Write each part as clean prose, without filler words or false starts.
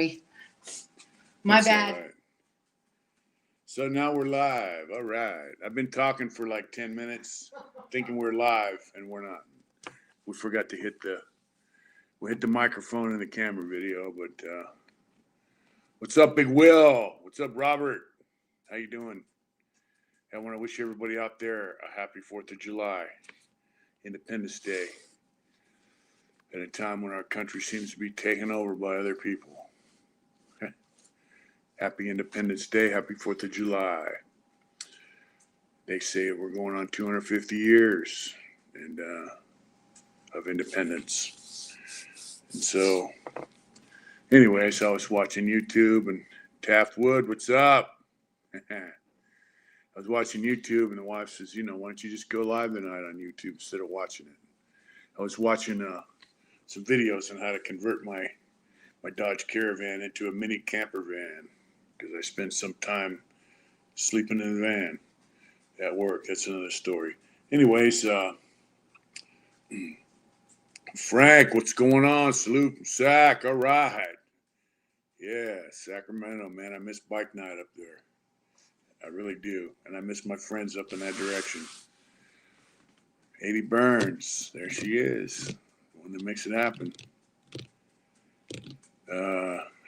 sorry. My That's all bad. right. So now we're live. All right. I've been talking for like 10 minutes, thinking we're live, and we're not. We forgot to hit the microphone in the camera video. But what's up, Big Will? What's up, Robert? How you doing? I want to wish everybody out there a happy 4th of July, Independence Day, at a time when our country seems to be taken over by other people. Happy Independence Day, happy 4th of July. They say we're going on 250 years and of independence. And so, anyways, I was watching YouTube and Taft Wood, what's up? I was watching YouTube and the wife says, why don't you just go live tonight on YouTube instead of watching it? I was watching some videos on how to convert my Dodge Caravan into a mini camper van because I spent some time sleeping in the van at work. That's another story. Anyways, Frank, what's going on? Salute from Sac. All right. Yeah, Sacramento, man. I miss bike night up there. I really do. And I miss my friends up in that direction. 80 Burns. There she is. The one that makes it happen.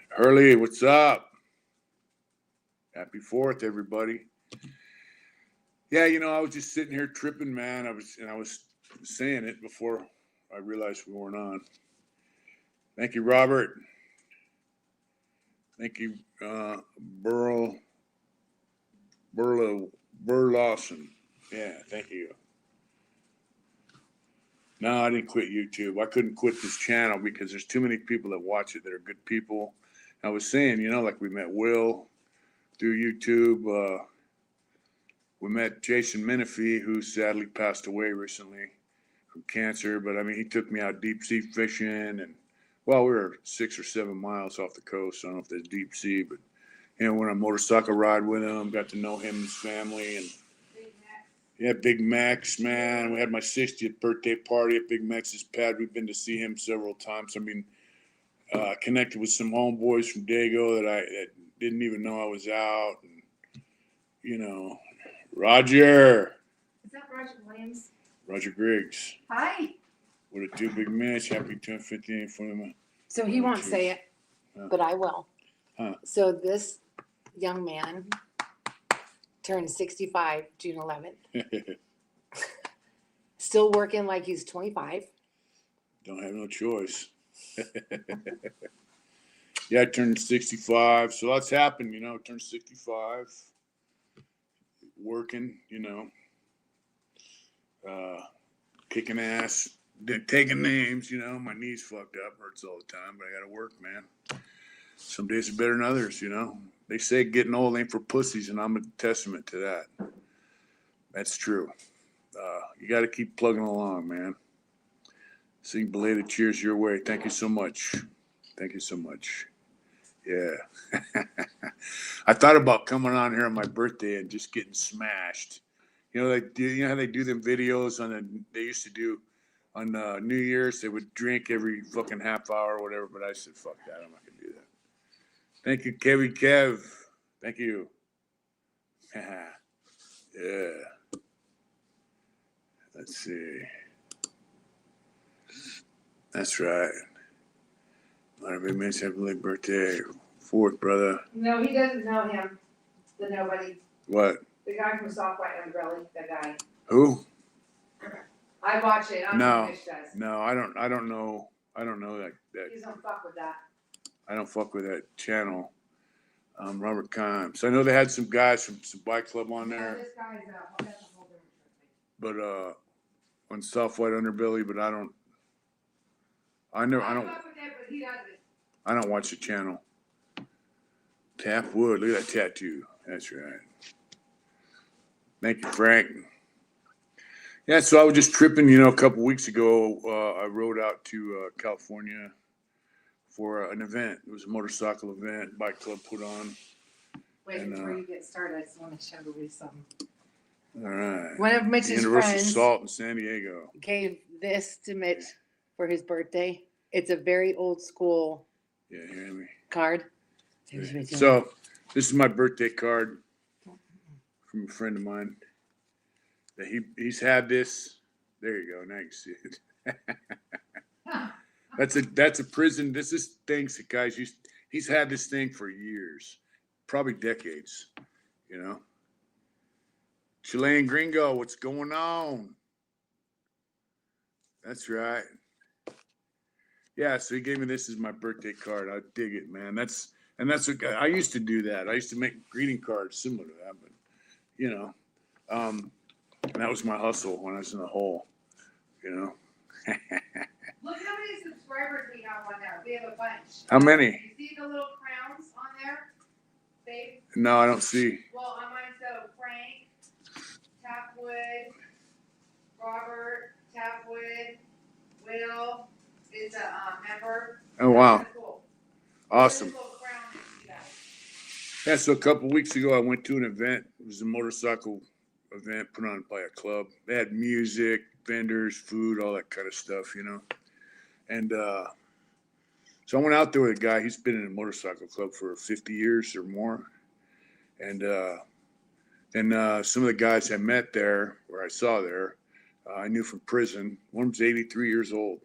Hurley, what's up? Happy 4th, everybody. Yeah, I was just sitting here tripping, man. I was saying it before I realized we weren't on. Thank you, Robert. Thank you, Burl Lawson. Yeah, thank you. No, I didn't quit YouTube. I couldn't quit this channel because there's too many people that watch it that are good people. I was saying, like we met Will through YouTube. We met Jason Menifee, who sadly passed away recently from cancer. But, he took me out deep sea fishing. And, we were 6 or 7 miles off the coast. I don't know if there's deep sea. But, went on a motorcycle ride with him, got to know him and his family. And, yeah, Big Max, man. We had my 60th birthday party at Big Max's pad. We've been to see him several times. Connected with some homeboys from Dago that didn't even know I was out. And, Roger. Is that Roger Williams? Roger Griggs. Hi. What a 2 big match. Happy 250 for him. So he won't say it, but I will. Huh. So this young man turned 65 June 11th. Still working like he's 25. Don't have no choice. Yeah, I turned 65. So lots happened, turned 65. Working, kicking ass, taking names, my knees fucked up, hurts all the time, but I gotta work, man. Some days are better than others, They say getting old ain't for pussies, and I'm a testament to that. That's true. You gotta keep plugging along, man. Sing belated cheers your way. Thank you so much. Thank you so much. Yeah. I thought about coming on here on my birthday and just getting smashed. How they do them videos they used to do on New Year's, they would drink every fucking half hour or whatever, but I said, fuck that, I'm not going to do that. Thank you, Kevy Kev. Thank you. Yeah. Let's see. That's right. Big Man's happy late birthday. 4th, brother. No, he doesn't know him. The nobody. What? The guy from Soft White Umbrella. The guy. Who? I watch it. I'm No. Fish does. No, I don't know. I don't know that. He doesn't fuck with that. I don't fuck with that channel. Robert Kimes. I know they had some guys from some bike club on No, there, this guy's that's a whole different thing. but on Soft White Underbelly. But I don't. I fuck with that, but he doesn't. I don't watch the channel. Taft Wood. Look at that tattoo. That's right. Thank you, Frank. Yeah, so I was just tripping, a couple weeks ago. I rode out to California for an event. It was a motorcycle event, bike club put on. Wait, And, before you get started, I just want to show you something. All right. One of Mitch's Universal friends Salt in San Diego. gave this to Mitch for his birthday. It's a very old school Yeah, hear me. card. There's right there. So this is my birthday card from a friend of mine. That he's had this. There you go. Now you can see it. That's a prison. This is things that guys used. He's had this thing for years, probably decades. You know. Chilean Gringo, what's going on? That's right. Yeah, so he gave me this as my birthday card. I dig it, man. That's what I used to do that. I used to make greeting cards similar to that, but you know, and that was my hustle when I was in the hole, you know. Look how many subscribers we have on there. We have a bunch. How many? You see the little crowns on there, babe? No, I don't see. Well, on mine, so Frank, Tapwood, Robert, Tapwood, Will is a member. Oh wow, That's cool. awesome. There's a little crown that you got. Yeah, so a couple weeks ago, I went to an event. It was a motorcycle event put on by a club. They had music, vendors, food, all that kind of stuff, you know. And so I went out there with a guy. He's been in a motorcycle club for 50 years or more. And then some of the guys I met there, or I saw there, I knew from prison. One was 83 years old,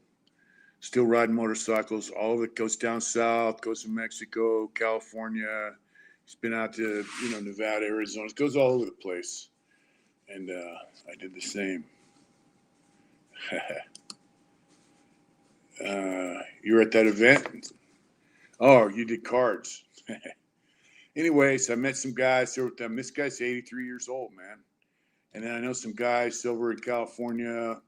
still riding motorcycles. All of it goes down south, goes to Mexico, California. He's been out to, you know, Nevada, Arizona. It goes all over the place. And I did the same. You were at that event? Oh, you did cards. Anyways, I met some guys there with them. This guy's 83 years old, man. And then I know some guys over in California,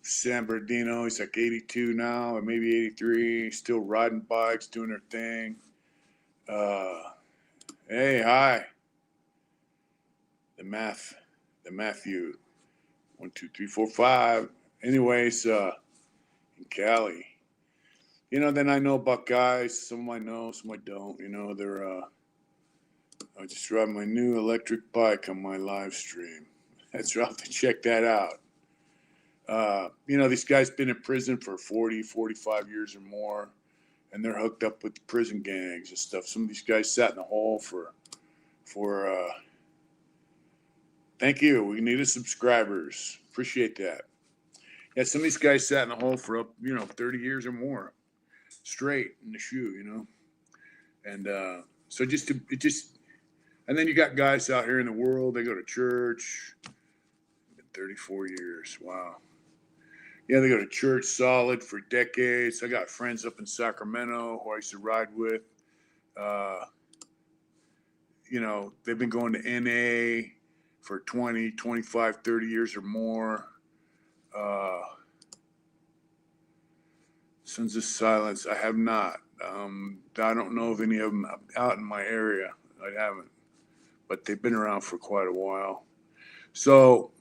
San Bernardino. He's like 82 now, or maybe 83. Still riding bikes, doing their thing. Hey, hi. The Matthew. 1, 2, 3, 4, 5. Anyways, in Cali. You know, then I know about guys. Some I know, some I don't. You know, I just ride my new electric bike on my live stream. That's right. I'll have to check that out. You know, these guys been in prison for 40, 45 years or more, and they're hooked up with prison gangs and stuff. Some of these guys sat in the hole for thank you. We needed subscribers. Appreciate that. Yeah, some of these guys sat in the hole for 30 years or more, straight in the shoe, you know. And so and then you got guys out here in the world. They go to church. 34 years. Wow. Yeah, they go to church solid for decades. I got friends up in Sacramento who I used to ride with. You know, they've been going to NA for 20, 25, 30 years or more. Sons of Silence, I have not. I don't know of any of them out in my area. I haven't. But they've been around for quite a while. So,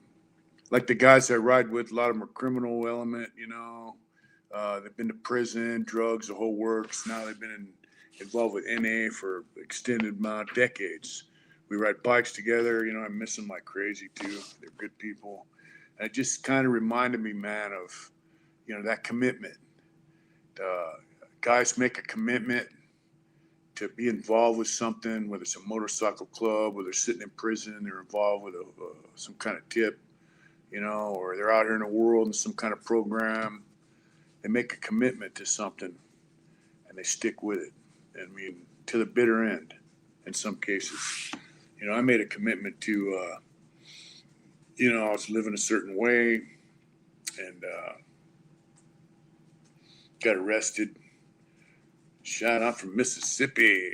like the guys I ride with, a lot of them are criminal element, you know. They've been to prison, drugs, the whole works. Now they've been involved with NA for extended amount of decades. We ride bikes together. You know, I miss them like crazy too. They're good people. And it just kind of reminded me, man, of, you know, that commitment. Guys make a commitment to be involved with something, whether it's a motorcycle club, whether they're sitting in prison, they're involved with some kind of tip, you know, or they're out here in the world in some kind of program. They make a commitment to something and they stick with it. I mean, to the bitter end in some cases. You know, I made a commitment to, you know, I was living a certain way and got arrested. Shot out from Mississippi.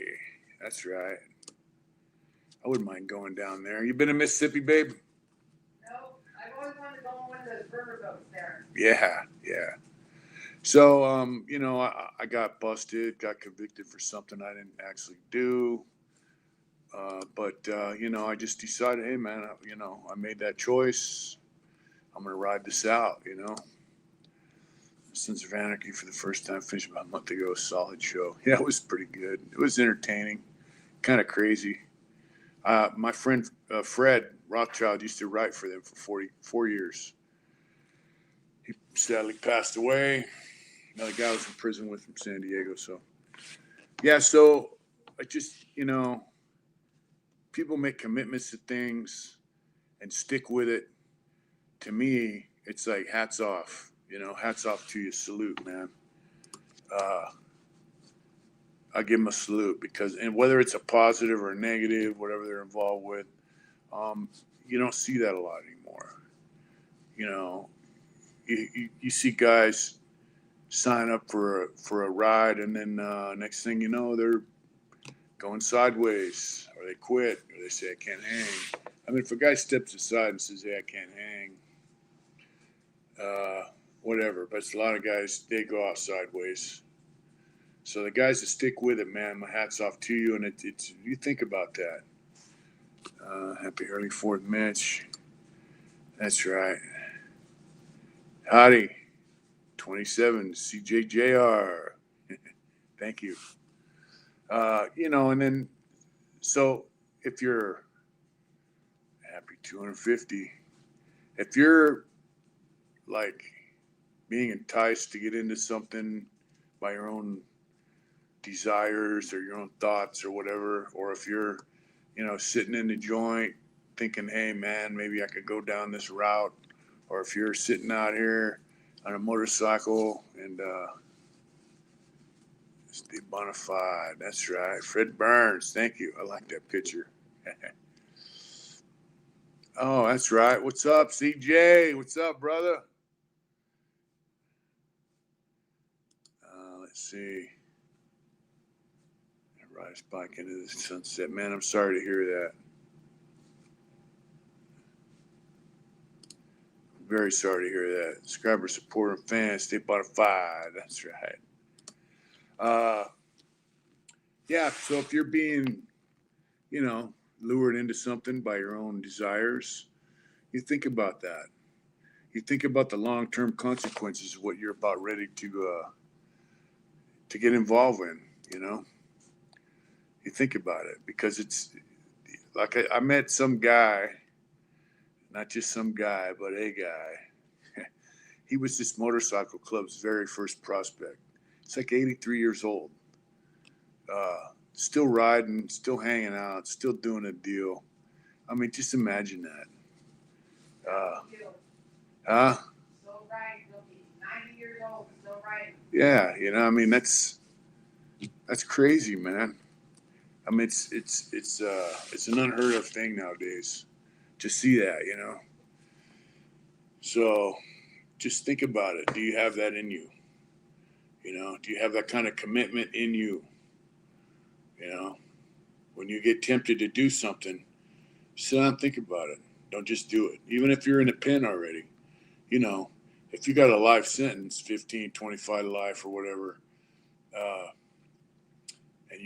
That's right. I wouldn't mind going down there. You been to Mississippi, babe? No, I've always wanted to go on one of those river boats there. Yeah. So, you know, I got busted, got convicted for something I didn't actually do. But you know, I just decided, hey, man, you know, I made that choice. I'm going to ride this out, you know. Sons of Anarchy for the first time, finished about a month ago, solid show. Yeah, it was pretty good. It was entertaining, kind of crazy. My friend Fred Rothschild used to write for them for 44 years. He sadly passed away. Another guy was in prison with from San Diego, so Yeah, so I just, people make commitments to things and stick with it. To me, it's like hats off, hats off to you, salute, man. Uh, I give them a salute and whether it's a positive or a negative, whatever they're involved with, um, you don't see that a lot anymore. You know, you see guys sign up for a ride, and then next thing you know, they're going sideways, or they quit, or they say I can't hang. I mean, if a guy steps aside and says, "Hey, I can't hang," whatever. But it's a lot of guys, they go out sideways. So the guys that stick with it, man, my hat's off to you. And it's you think about that. Happy early fourth, Mitch. That's right. Howdy, 27, CJJR. Thank you. And then so if you're happy 250, if you're like being enticed to get into something by your own desires or your own thoughts or whatever, or if you're, sitting in the joint thinking, hey man, maybe I could go down this route, or if you're sitting out here on a motorcycle and Steve Bonafide, that's right. Fred Burns, thank you. I like that picture. Oh, that's right. What's up, CJ? What's up, brother? Let's see. Ride his bike into the sunset. Man, I'm sorry to hear that. Very sorry to hear that. Subscriber, supporter, and fan, stay Bonafide. That's right. Yeah, so if you're being, lured into something by your own desires, you think about that. You think about the long-term consequences of what you're about ready to get involved in. You think about it because it's like I met some guy, not just some guy, but a guy. He was this motorcycle club's very first prospect. It's like 83 years old. Still riding, still hanging out, still doing a deal. I mean, just imagine that. Huh? So right, he'll be 90 years old, still right. Yeah, I mean that's crazy, man. I mean it's an unheard of thing nowadays to see that. So just think about it. Do you have that in you? Do you have that kind of commitment in you? When you get tempted to do something, sit down and think about it. Don't just do it. Even if you're in a pen already, if you got a life sentence, 15, 25 to life or whatever, and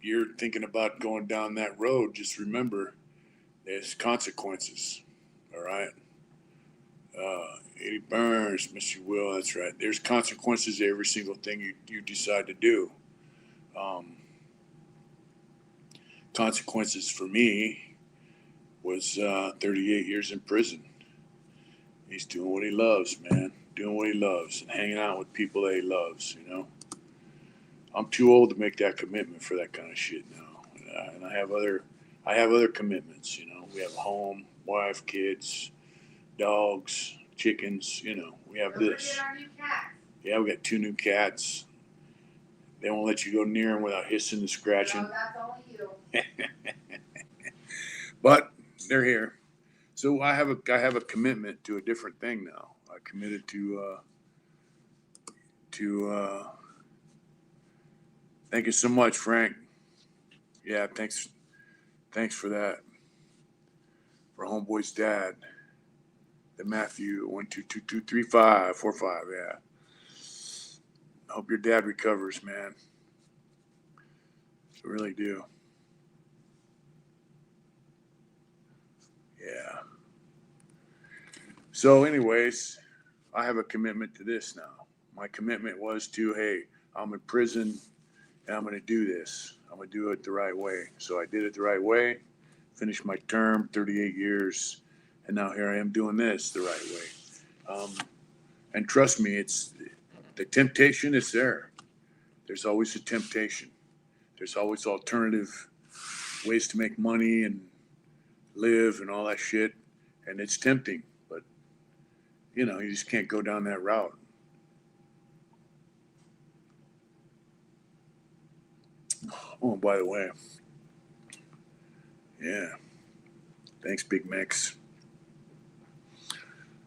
you're thinking about going down that road, just remember there's consequences. All right. Eddie Burns, Mr. Will, that's right. There's consequences to every single thing you decide to do. Consequences for me was 38 years in prison. He's doing what he loves, man. Doing what he loves and hanging out with people that he loves, I'm too old to make that commitment for that kind of shit now. And I have other commitments, We have a home, wife, kids, dogs, chickens, we have this. Our new cat. Yeah, we got 2 new cats. They won't let you go near them without hissing and scratching. No, that's only you. But they're here. So I have a commitment to a different thing now. I committed to thank you so much, Frank. Yeah, thanks for that. For Homeboy's dad, the Matthew 122223545. Yeah. I hope your dad recovers, man. I really do. Yeah. So, anyways, I have a commitment to this now. My commitment was to, hey, I'm in prison and I'm going to do this. I'm going to do it the right way. So I did it the right way, finished my term, 38 years, and now here I am doing this the right way. And trust me, the temptation is there. There's always a temptation. There's always alternative ways to make money and live and all that shit. And it's tempting, but you know, you just can't go down that route. Oh, by the way, yeah, thanks, Big Mex.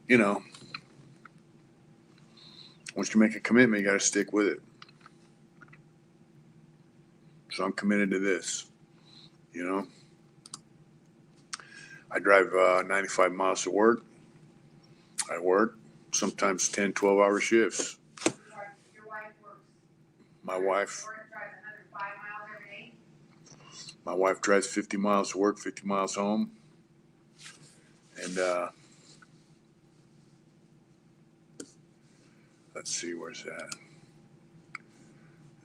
You know, once you make a commitment, you got to stick with it. So I'm committed to this. You know, I drive 95 miles to work. I work sometimes 10, 12-hour shifts. Your wife works. My wife, Or drives 105 miles every day. my wife drives 50 miles to work, 50 miles home. And let's see, where's that?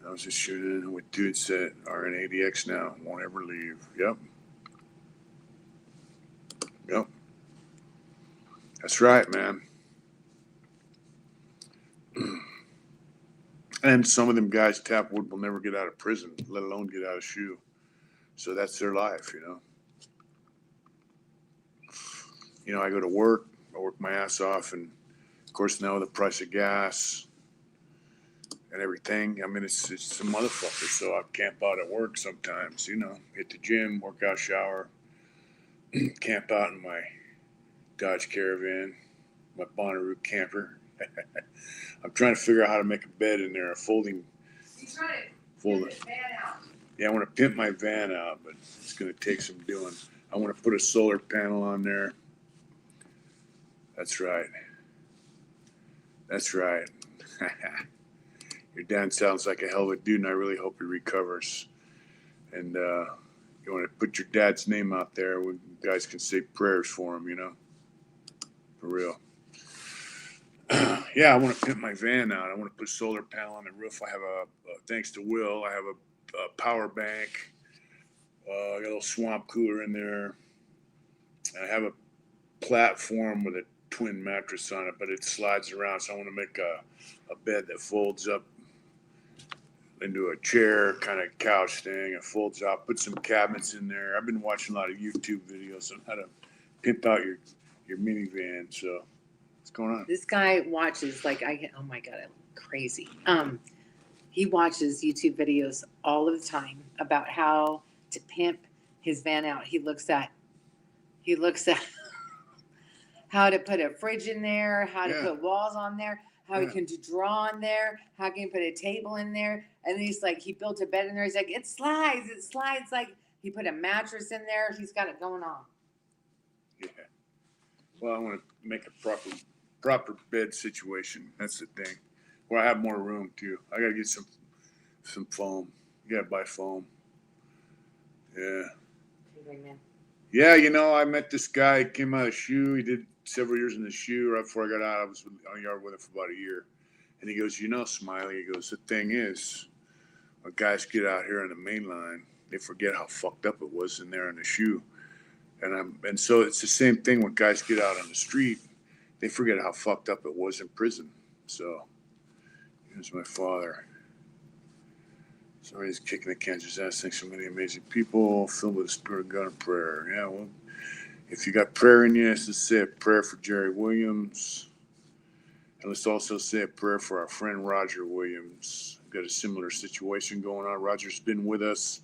I was just shooting with dudes that are in ADX now, won't ever leave. Yep. Yep. That's right, man. And some of them guys, Tapwood, will never get out of prison, let alone get out of shoe. So that's their life, you know. You know, I go to work, I work my ass off, and of course now the price of gas and everything, I mean, it's a motherfucker. So I camp out at work sometimes, you know, hit the gym, work out, shower, camp out in my Dodge Caravan, my Bonnaroo camper. I'm trying to figure out how to make a bed in there, a folding. He's trying to Fold get it. his van out. Yeah, I want to pimp my van out, but it's going to take some doing. I want to put a solar panel on there. That's right. That's right. Your dad sounds like a hell of a dude, and I really hope he recovers. And you want to put your dad's name out there where guys can say prayers for him, you know? For real. Yeah, I want to pimp my van out. I want to put a solar panel on the roof. I have thanks to Will, I have a power bank. I got a little swamp cooler in there. I have a platform with a twin mattress on it, but it slides around. So I want to make a bed that folds up into a chair, kind of couch thing. It folds out. Put some cabinets in there. I've been watching a lot of YouTube videos on how to pimp out your minivan. So what's going on? This guy watches oh my God, I'm crazy. He watches YouTube videos all of the time about how to pimp his van out. He looks at how to put a fridge in there, how to Yeah. put walls on there, how he Yeah. can draw on there, how he can put a table in there. And he's like, he built a bed in there. He's like, it slides. Like he put a mattress in there. He's got it going on. Yeah. Well, I want to make a proper bed situation. That's the thing. Where I have more room too. I gotta get some foam. You gotta buy foam. Yeah. Yeah, you know, I met this guy. He came out of shoe. He did several years in the shoe. Right before I got out, I was on yard with him for about a year. And he goes, you know, Smiley, he goes, the thing is, when guys get out here on the main line, they forget how fucked up it was in there in the shoe. And so it's the same thing when guys get out on the street, they forget how fucked up it was in prison. So here's my father. Somebody's kicking the cancer's ass. Thanks so many amazing people, filled with the spirit of God and prayer. Yeah, well, if you got prayer in you, let's say a prayer for Jerry Williams. And let's also say a prayer for our friend Roger Williams. We've got a similar situation going on. Roger's been with us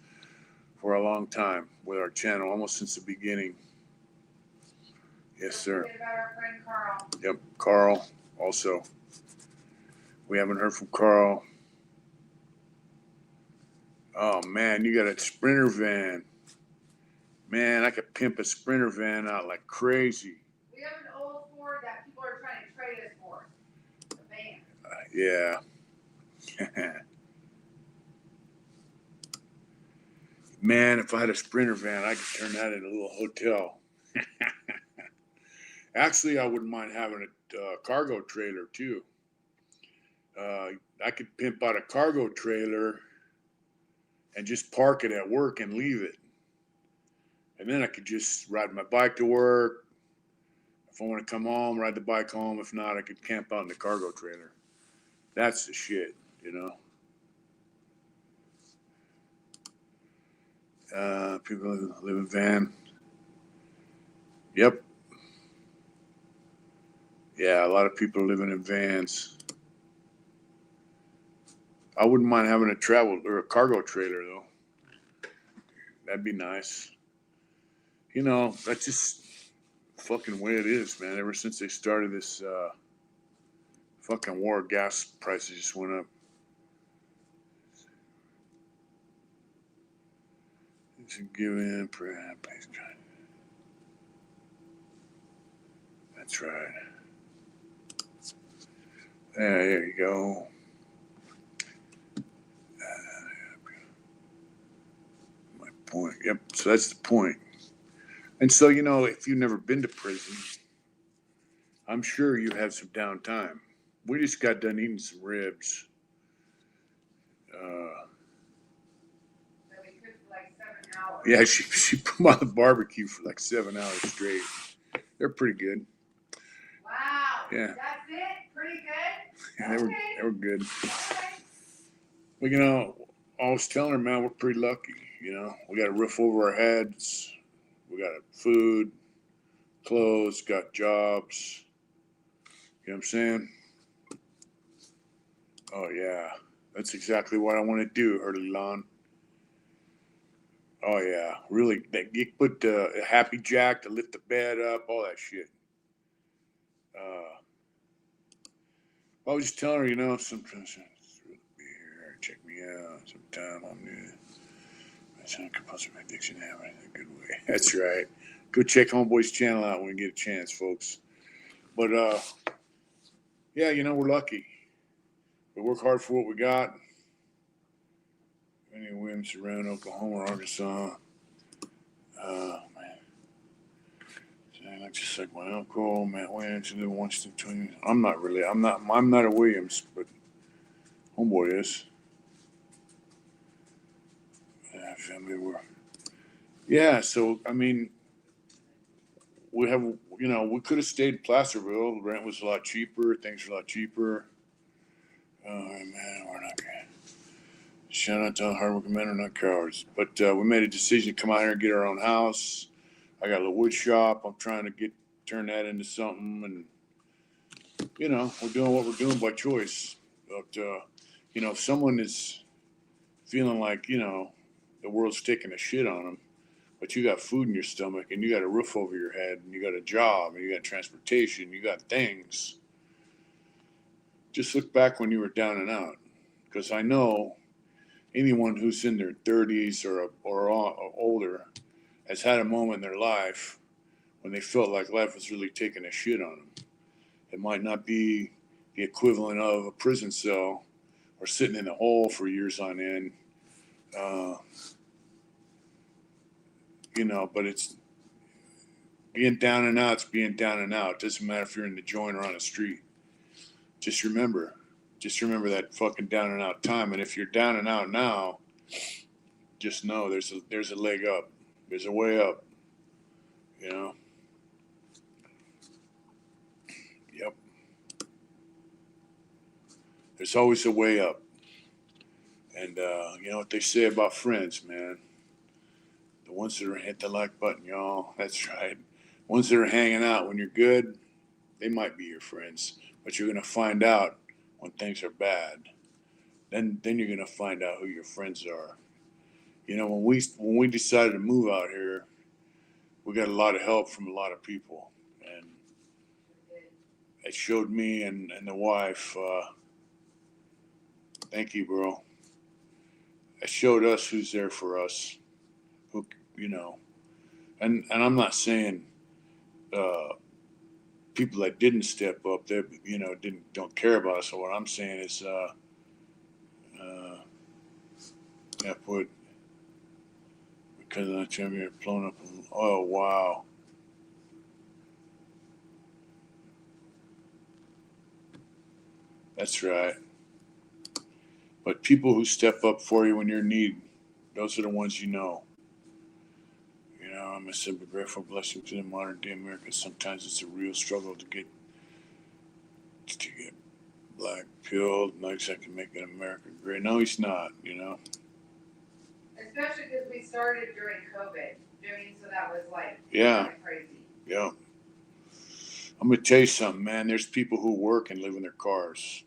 for a long time with our channel, almost since the beginning. Yes, sir. Don't forget about our friend Carl. Yep, Carl also. We haven't heard from Carl. Oh, man, you got a Sprinter van. Man, I could pimp a Sprinter van out like crazy. We have an old Ford that people are trying to trade us for. A van. Yeah. Man, if I had a Sprinter van, I could turn that into a little hotel. Actually, I wouldn't mind having a cargo trailer too. I could pimp out a cargo trailer and just park it at work and leave it. And then I could just ride my bike to work. If I want to come home, ride the bike home. If not, I could camp out in the cargo trailer. That's the shit, you know. People who live in van. Yep. Yeah, a lot of people living in vans. I wouldn't mind having a travel or a cargo trailer though. That'd be nice. You know, that's just fucking way it is, man. Ever since they started this fucking war, gas prices just went up. It's a given. That's right. There you go. My point. Yep. So that's the point. And so, you know, if you've never been to prison, I'm sure you have some downtime. We just got done eating some ribs. That we cooked for like 7 hours. Yeah, she put them on the barbecue for like 7 hours straight. They're pretty good. Wow. Yeah. That's it? Pretty good? Yeah, they were good. Okay. But you know, I was telling her, man, we're pretty lucky. You know, we got a roof over our heads, we got food, clothes, got jobs. You know what I'm saying? Oh yeah, that's exactly what I want to do, Hurley Lawn. Oh yeah, really. You put a happy jack to lift the bed up, all that shit. I was just telling her, you know, sometimes be here, check me out. Sometime I'm new. It's not compulsive addiction habit in a good way. That's right. Go check Homeboy's channel out when you get a chance, folks. But yeah, you know, we're lucky. We work hard for what we got. Any whims around Oklahoma or Arkansas. Man. Like just like my uncle, Matt Williams, who wants to twin. I'm not a Williams, but Homeboy is. Family were. Yeah, so I mean, we have, you know, we could have stayed in Placerville. Rent was a lot cheaper. Things were a lot cheaper. Oh man, we're not good. Shout out to all the hardworking men, we're not cowards. But we made a decision to come out here and get our own house. I got a little wood shop. I'm trying to turn that into something, and you know, we're doing what we're doing by choice. But you know, if someone is feeling like, you know, the world's taking a shit on them, but you got food in your stomach and you got a roof over your head and you got a job and you got transportation, you got things. Just look back when you were down and out, because I know anyone who's in their 30s or older has had a moment in their life when they felt like life was really taking a shit on them. It might not be the equivalent of a prison cell or sitting in a hole for years on end. You know, but it's being down and out. It's being down and out. It doesn't matter if you're in the joint or on the street. Just remember that fucking down and out time. And if you're down and out now, just know there's a leg up. There's a way up. You know. Yep. There's always a way up. And you know what they say about friends, man. The ones that are hit the like button, y'all. That's right. Ones that are hanging out when you're good, they might be your friends, but you're gonna find out when things are bad. Then you're gonna find out who your friends are. You know, when we decided to move out here, we got a lot of help from a lot of people, and it showed me and the wife. Thank you, bro. It showed us who's there for us. Who, you know, and I'm not saying people that didn't step up, that, you know, don't care about us. So what I'm saying is, yeah, put because of that time you're blown up. Oh wow. That's right. But people who step up for you when you're in need, those are the ones you know. You know, I'm a simple grateful blessing to the modern day America. Sometimes it's a real struggle to get black pilled. Not exactly making America great. No, he's not. You know. Especially because we it started during COVID. I mean, so that was like Yeah. kinda crazy. Yeah. I'm gonna tell you something, man. There's people who work and live in their cars.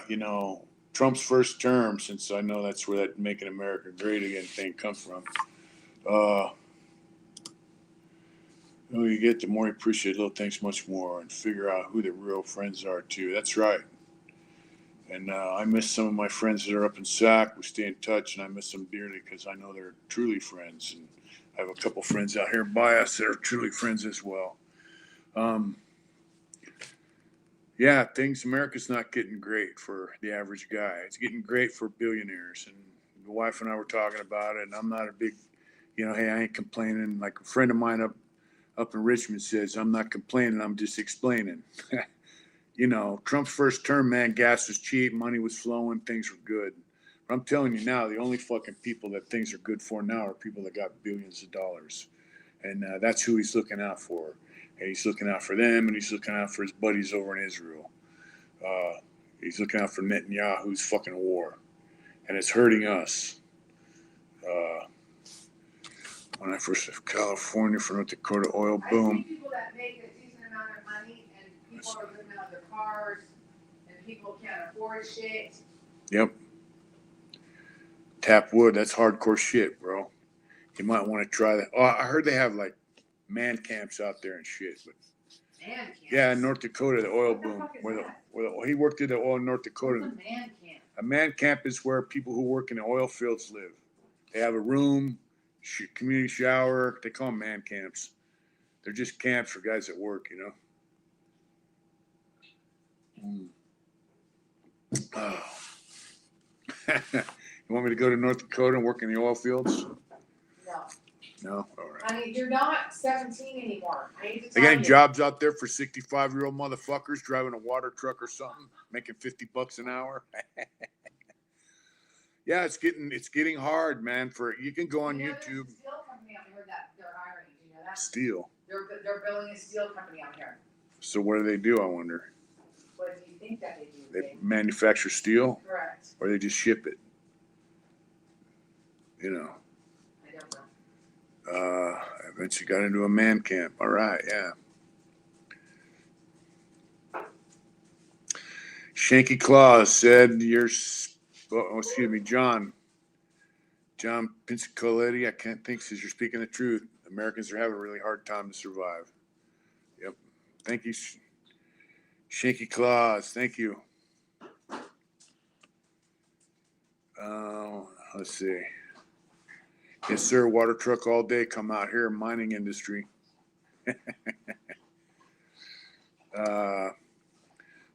You know, Trump's first term, since I know that's where that "Making America Great Again" thing comes from. The older you get, the more you appreciate little things much more, and figure out who the real friends are too. That's right. And I miss some of my friends that are up in SAC. We stay in touch, and I miss them dearly because I know they're truly friends. And I have a couple friends out here by us that are truly friends as well. Yeah, America's not getting great for the average guy. It's getting great for billionaires. And the wife and I were talking about it, and I'm not a big, hey, I ain't complaining. Like a friend of mine up in Richmond says, I'm not complaining, I'm just explaining. Trump's first term, man, gas was cheap, money was flowing, things were good. But I'm telling you now, the only fucking people that things are good for now are people that got billions of dollars. And that's who he's looking out for. And he's looking out for them, and he's looking out for his buddies over in Israel. He's looking out for Netanyahu's fucking war. And it's hurting us. When I first left California for North Dakota oil boom. I see people that make a decent amount of money, and people are living out of their cars, and people can't afford shit. Yep. Tap wood, that's hardcore shit, bro. You might want to try that. Oh, I heard they have like man camps out there and shit. But Man camps. yeah, in North Dakota, the oil What the boom. fuck is He worked at the oil in North Dakota. What's a man camp? A man camp is where people who work in the oil fields live. They have a room, community shower. They call them man camps. They're just camps for guys that work, Oh. You want me to go to North Dakota and work in the oil fields? No. No? All right. I mean, you're not 17 anymore. I need to They tell got any you. jobs out there for 65-year-old motherfuckers driving a water truck or something, making $50 an hour? Yeah, it's getting hard, man. You can go on There's YouTube. a steel company out here that they're hiring. Do you know that? Steel. They're building a steel company out here. So what do they do, I wonder? What do you think that they do? They manufacture steel, Correct. or they just ship it? I don't know. I bet you got into a man camp. All right, yeah. Shanky Claus said John Pinsacoletti, I can't think, says you're speaking the truth. Americans are having a really hard time to survive. Yep. Thank you, Shanky Claus. Thank you. Let's see. Yes, sir. Water truck all day. Come out here, mining industry. I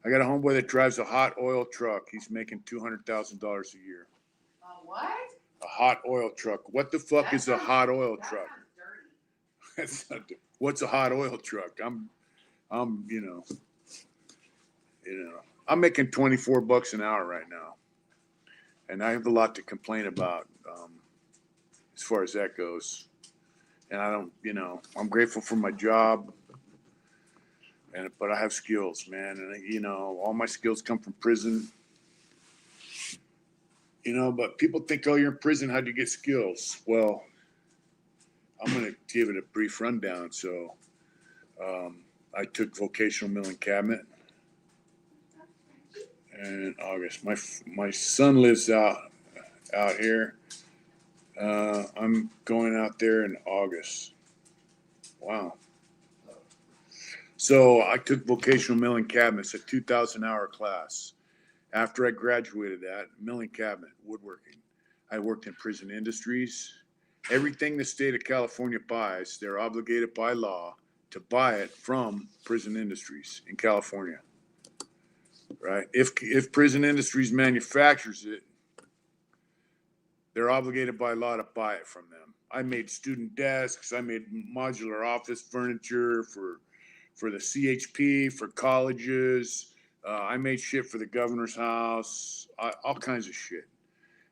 got a homeboy that drives a hot oil truck. He's making $200,000 a year. What? A hot oil truck. What the fuck is a hot oil truck? That sounds dirty. What's a hot oil truck? I'm making $24 an hour right now, and I have a lot to complain about as far as that goes. And I don't, I'm grateful for my job, but I have skills, man, and all my skills come from prison. But people think, oh, you're in prison, how'd you get skills? Well, I'm going to give it a brief rundown. So I took vocational milling cabinet in August. My son lives out here. I'm going out there in August. Wow. So I took vocational milling cabinets, a 2,000-hour class. After I graduated that, milling cabinet, woodworking. I worked in prison industries. Everything the state of California buys, they're obligated by law to buy it from prison industries in California. Right? If prison industries manufactures it, they're obligated by law to buy it from them. I made student desks. I made modular office furniture for the CHP, for colleges. I made shit for the governor's house, all kinds of shit.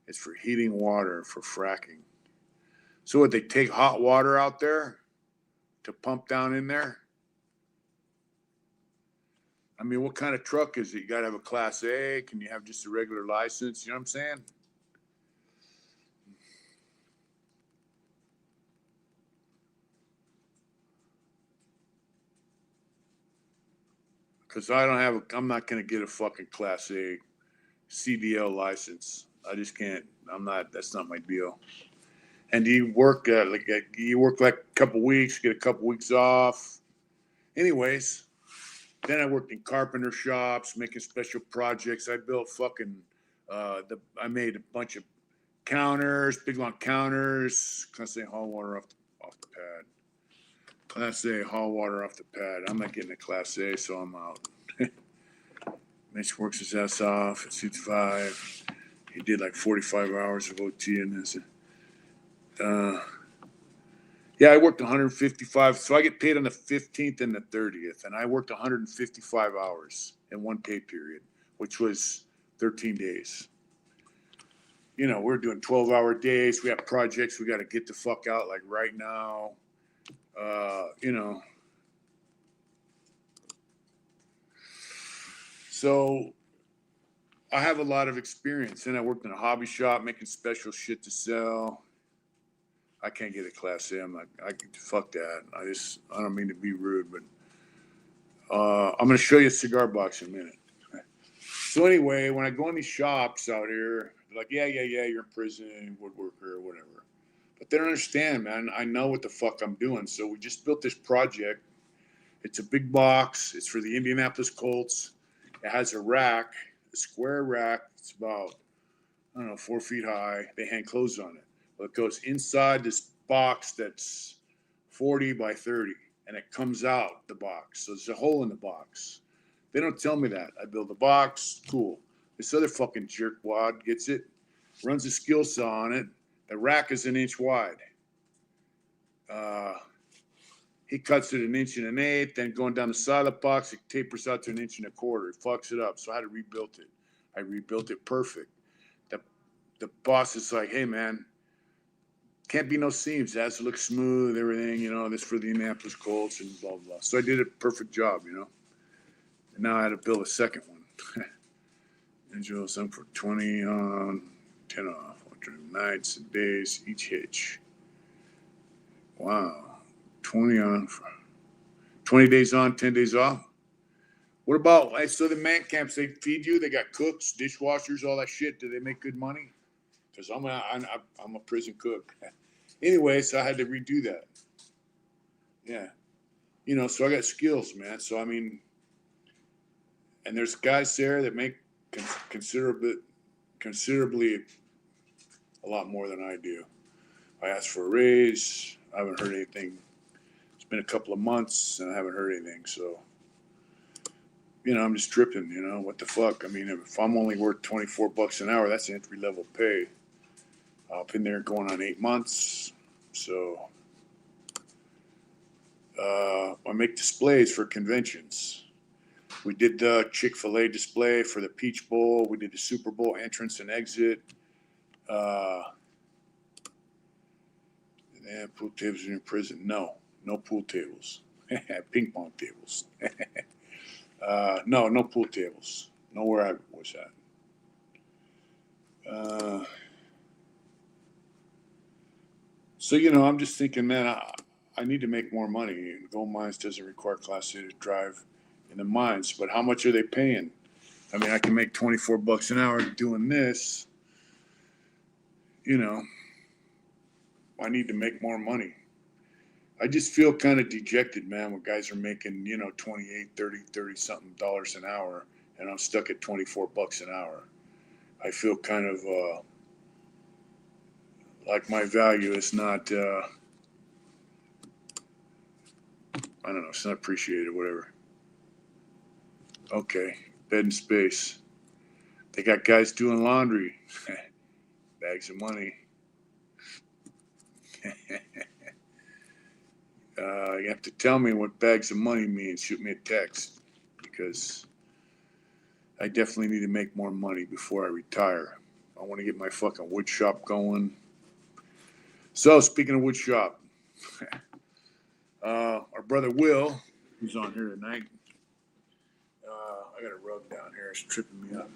It's for heating water, for fracking. So what, they take hot water out there to pump down in there? I mean, what kind of truck is it? You got to have a Class A? Can you have just a regular license? You know what I'm saying? Cause I'm not gonna get a fucking Class A CDL license. I just can't. That's not my deal. And you work like a couple weeks, get a couple weeks off. Anyways, then I worked in carpenter shops, making special projects. I built fucking. I made a bunch of counters, big long counters. Class A hall water off the pad. Class A hall water off the pad. I'm not getting a Class A, so I'm out. Mitch works his ass off at 65. He did like 45 hours of OT in this. Yeah, I worked 155. So I get paid on the 15th and the 30th. And I worked 155 hours in one pay period, which was 13 days. You know, we're doing 12-hour days. We have projects we got to get the fuck out like right now. You know. So I have a lot of experience. And I worked in a hobby shop making special shit to sell. I can't get a Class A. Fuck that. I don't mean to be rude, but I'm going to show you a cigar box in a minute. So anyway, when I go in these shops out here, they're like, yeah, you're in prison, woodworker, or whatever. But they don't understand, man. I know what the fuck I'm doing. So we just built this project. It's a big box. It's for the Indianapolis Colts. It has a rack, a square rack. It's about, 4 feet high. They hang clothes on it. Well, it goes inside this box that's 40 by 30, and it comes out the box. So there's a hole in the box. They don't tell me that. I build a box, cool. This other fucking jerkwad gets it, runs a skill saw on it. The rack is 1 inch wide. He cuts it 1 1/8 inches, then going down the side of the box, it tapers out to 1 1/4 inches. It fucks it up. So I had to rebuild it. I rebuilt it perfect. The boss is like, hey, man, can't be no seams. It has to look smooth, everything, this for the Indianapolis Colts and blah, blah. So I did a perfect job, And now I had to build a second one. Angel, some for 20 on, 10 off. Nights and days, each hitch. Wow. 20 on, 20 days on, 10 days off. What about, so the man camps, they feed you? They got cooks, dishwashers, all that shit. Do they make good money? Because I'm a prison cook. Anyway, so I had to redo that. Yeah. So I got skills, man. So, and there's guys there that make considerably a lot more than I do. I asked for a raise. I haven't heard anything. It's been a couple of months and I haven't heard anything. So, I'm just tripping, what the fuck? If I'm only worth $24 an hour, that's entry level pay. I've been there going on 8 months. So I make displays for conventions. We did the Chick-fil-A display for the Peach Bowl. We did the Super Bowl entrance and exit. Pool tables in prison. No pool tables. Ping pong tables. No pool tables. Nowhere I was at. So, I'm just thinking, man, I need to make more money. Gold mines doesn't require Class A to drive in the mines, but how much are they paying? I can make $24 an hour doing this. I need to make more money. I just feel kind of dejected, man, when guys are making, 28, 30 something dollars an hour, and I'm stuck at $24 an hour. I feel kind of like my value is not, I don't know, it's not appreciated, whatever. Okay, bed and space. They got guys doing laundry. Bags of money. You have to tell me what bags of money means. Shoot me a text, because I definitely need to make more money before I retire. I want to get my fucking wood shop going. So, speaking of wood shop, our brother Will, who's on here tonight, I got a rug down here. It's tripping me up.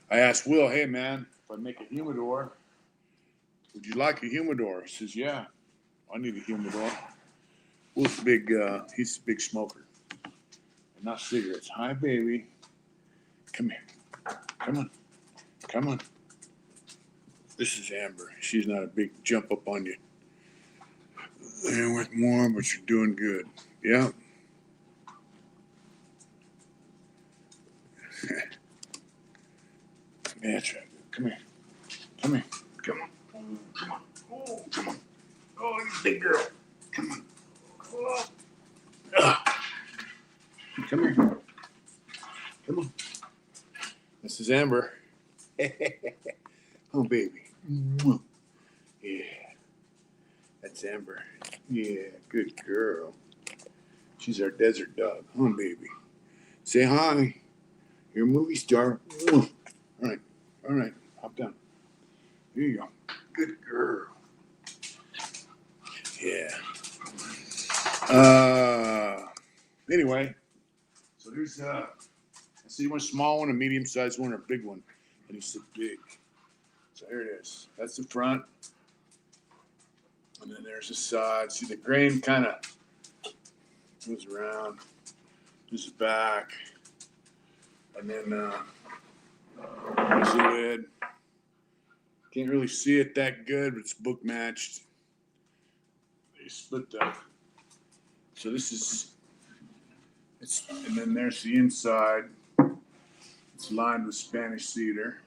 I asked Will, hey, man, if I make a humidor, would you like a humidor? He says, yeah, I need a humidor. Will's big, he's a big smoker. not cigarettes. Hi, baby. Come here. Come on. Come on. This is Amber. She's not a big jump up on you. There with more, but you're doing good. Yeah. Yeah, that's right. Come here. Come here. Come on. Come on. Oh, come on. Oh, you big girl. Come on. Oh. Come here. Come on. This is Amber. Oh, baby. Yeah. That's Amber. Yeah, good girl. She's our desert dog. Huh, baby? Say hi. You're a movie star. All right. All right. Hop down. Here you go. Good girl. Yeah. Anyway, so there's I see one small one, a medium sized one, or a big one. And he said big. So here it is. That's the front. And then there's the side. See the grain kind of moves around. There's the back. And then there's the lid. Can't really see it that good, but it's book matched. They split the. So this is, it's, and then there's the inside. It's lined with Spanish cedar.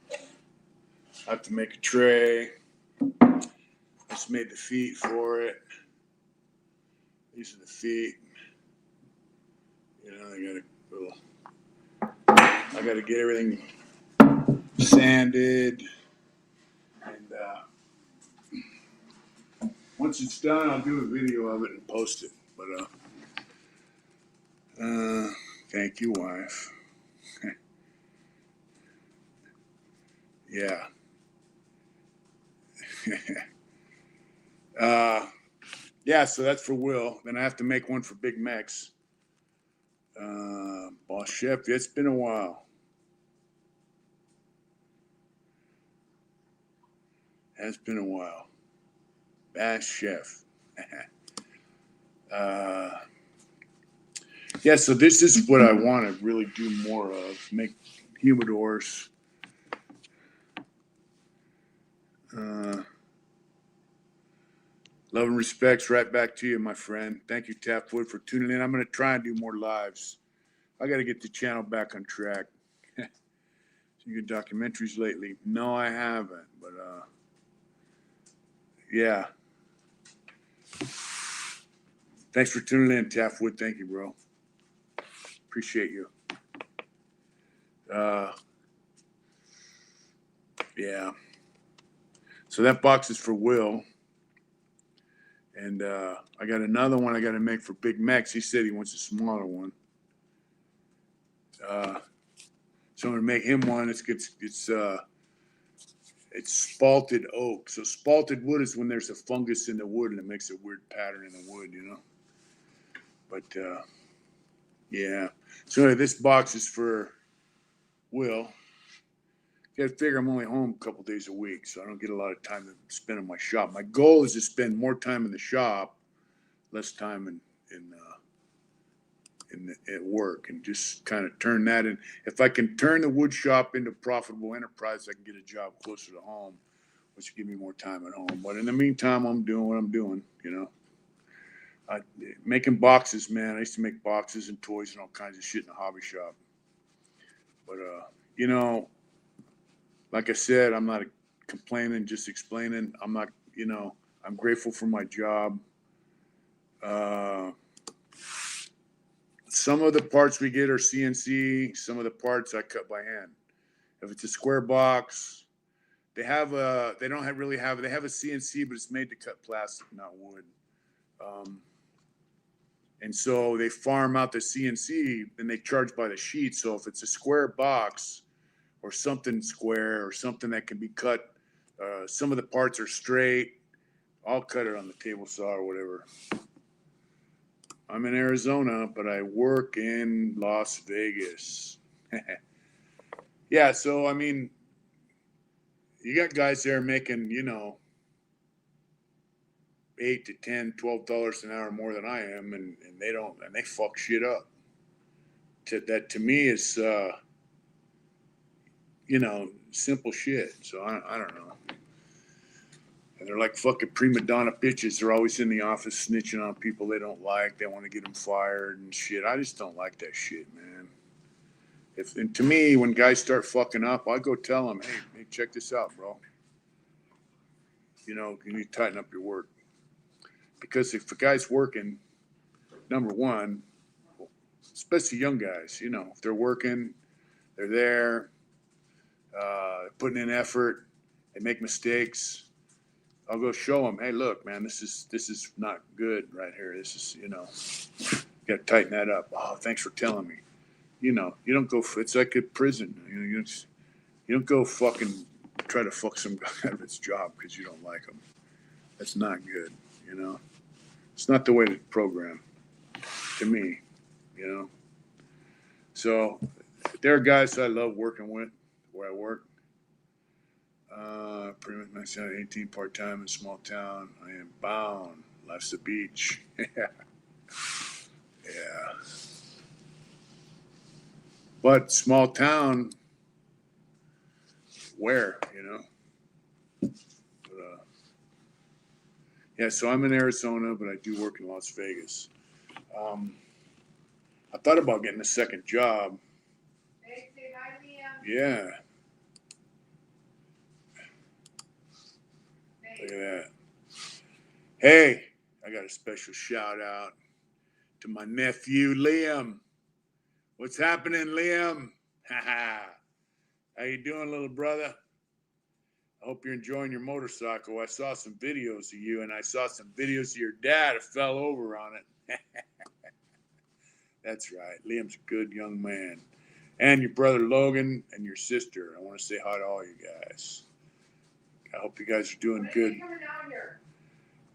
I have to make a tray. Just made the feet for it. These are the feet. You know, I got to get everything sanded. And once it's done, I'll do a video of it and post it. But thank you, wife. Yeah. Yeah, so that's for Will. Then I have to make one for Big Mex. Boss Chef, it's been a while. Has been a while. Bass Chef. Yeah, so this is what I want to really do more of. Make humidors. Love and respects right back to you, my friend. Thank you, Tapwood, for tuning in. I'm going to try and do more lives. I got to get the channel back on track. Seen good documentaries lately? No, I haven't. But yeah. Thanks for tuning in, Tapwood. Thank you, bro. Appreciate you. Yeah. So that box is for Will. And I got another one I got to make for Big Mex. He said he wants a smaller one. So I'm gonna make him one. It's spalted oak. So spalted wood is when there's a fungus in the wood and it makes a weird pattern in the wood, you know. But yeah. So anyway, this box is for Will. You gotta figure I'm only home a couple days a week, so I don't get a lot of time to spend in my shop. My goal is to spend more time in the shop, less time at work, and just kind of turn that in. If I can turn the wood shop into a profitable enterprise, I can get a job closer to home, which will give me more time at home. But in the meantime, I'm doing what I'm doing, you know. Making boxes, man. I used to make boxes and toys and all kinds of shit in the hobby shop. But, you know, like I said, I'm not complaining, just explaining. I'm not, you know, I'm grateful for my job. Some of the parts we get are CNC. Some of the parts I cut by hand. If it's a square box, they have a CNC, but it's made to cut plastic, not wood. And so they farm out the CNC and they charge by the sheet. So if it's a square box or something square or something that can be cut, some of the parts are straight. I'll cut it on the table saw or whatever. I'm in Arizona, but I work in Las Vegas. Yeah, so I mean, you got guys there making, you know, $8 to $10, $12 an hour more than I am, and they fuck shit up. to me is, you know, simple shit. So I don't know. And they're like fucking prima donna bitches. They're always in the office snitching on people they don't like. They want to get them fired and shit. I just don't like that shit, man. And to me, when guys start fucking up, I go tell them, hey, check this out, bro. You know, you need to tighten up your work. Because if a guy's working, number one, especially young guys, you know, if they're working, they're there, putting in effort, they make mistakes. I'll go show them, hey, look, man, this is not good right here. This is, you know, you got to tighten that up. Oh, thanks for telling me. You know, you don't go. It's like a prison. You know, you don't go fucking try to fuck some guy out of his job because you don't like him. That's not good. You know, it's not the way to program. To me, you know. So there are guys I love working with where I work. Pretty much 18 part-time in small town. I am bound. Life's the beach. Yeah. But small town, where, you know? But, yeah, so I'm in Arizona, but I do work in Las Vegas. I thought about getting a second job. Hey, say hi, Liam. Yeah, Hey. look at that. Hey, I got a special shout out to my nephew, Liam. What's happening, Liam? How you doing, little brother? I hope you're enjoying your motorcycle. I saw some videos of you, and I saw some videos of your dad who fell over on it. That's right. Liam's a good young man. And your brother Logan and your sister. I want to say hi to all you guys. I hope you guys are doing When are good. you coming out here?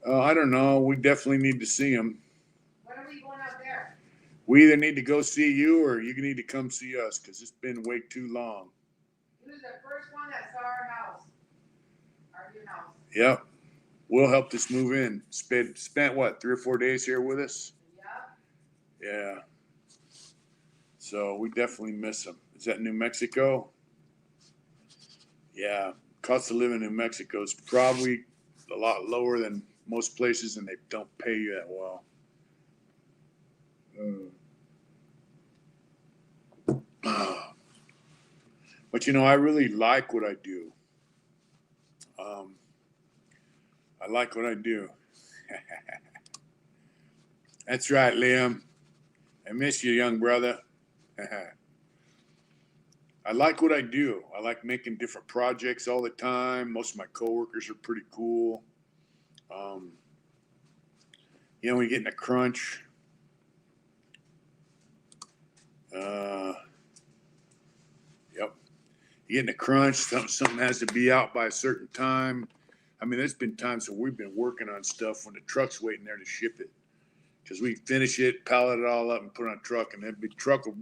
I don't know. We definitely need to see him. When are we going out there? We either need to go see you or you need to come see us because it's been way too long. You was the first one that saw our house. Our new house. Yep. We'll help this move in. Spent what, 3 or 4 days here with us? Yep. Yeah. So we definitely miss him. Is that New Mexico? Yeah. Cost of living in New Mexico is probably a lot lower than most places, and they don't pay you that well. But you know, I really like what I do. I like what I do. That's right, Liam. I miss you, young brother. I like what I do. I like making different projects all the time. Most of my coworkers are pretty cool. You know, we get in a crunch. Yep. You get in a crunch. Something has to be out by a certain time. I mean, there's been times when we've been working on stuff when the truck's waiting there to ship it. Because we finish it, pallet it all up, and put it on a truck, and then the truck will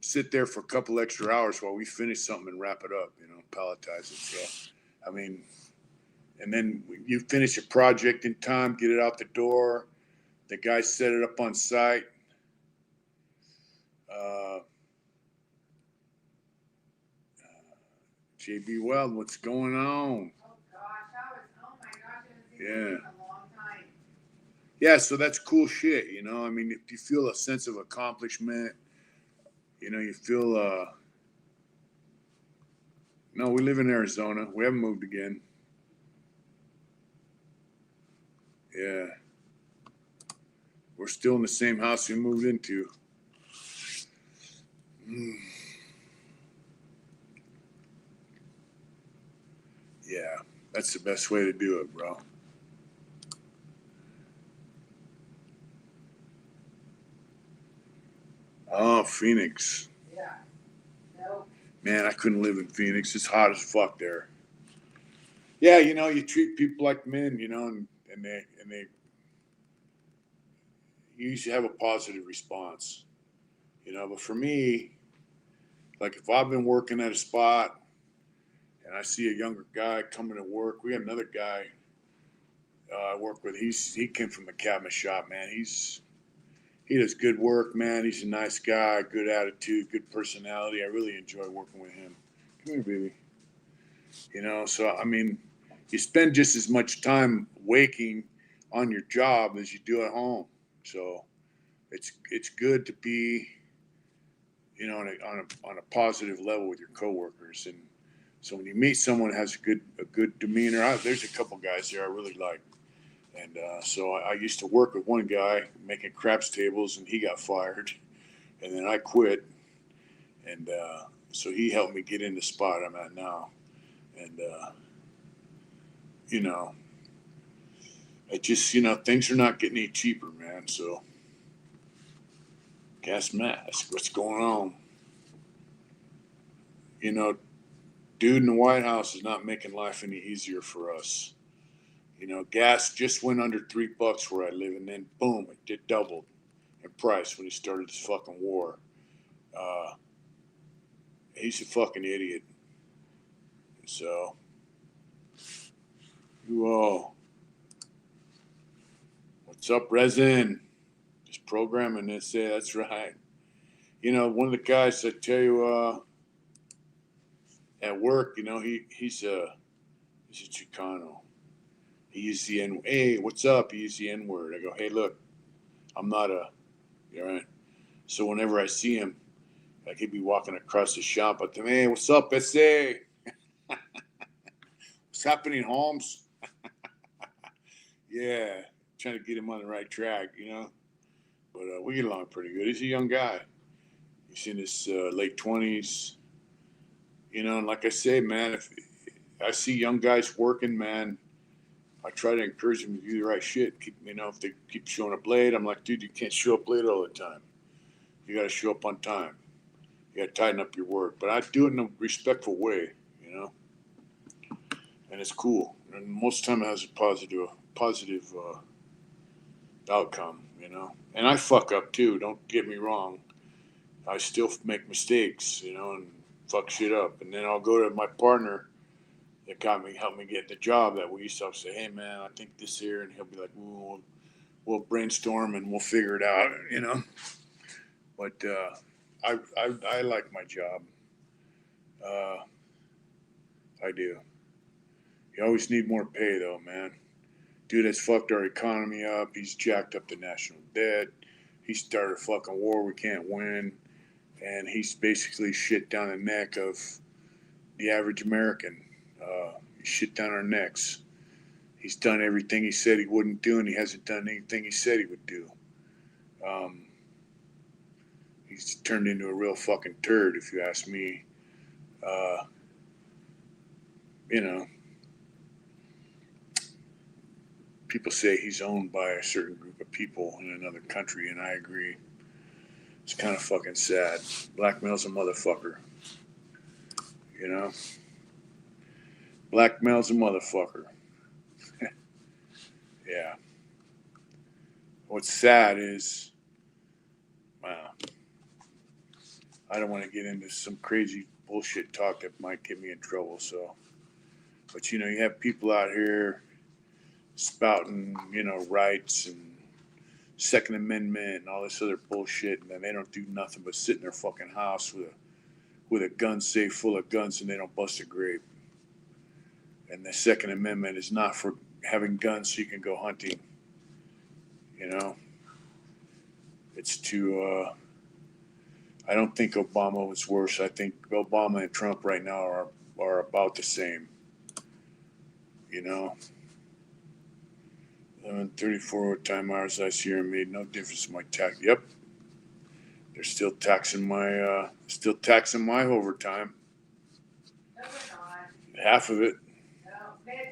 sit there for a couple extra hours while we finish something and wrap it up, you know, palletize it. So, I mean, and then you finish a project in time, get it out the door. The guys set it up on site. JB Weld, what's going on? Oh gosh, oh my gosh, I haven't seen Yeah. you in a long time. Yeah, so that's cool shit, you know. I mean, if you feel a sense of accomplishment, you know, you feel no, we live in Arizona. We haven't moved again. Yeah. We're still in the same house we moved into. Yeah, that's the best way to do it, bro. Oh, Phoenix. Yeah. Nope. Man, I couldn't live in Phoenix. It's hot as fuck there. Yeah, you know, you treat people like men, you know, and they you usually have a positive response, you know. But for me, like if I've been working at a spot and I see a younger guy coming to work, we got another guy I work with. He came from a cabinet shop, man. he does good work, man. He's a nice guy, good attitude, good personality. I really enjoy working with him. Come here, baby. You know, so I mean, you spend just as much time waking on your job as you do at home. So it's good to be, you know, on a positive level with your coworkers. And so when you meet someone that has a good demeanor, there's a couple guys there I really like. And so I used to work with one guy making craps tables, and he got fired, and then I quit, and so he helped me get in the spot I'm at now. And you know, it just, you know, things are not getting any cheaper, man. So gas mask, what's going on? You know, dude in the White House is not making life any easier for us. You know, gas just went under $3 where I live, and then boom, it doubled in price when he started this fucking war. Uh, he's a fucking idiot. So, whoa, what's up, Resin? Just programming this. Yeah, that's right. You know, one of the guys I tell you at work, you know, he's a Chicano. He used the N. Hey, what's up? He used the N word. I go, hey, look, I'm not a. You all right? So whenever I see him, like he'd be walking across the shop, I tell him, hey, what's up, SA? What's happening, Holmes? Yeah, trying to get him on the right track, you know. But we get along pretty good. He's a young guy. He's in his late 20s, you know. And like I say, man, if I see young guys working, man, I try to encourage them to do the right shit. Keep, you know, if they keep showing up late, I'm like, dude, you can't show up late all the time. You got to show up on time. You got to tighten up your work. But I do it in a respectful way, you know. And it's cool. And most of the time it has a positive outcome, you know. And I fuck up too. Don't get me wrong. I still make mistakes, you know, and fuck shit up. And then I'll go to my partner that helped me get the job that we used to say, hey man, I think this here, and he'll be like, we'll brainstorm and we'll figure it out, you know. But I like my job. Uh, I do. You always need more pay though, man. Dude has fucked our economy up. He's jacked up the national debt. He started a fucking war we can't win. And he's basically shit down the neck of the average American. He shit down our necks. He's done everything he said he wouldn't do, and he hasn't done anything he said he would do. He's turned into a real fucking turd, if you ask me. You know, people say he's owned by a certain group of people in another country, and I agree. It's kind of fucking sad. Blackmail's a motherfucker. You know? Blackmail's a motherfucker. Yeah. What's sad is, wow, I don't want to get into some crazy bullshit talk that might get me in trouble. So, but you know, you have people out here spouting, you know, rights and Second Amendment and all this other bullshit, and then they don't do nothing but sit in their fucking house with a gun safe full of guns, and they don't bust a grape. And the Second Amendment is not for having guns so you can go hunting. You know, it's to. I don't think Obama was worse. I think Obama and Trump right now are about the same. You know, 34 overtime hours last year made no difference in my tax. Yep, they're still taxing my overtime. No, they're not. Half of it. No,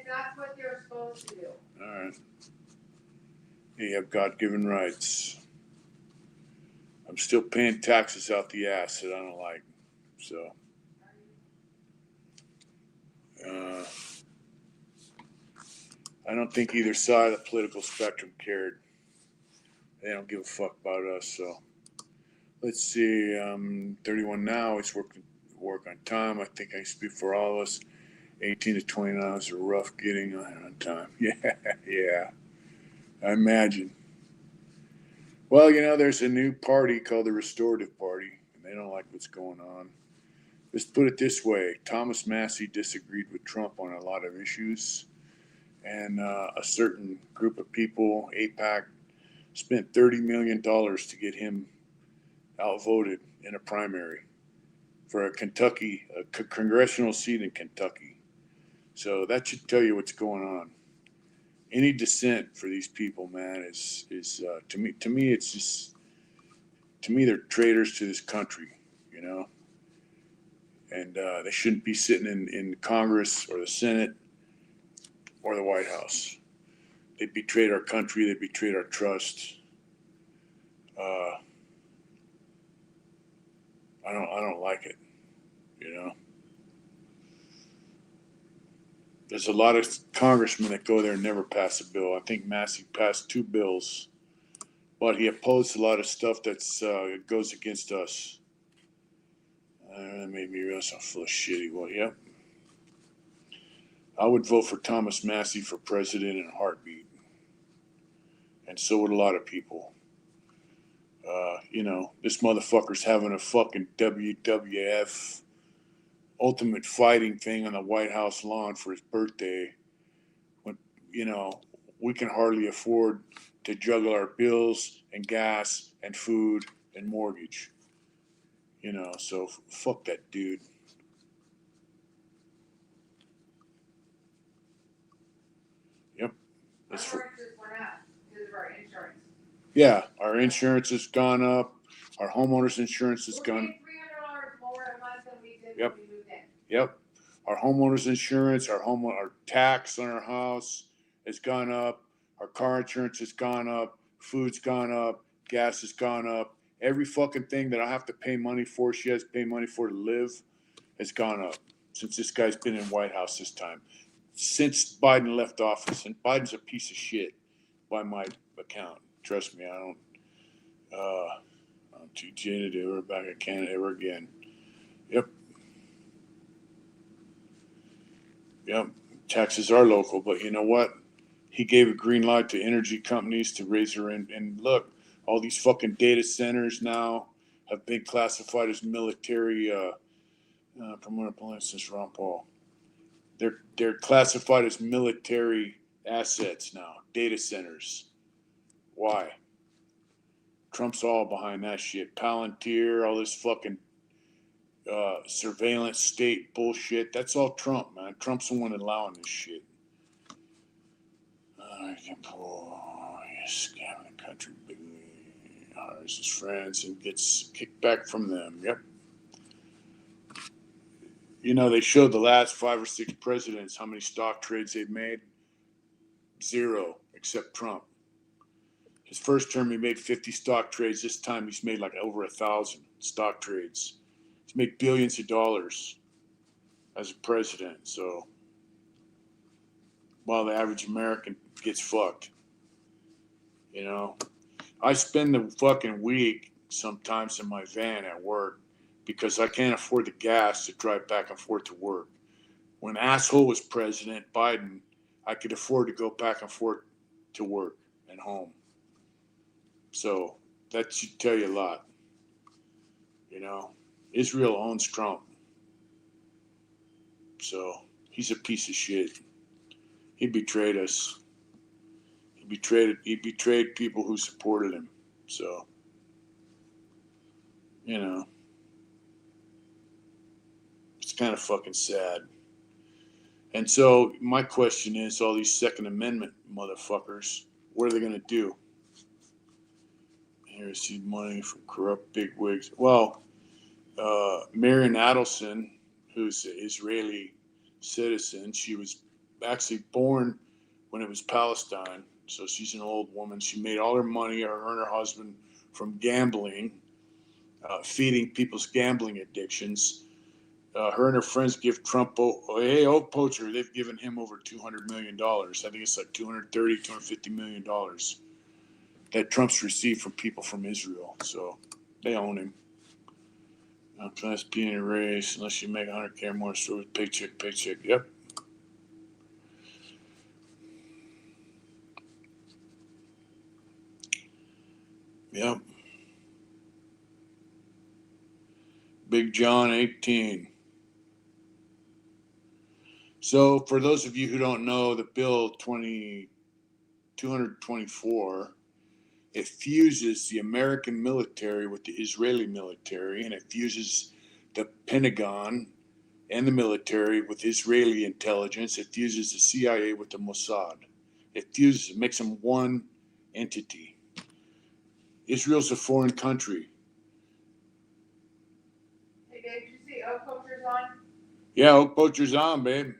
that's what they're supposed to do. All right. You have God-given rights. I'm still paying taxes out the ass that I don't like. So, I don't think either side of the political spectrum cared. They don't give a fuck about us. So, let's see. 31 now. It's work on time. I think I speak for all of us. 18 to 29 hours are rough getting on time. Yeah, yeah. I imagine. Well, there's a new party called the Restorative Party, and they don't like what's going on. Let's put it this way: Thomas Massey disagreed with Trump on a lot of issues, and a certain group of people, AIPAC, spent $30 million to get him outvoted in a primary for a congressional seat in Kentucky. So that should tell you what's going on. Any dissent for these people, man, is to me it's just, to me they're traitors to this country, and they shouldn't be sitting in Congress or the Senate or the White House. They betrayed our country. They betrayed our trust. I don't like it. There's a lot of congressmen that go there and never pass a bill. I think Massey passed 2 bills, but he opposed a lot of stuff that's goes against us. That made me realize I'm full of shit. Well, yep. I would vote for Thomas Massey for president in a heartbeat, and so would a lot of people. This motherfucker's having a fucking WWF ultimate fighting thing on the White House lawn for his birthday when, we can hardly afford to juggle our bills and gas and food and mortgage. So fuck that dude. Yep. Our prices went up because of our insurance. Yeah, our insurance has gone up. Our homeowners insurance has gone. We're paying $300 more a month than we did Yep. when we moved in. Yep. Our homeowners insurance, our tax on our house has gone up. Our car insurance has gone up. Food's gone up. Gas has gone up. Every fucking thing that I have to pay money for, she has to pay money for to live, has gone up since this guy's been in White House this time. Since Biden left office, and Biden's a piece of shit by my account. Trust me, I'm too jaded to ever back in Canada ever again. Yep. Taxes are local, but you know what? He gave a green light to energy companies to raise their and look, all these fucking data centers now have been classified as military. Promoter police is Ron Paul. They're classified as military assets now. Data centers. Why? Trump's all behind that shit. Palantir, all this fucking surveillance state bullshit. That's all Trump, man. Trump's the one allowing this shit. He's scamming the country bigly, hires his friends and gets kicked back from them. Yep. They showed the last 5 or 6 presidents how many stock trades they've made. 0, except Trump. His first term, he made 50 stock trades. This time, he's made like over 1,000 stock trades. He's made billions of dollars as a president. So, while the average American gets fucked, I spend the fucking week sometimes in my van at work because I can't afford the gas to drive back and forth to work. When asshole was president, Biden, I could afford to go back and forth to work and home. So that should tell you a lot. Israel owns Trump. So he's a piece of shit. He betrayed us. He betrayed people who supported him. So, it's kind of fucking sad. And so my question is, all these Second Amendment motherfuckers, what are they going to do? Here, see money from corrupt bigwigs. Well, Marian Adelson, who's an Israeli citizen, she was actually born when it was Palestine. So she's an old woman. She made all her money, her and her husband, from gambling, feeding people's gambling addictions. Her and her friends give Trump, old poacher, they've given him over $200 million. I think it's like $230, $250 million that Trump's received from people from Israel. So they own him. Class B in a race, unless you make 100K or more, so paycheck. Yep. Yep. Big John 18. So for those of you who don't know, the bill 224, it fuses the American military with the Israeli military, and it fuses the Pentagon and the military with Israeli intelligence. It fuses the CIA with the Mossad. It fuses, it makes them one entity. Israel's a foreign country. Hey, babe, did you see Oak Poacher's on? Yeah, Oak Poacher's on, babe.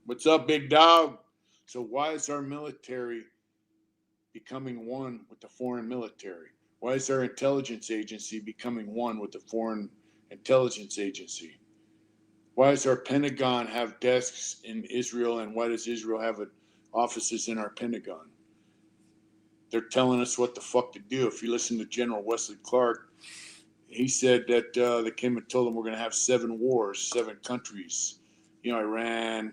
What's up, big dog? So why is our military becoming one with the foreign military? Why is our intelligence agency becoming one with the foreign intelligence agency? Why does our Pentagon have desks in Israel, and why does Israel have offices in our Pentagon? They're telling us what the fuck to do. If you listen to General Wesley Clark, he said that they came and told them we're going to have 7 wars, 7 countries. You know, Iran,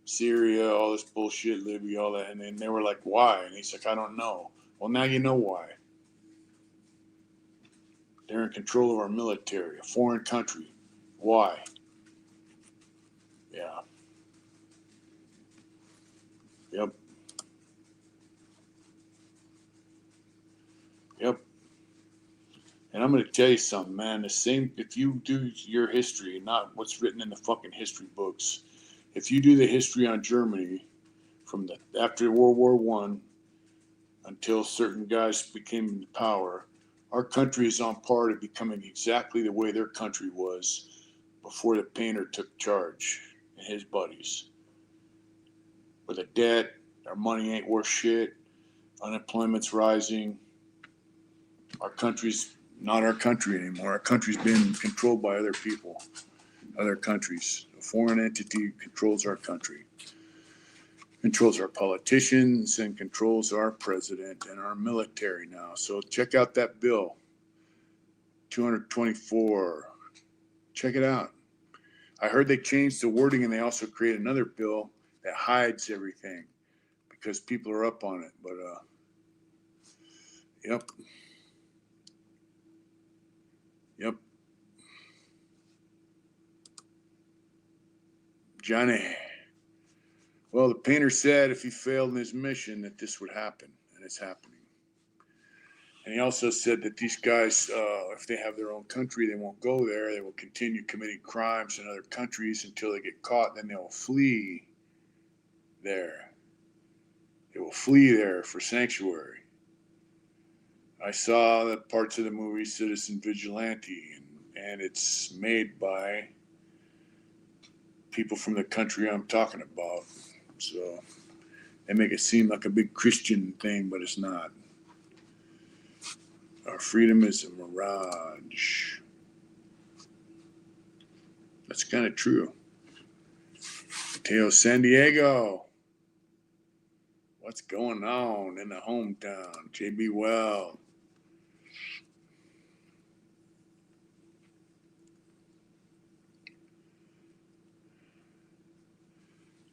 Syria, all this bullshit, Libya, all that. And then they were like, why? And he's like, I don't know. Well, now you know why. They're in control of our military, a foreign country. Why? Yeah. Yep. Yep. And I'm going to tell you something, man. The same, if you do your history, not what's written in the fucking history books, if you do the history on Germany from after World War One until certain guys became in power, our country is on par to becoming exactly the way their country was before the painter took charge and his buddies. With a debt, our money ain't worth shit, unemployment's rising, our country's not our country anymore. Our country's been controlled by other people, other countries. A foreign entity controls our country, controls our politicians, and controls our president and our military now. So check out that bill, 224. Check it out. I heard they changed the wording and they also created another bill that hides everything because people are up on it. But, yep. Yep. Johnny. Well, the painter said if he failed in his mission that this would happen, and it's happening. And he also said that these guys, if they have their own country, they won't go there. They will continue committing crimes in other countries until they get caught. Then they will flee there. They will flee there for sanctuary. I saw the parts of the movie Citizen Vigilante, and it's made by people from the country I'm talking about. So they make it seem like a big Christian thing, but it's not. Our freedom is a mirage. That's kind of true. Mateo San Diego. What's going on in the hometown? JB Well.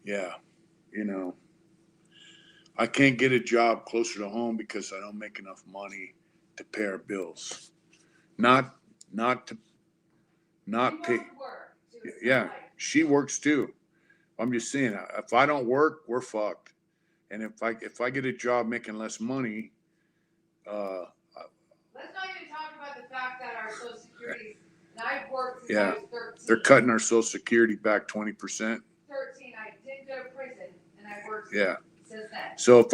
Yeah, you know, I can't get a job closer to home because I don't make enough money to pay our bills. Not to not pay. Yeah, she works too. I'm just saying, if I don't work, we're fucked. And if I get a job making less money, Let's not even talk about the fact that our Social Security, and I've worked since Yeah. I was 13. they're cutting our Social Security back 20%. 13, I didn't go to prison, and I worked Yeah. since then. So if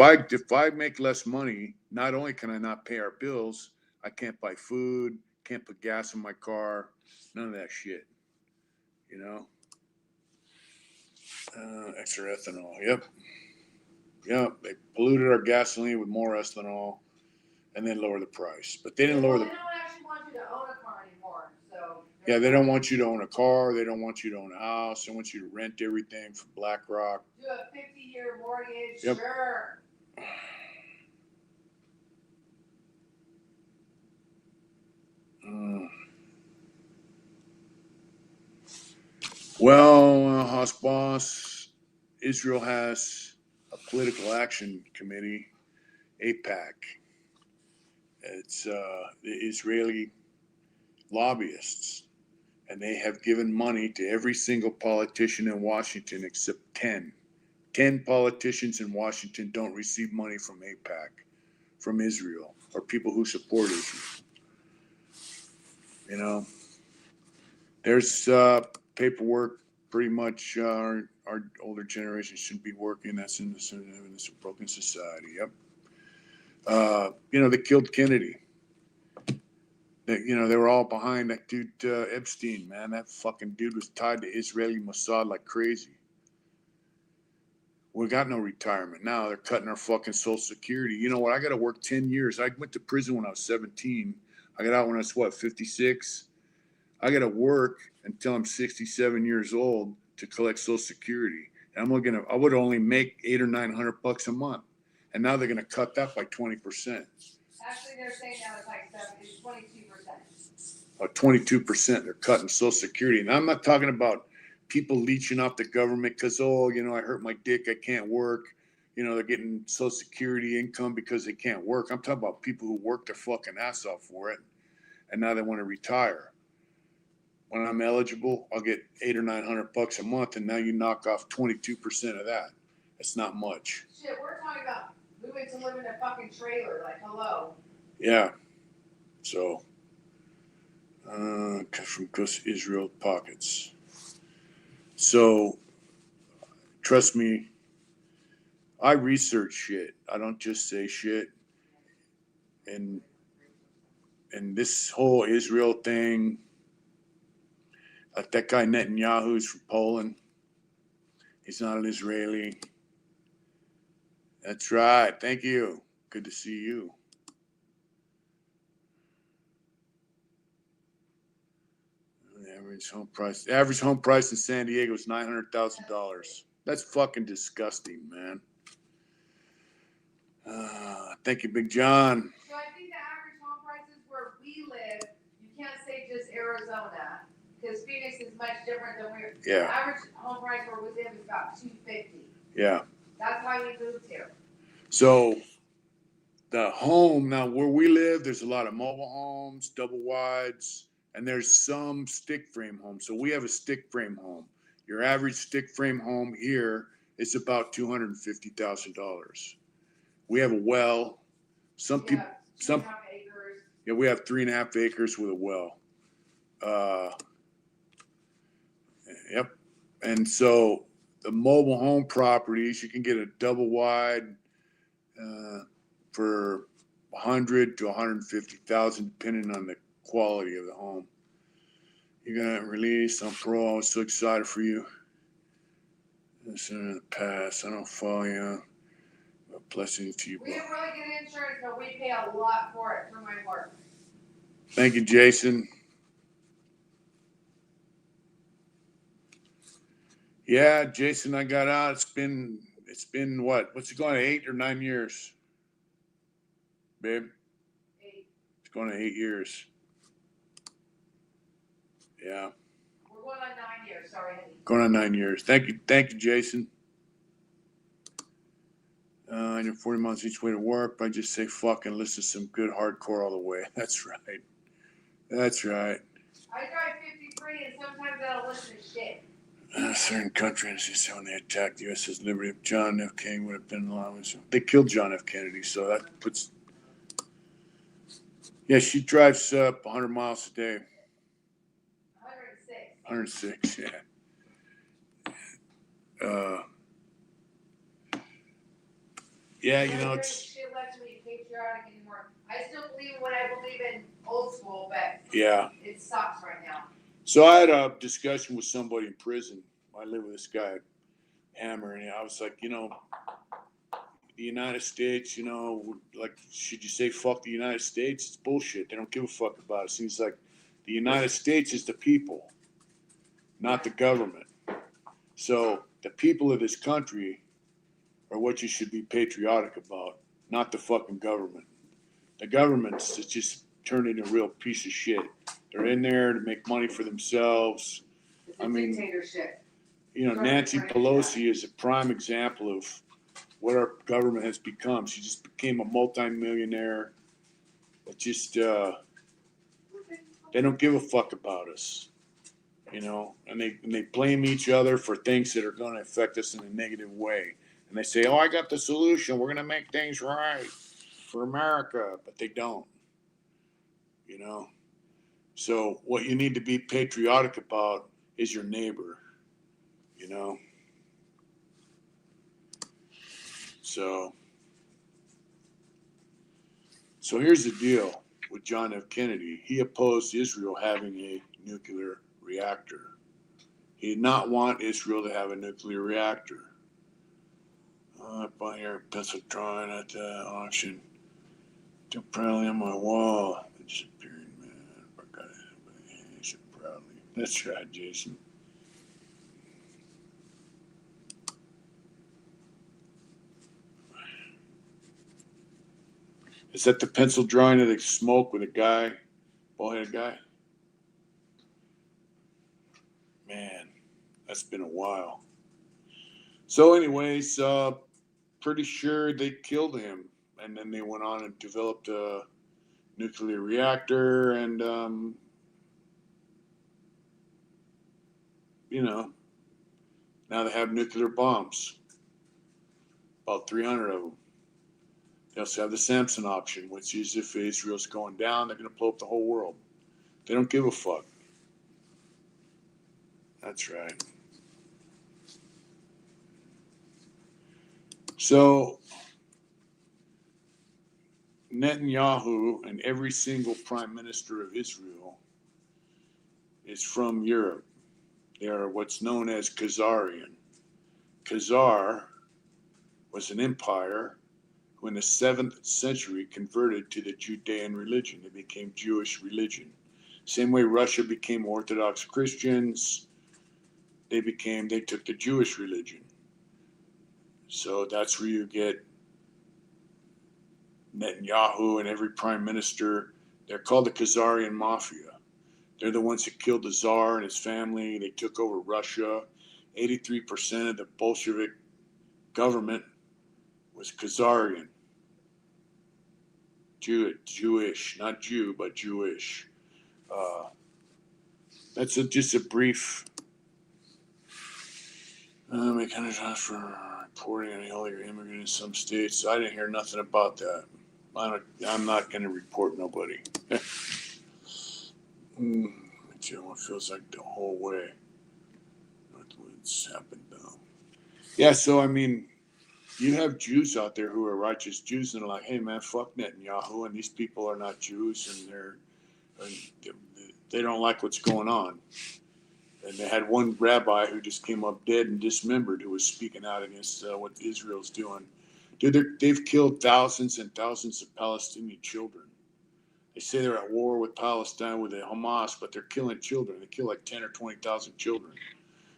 I make less money, not only can I not pay our bills, I can't buy food, can't put gas in my car, none of that shit. You know? Extra ethanol. Yep. They polluted our gasoline with more ethanol and then lower the price. But they didn't lower the. They don't actually want you to own a car anymore. So. Yeah, they don't want you to own a car. They don't want you to own a house. They want you to rent everything from BlackRock. Do a 50-year mortgage. Yep. Sure. Well, Hoss Boss, Israel has a political action committee, AIPAC, It's the Israeli lobbyists, and they have given money to every single politician in Washington except 10. 10 politicians in Washington don't receive money from AIPAC, from Israel, or people who support Israel. You know, there's paperwork pretty much our older generation should be working. That's in this broken society. Yep. You know, they killed Kennedy. You know, they were all behind that dude Epstein, man. That fucking dude was tied to Israeli Mossad like crazy. We got no retirement now. They're cutting our fucking Social Security. You know what? I got to work 10 years. I went to prison when I was 17. I got out when I was, what, 56? I got to work until I'm 67 years old to collect Social Security. And I would only make $800 or $900 a month. And now they're going to cut that by 20%. Actually, they're saying now it's like 22%. 22% they're cutting Social Security. And I'm not talking about people leeching off the government because, oh, you know, I hurt my dick, I can't work. You know, they're getting Social Security income because they can't work. I'm talking about people who work their fucking ass off for it, and now they want to retire. When I'm eligible, I'll get $800 or $900 a month, and now you knock off 22% of that. It's not much. Shit, we're talking about moving to live in a fucking trailer. Like, hello. Yeah. So, from Israel pockets. So, trust me, I research shit. I don't just say shit. And this whole Israel thing, like that guy Netanyahu's from Poland. He's not an Israeli. That's right. Thank you. Good to see you. Average home price in San Diego is $900,000. That's fucking disgusting, man. Thank you, Big John. So I think the average home prices where we live, you can't say just Arizona, because Phoenix is much different than we're. Yeah. The average home price where we live is about $250. Yeah. That's why we moved here. So the home now where we live, there's a lot of mobile homes, double wides, and there's some stick frame homes. So we have a stick frame home. Your average stick frame home here is about $250,000. We have a well. Some people, some 2.5 acres. Yeah, we have 3.5 acres with a well. Yep. And so the mobile home properties, you can get a double wide for 100 to 150,000, depending on the quality of the home. You're gonna release on parole. I was so excited for you. This in the past. I don't follow you. A blessing to you. We have really good insurance, but we pay a lot for it for my work. Thank you, Jason. Yeah, Jason, I got out. It's been what? What's it going to 8 or 9 years? Babe? 8. It's going to 8 years. Yeah. We're going on 9 years, sorry, honey. Going on 9 years. Thank you, Jason. In your 40 months each way to work, I just say fuck and listen to some good hardcore all the way. That's right. That's right. I drive 53 and sometimes I don't listen to shit. Certain countries, you say when they attacked the USS Liberty, if John F. Kennedy would have been alive. They killed John F. Kennedy, so that puts. Yeah, she drives up 100 miles a day. 106, yeah. Yeah, you know, it's. Shit lets me patriotic anymore. I still believe in what I believe in old school, but Yeah. it sucks right now. So I had a discussion with somebody in prison. I live with this guy, Hammer, and I was like, you know, the United States, you know, like, should you say fuck the United States? It's bullshit. They don't give a fuck about us. He's like, the United States is the people, not the government. So the people of this country are what you should be patriotic about, not the fucking government. The government's just turned into a real piece of shit. They're in there to make money for themselves. It's a dictatorship. You know, Nancy Pelosi is a prime example of what our government has become. She just became a multimillionaire. It just, they don't give a fuck about us, you know, and they blame each other for things that are going to affect us in a negative way. And they say, "Oh, I got the solution. We're going to make things right for America," but they don't, you know. So what you need to be patriotic about is your neighbor, you know. So here's the deal with John F. Kennedy. He opposed Israel having a nuclear reactor. He did not want Israel to have a nuclear reactor. I bought your pencil drawing at the auction. Still proudly on my wall. The disappearing man. Forgot it. So proudly. That's right, Jason. Is that the pencil drawing of the smoke with a guy, bald-headed guy? Man, that's been a while. So, anyways, pretty sure they killed him, and then they went on and developed a nuclear reactor, and you know, now they have nuclear bombs, about 300 of them. They also have the Samson option, which is if Israel's going down, they're going to blow up the whole world. They don't give a fuck. That's right. So Netanyahu and every single prime minister of Israel is from Europe. They are what's known as Khazarian. Khazar was an empire who in the 7th century converted to the Judean religion. They became Jewish religion. Same way Russia became Orthodox Christians, they took the Jewish religion. So that's where you get Netanyahu and every prime minister. They're called the Khazarian Mafia. They're the ones that killed the Tsar and his family. They took over Russia. 83% of the Bolshevik government was Khazarian. Jewish, not Jew, but Jewish. That's just a brief make $100 for reporting an illegal immigrant in some states. I didn't hear nothing about that. I'm not going to report nobody. It feels like the whole way. What's happened though? Yeah, so I mean, you have Jews out there who are righteous Jews and are like, "Hey man, fuck Netanyahu, and these people are not Jews, and they don't like what's going on." And they had one rabbi who just came up dead and dismembered who was speaking out against what Israel's doing. Dude, they've killed thousands and thousands of Palestinian children. They say they're at war with Palestine, with the Hamas, but they're killing children. They kill like 10 or 20,000 children.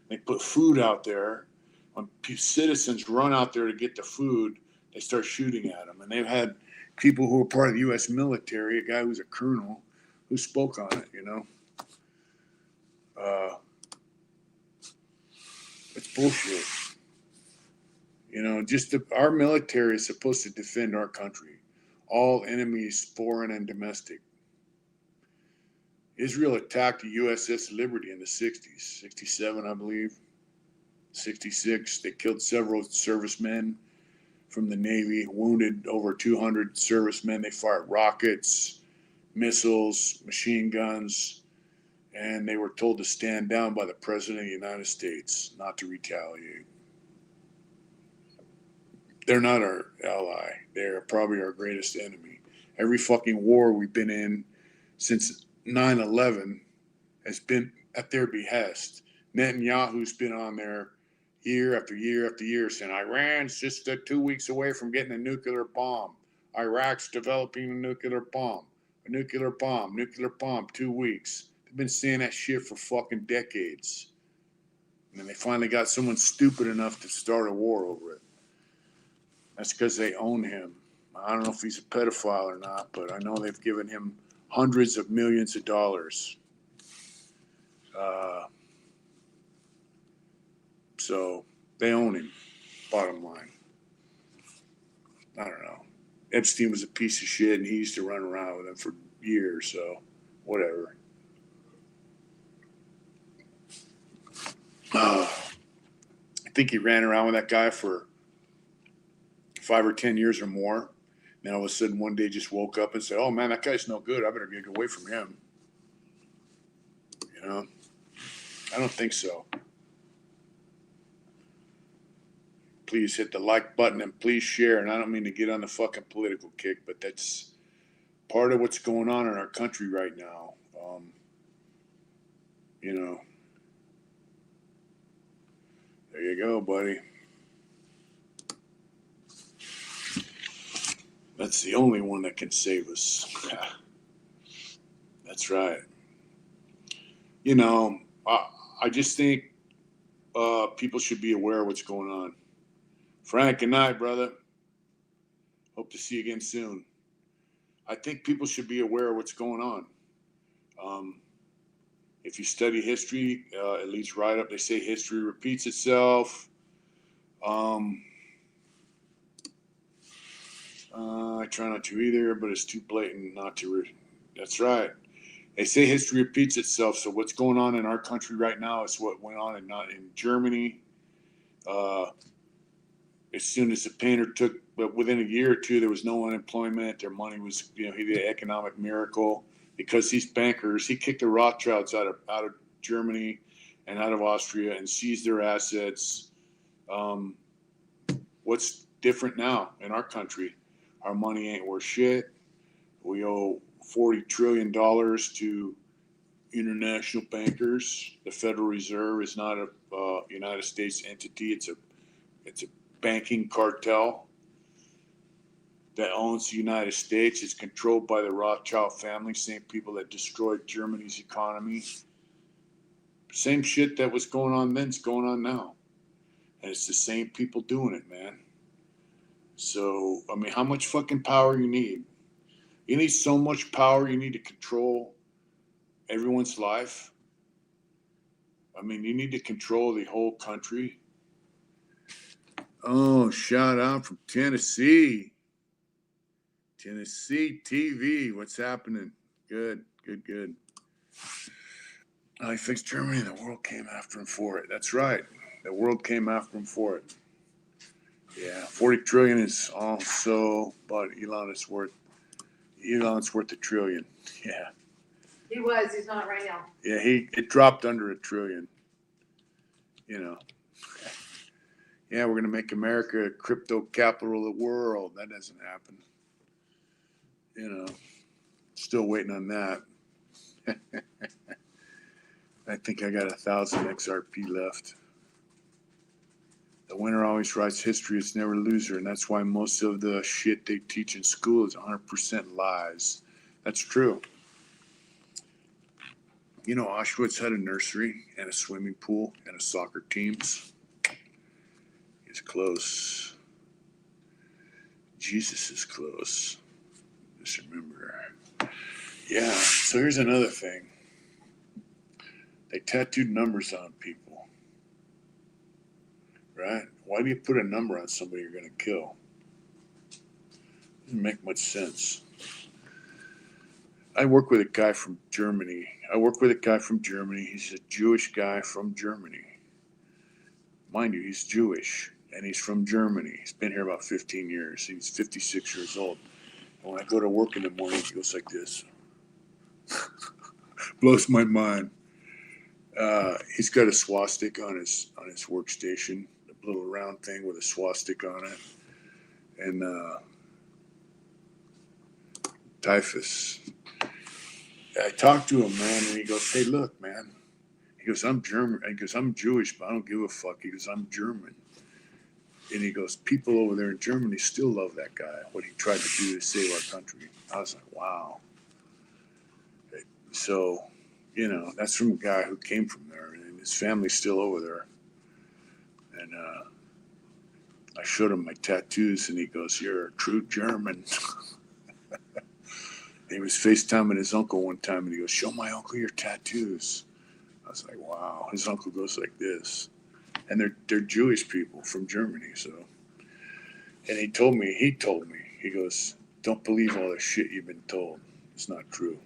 They put food out there. When citizens run out there to get the food, they start shooting at them. And they've had people who are part of the U.S. military, a guy who's a colonel, who spoke on it, you know. It's bullshit. You know, our military is supposed to defend our country, all enemies, foreign and domestic. Israel attacked the USS Liberty in the 60s, 67, I believe, 66. They killed several servicemen from the Navy, wounded over 200 servicemen. They fired rockets, missiles, machine guns, and they were told to stand down by the President of the United States, not to retaliate. They're not our ally. They're probably our greatest enemy. Every fucking war we've been in since 9/11 has been at their behest. Netanyahu's been on there year after year after year saying Iran's just 2 weeks away from getting a nuclear bomb. Iraq's developing a nuclear bomb. 2 weeks. They've been saying that shit for fucking decades. And then they finally got someone stupid enough to start a war over it. That's because they own him. I don't know if he's a pedophile or not, but I know they've given him hundreds of millions of dollars. So they own him, bottom line. I don't know. Epstein was a piece of shit, and he used to run around with him for years. So, whatever. I think he ran around with that guy for 5 or 10 years or more. And all of a sudden, one day, just woke up and said, "Oh man, that guy's no good. I better get away from him." You know, I don't think so. Please hit the like button and please share. And I don't mean to get on the fucking political kick, but that's part of what's going on in our country right now. You know, there you go, buddy. That's the only one that can save us. That's right. You know, I just think people should be aware of what's going on. Frank, good night, brother. Hope to see you again soon. I think people should be aware of what's going on. If you study history, it leads right up. They say history repeats itself. I try not to either, but it's too blatant not to. That's right. They say history repeats itself. So what's going on in our country right now is what went on in Germany. As soon as the painter took, but within a year or two, there was no unemployment. Their money was, he did an economic miracle because these bankers, he kicked the Rothschilds out of Germany and out of Austria and seized their assets. What's different now in our country? Our money ain't worth shit. We owe $40 trillion to international bankers. The Federal Reserve is not a United States entity. It's a banking cartel that owns the United States. It's controlled by the Rothschild family, same people that destroyed Germany's economy. Same shit that was going on then is going on now. And it's the same people doing it, man. So, I mean, how much fucking power you need? You need so much power, you need to control everyone's life. I mean, you need to control the whole country. Oh, shout out from Tennessee. Tennessee TV. What's happening? Good. He fixed Germany. The world came after him for it. That's right. The world came after him for it. Yeah, 40 trillion is also, but Elon's worth $1 trillion. Yeah. He's not right now. Yeah, it dropped under $1 trillion. Yeah, we're gonna make America a crypto capital of the world. That doesn't happen. Still waiting on that. I think I got 1,000 XRP left. The winner always writes history. It's never a loser, and that's why most of the shit they teach in school is 100% lies. That's true. Auschwitz had a nursery and a swimming pool and a soccer teams. It's close. Jesus is close. Just remember. Yeah, so here's another thing. They tattooed numbers on people. Right? Why do you put a number on somebody you're going to kill? Doesn't make much sense. I work with a guy from Germany. He's a Jewish guy from Germany. Mind you, he's Jewish, and he's from Germany. He's been here about 15 years. He's 56 years old. And when I go to work in the morning, he goes like this. Blows my mind. He's got a swastika on his workstation, a little round thing with a swastika on it, and typhus. I talked to him, man, and he goes, "Hey, look, man." He goes, "I'm German." He goes, "I'm Jewish, but I don't give a fuck." He goes, "I'm German." And he goes, "People over there in Germany still love that guy, what he tried to do to save our country." I was like, wow. So, that's from a guy who came from there, and his family's still over there. And I showed him my tattoos, and he goes, "You're a true German." He was FaceTiming his uncle one time, and he goes, "Show my uncle your tattoos." I was like, wow. His uncle goes like this. And they're Jewish people from Germany, so. And he told me, he goes, don't believe all the shit you've been told. It's not true.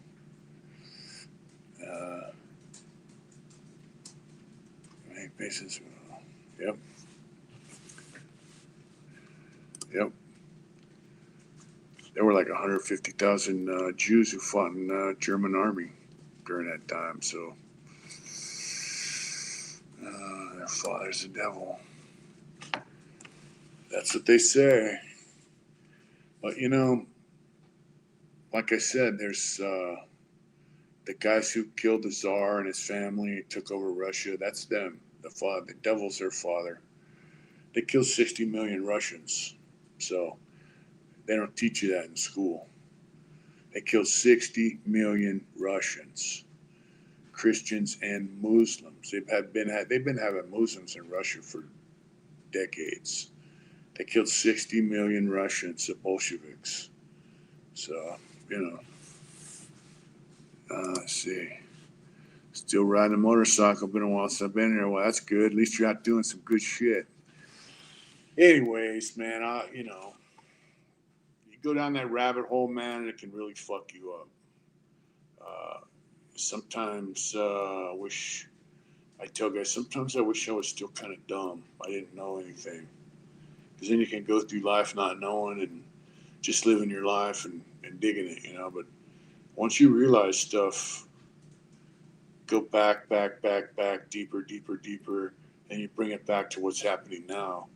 Basis. Yep. Yep. There were like 150,000 Jews who fought in the German army during that time. So their father's the devil. That's what they say. But you know, like I said, there's the guys who killed the Tsar and his family, took over Russia. That's them. The father, the devil's their father. They killed 60 million Russians. So they don't teach you that in school. They killed 60 million Russians, Christians and Muslims. They've been having Muslims in Russia for decades. They killed 60 million Russians, the Bolsheviks. So, you know, let's see. Still riding a motorcycle. Been a while since I've been here. Well, that's good. At least you're out doing some good shit. Anyways, man, you know, you go down that rabbit hole, man, and it can really fuck you up. Sometimes I wish, I tell guys, sometimes I wish I was still kind of dumb. I didn't know anything. Because then you can go through life not knowing and just living your life and digging it, you know. But once you realize stuff, go back, deeper, and you bring it back to what's happening now.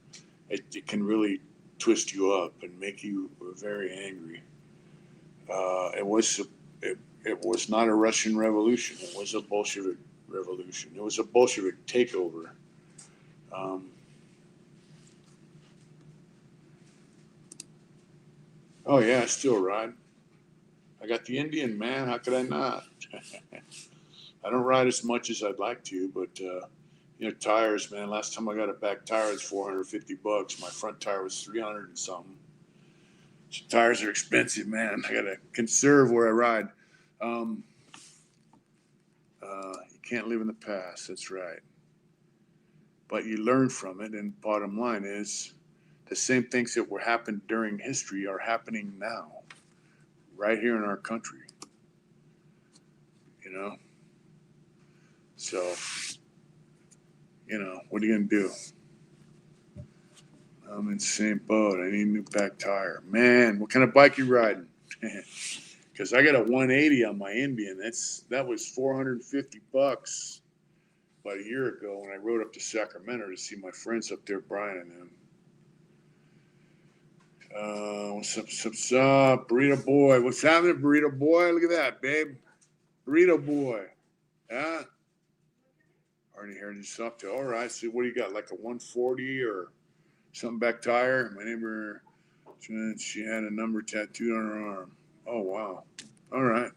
It can really twist you up and make you very angry. It was not a Russian Revolution. It was a Bolshevik Revolution. It was a Bolshevik takeover. Oh yeah, I still ride. I got the Indian, man. How could I not? I don't ride as much as I'd like to, but you know, tires, man. Last time I got a back tire, it's $450. My front tire was 300 and something. So tires are expensive, man. I gotta conserve where I ride. You can't live in the past. That's right. But you learn from it, and bottom line is, the same things that were happened during history are happening now, right here in our country. You know. So, you know, what are you gonna do? I'm in the same boat. I need a new back tire. Man, what kind of bike you riding? Because I got a 180 on my Indian. That was $450 about a year ago when I rode up to Sacramento to see my friends up there, Brian and them. What's up, Burrito Boy? What's happening, Burrito Boy? Look at that, babe. Burrito Boy. Yeah? Already heard you stuff too. All right, so what do you got? Like a 140 or something back tire? My neighbor, she had a number tattooed on her arm. Oh, wow. All right.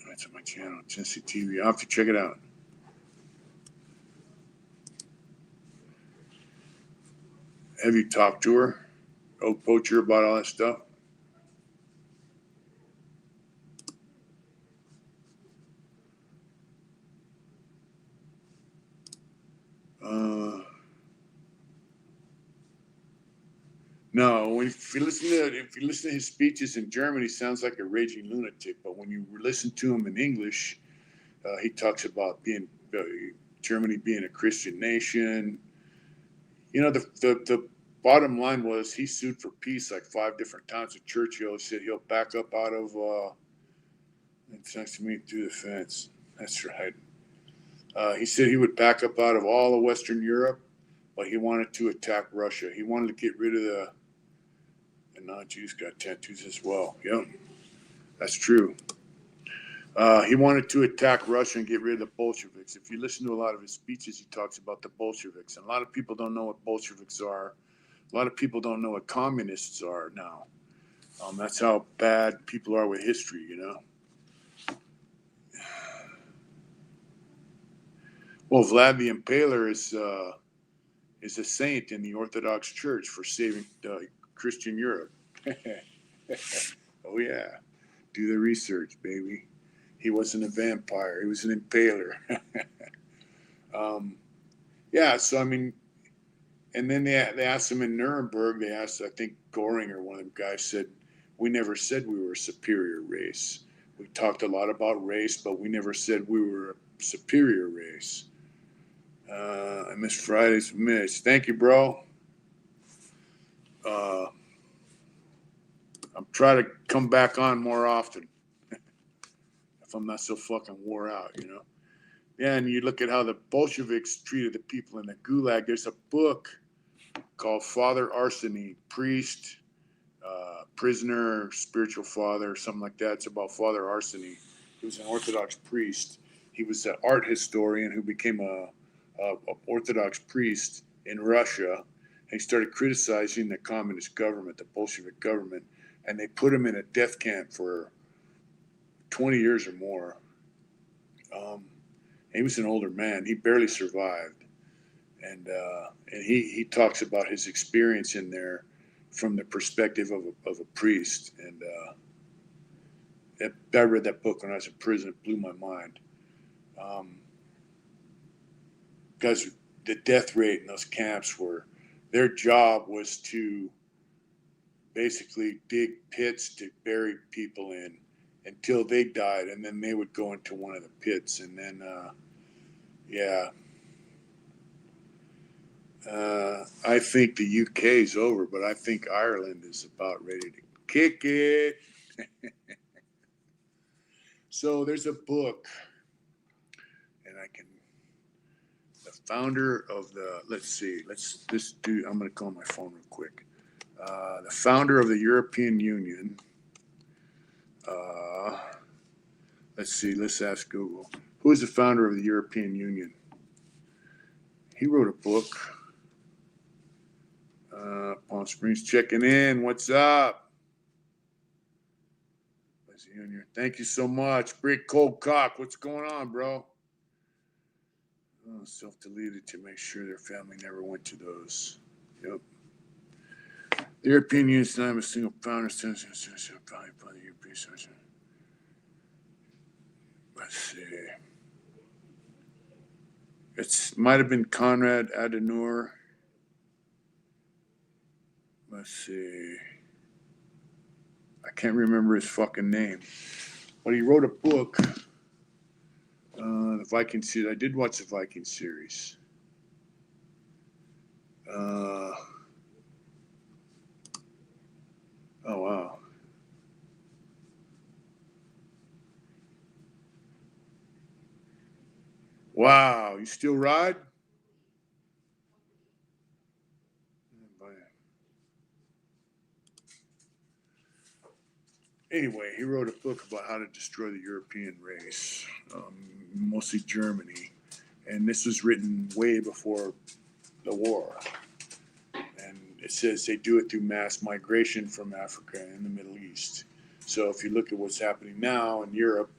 That's on my channel, Tennessee TV. I'll have to check it out. Have you talked to her, Oak Poacher, about all that stuff? No. If you listen to his speeches in German, he sounds like a raging lunatic. But when you listen to him in English, he talks about Germany being a Christian nation. You know, the bottom line was he sued for peace like 5 different times. And Churchill said he'll back up out of. It's next to me through the fence. That's right. He said he would back up out of all of Western Europe, but he wanted to attack Russia. He wanted to get rid of the non-Jews got tattoos as well. Yep, that's true. He wanted to attack Russia and get rid of the Bolsheviks. If you listen to a lot of his speeches, he talks about the Bolsheviks. And a lot of people don't know what Bolsheviks are. A lot of people don't know what communists are now. That's how bad people are with history, you know. Well, Vlad the Impaler is a saint in the Orthodox Church for saving Christian Europe. Oh yeah, do the research, baby. He wasn't a vampire; he was an impaler. Yeah, so I mean, And then they asked him in Nuremberg, they asked, I think Goring or one of them guys said, we never said we were a superior race. We talked a lot about race, but we never said we were a superior race. I missed Friday's miss. Thank you, bro. I'm trying to come back on more often if I'm not so fucking wore out, you know. Yeah, and you look at how the Bolsheviks treated the people in the Gulag. There's a book called Father Arseny, priest, prisoner, spiritual father, something like that. It's about Father Arseny. He was an Orthodox priest. He was an art historian who became a Orthodox priest in Russia. He started criticizing the communist government, the Bolshevik government, and they put him in a death camp for 20 years or more. He was an older man. He barely survived. And he talks about his experience in there from the perspective of a priest. And I read that book when I was in prison. It blew my mind. Because the death rate in those camps their job was to basically dig pits to bury people in until they died. And then they would go into one of the pits. And then, I think the UK is over, but I think Ireland is about ready to kick it. So there's a book, and the founder of I'm going to call my phone real quick. The founder of the European Union, let's ask Google. Who is the founder of the European Union? He wrote a book. Palm Springs checking in. What's up? Thank you so much. Brick Cold Cock. What's going on, bro? Oh, self-deleted to make sure their family never went to those. Yep. The European Union is not a single founder. Let's see. It might have been Konrad Adenauer. Let's see. I can't remember his fucking name. But he wrote a book. The Viking series. I did watch the Viking series. Oh, wow. Wow. You still ride? Anyway, he wrote a book about how to destroy the European race, mostly Germany. And this was written way before the war. And it says they do it through mass migration from Africa and the Middle East. So if you look at what's happening now in Europe,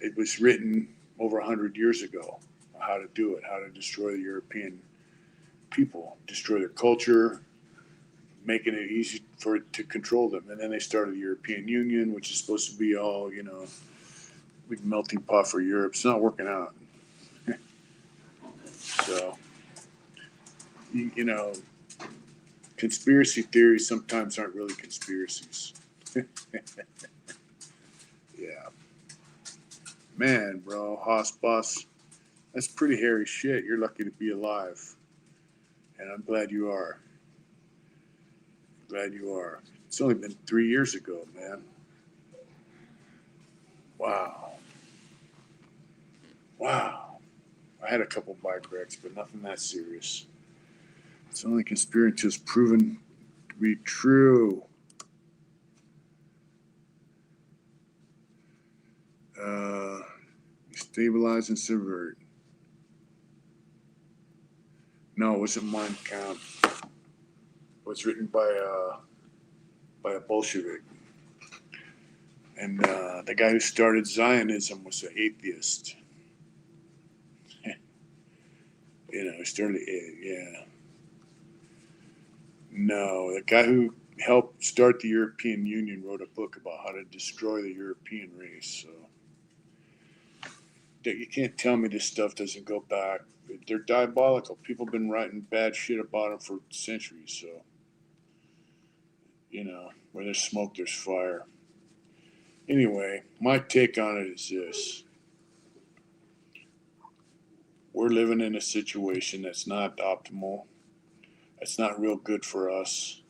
it was written over 100 years ago, how to do it, how to destroy the European people, destroy their culture, making it easy for it to control them. And then they started the European Union, which is supposed to be all, big melting pot for Europe. It's not working out. So, conspiracy theories sometimes aren't really conspiracies. Yeah. Man, bro, Hoss Boss, that's pretty hairy shit. You're lucky to be alive. And I'm glad you are. Glad you are. It's only been 3 years ago, man. Wow. I had a couple bike wrecks, but nothing that serious. It's only conspiracy is proven to be true. Stabilize and subvert. No, it wasn't Mein Kampf. It was written by a Bolshevik. And the guy who started Zionism was an atheist. He started, yeah. No, the guy who helped start the European Union wrote a book about how to destroy the European race. So, you can't tell me this stuff doesn't go back. They're diabolical. People have been writing bad shit about them for centuries. So, where there's smoke, there's fire. Anyway, my take on it is this. We're living in a situation that's not optimal. It's not real good for us.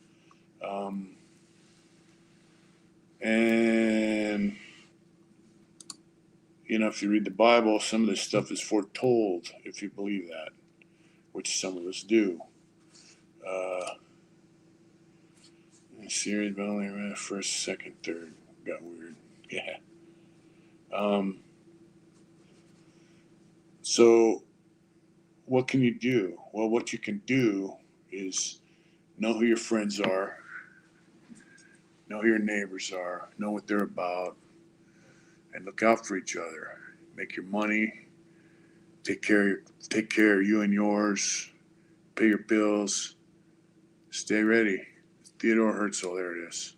And, if you read the Bible, some of this stuff is foretold, if you believe that, which some of us do. Series, but only read first, second, third. Got weird. Yeah. So, what can you do? Well, what you can do is know who your friends are, know who your neighbors are, know what they're about, and look out for each other. Make your money, take care of you and yours, pay your bills, stay ready. Theodore Herzl, there it is.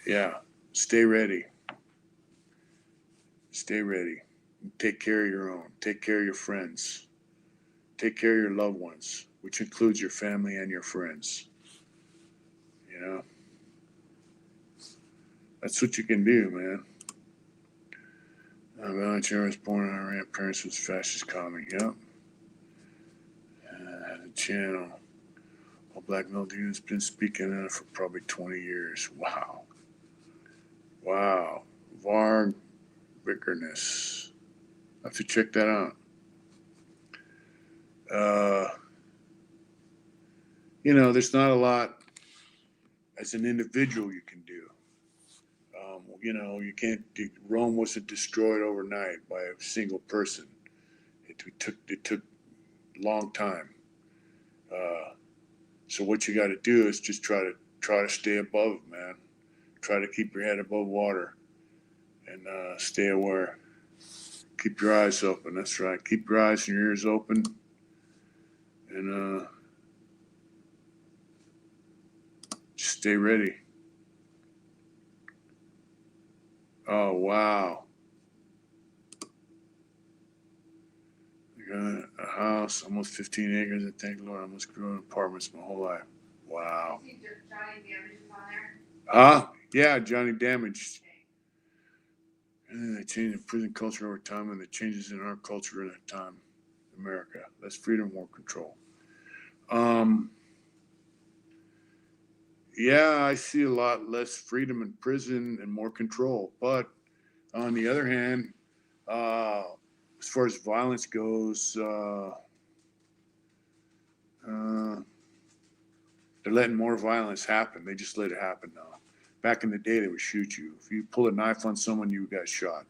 Yeah, stay ready. Stay ready. Take care of your own. Take care of your friends. Take care of your loved ones, which includes your family and your friends. That's what you can do, man. Valentine was born in Iran. Parents was fascist comic. Yep. Had a channel. All black male dude's been speaking on it for probably 20 years. Wow. Varg Vickerness. I have to check that out. There's not a lot as an individual you can do. You can't. Rome wasn't destroyed overnight by a single person. It took a long time. So what you got to do is just try to stay above it, man. Try to keep your head above water, and stay aware. Keep your eyes open. That's right. Keep your eyes and your ears open, and just stay ready. Oh, wow. I got a house, almost 15 acres, and thank the Lord, I almost grew in apartments my whole life. Wow. You see Johnny Damage is on there? Huh? Yeah, Johnny Damage. And they change the prison culture over time, and the changes in our culture in that time. America. Less freedom, more control. Yeah, I see a lot less freedom in prison and more control. But on the other hand, as far as violence goes, they're letting more violence happen. They just let it happen now. Back in the day, they would shoot you. If you pull a knife on someone, you got shot.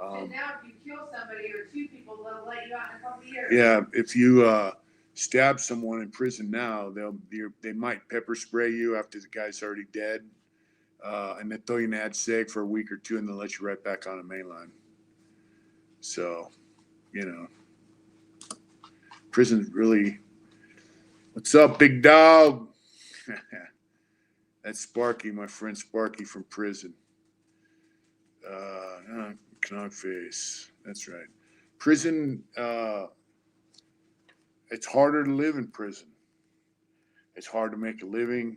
And now if you kill somebody or two people, they'll let you out in a couple of years. Yeah, if you stab someone in prison now, they might pepper spray you after the guy's already dead, and then throw you in ad seg for a week or two, and then let you right back on the main line. So, prison's really. What's up, big dog? That's Sparky, my friend Sparky from prison. Canuck face. That's right. Prison. It's harder to live in prison. It's hard to make a living.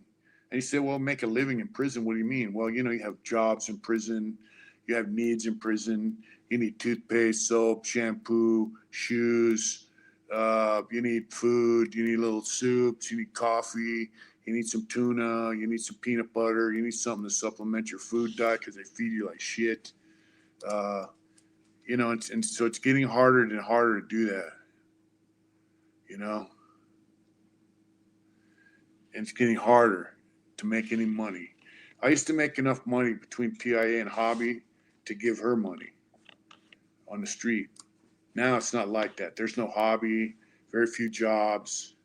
And you say, well, make a living in prison. What do you mean? Well, you have jobs in prison. You have needs in prison. You need toothpaste, soap, shampoo, shoes. You need food. You need little soups. You need coffee. You need some tuna. You need some peanut butter. You need something to supplement your food diet because they feed you like shit. And so it's getting harder and harder to do that. And it's getting harder to make any money. I used to make enough money between PIA and Hobby to give her money on the street. Now it's not like that. There's no Hobby, very few jobs.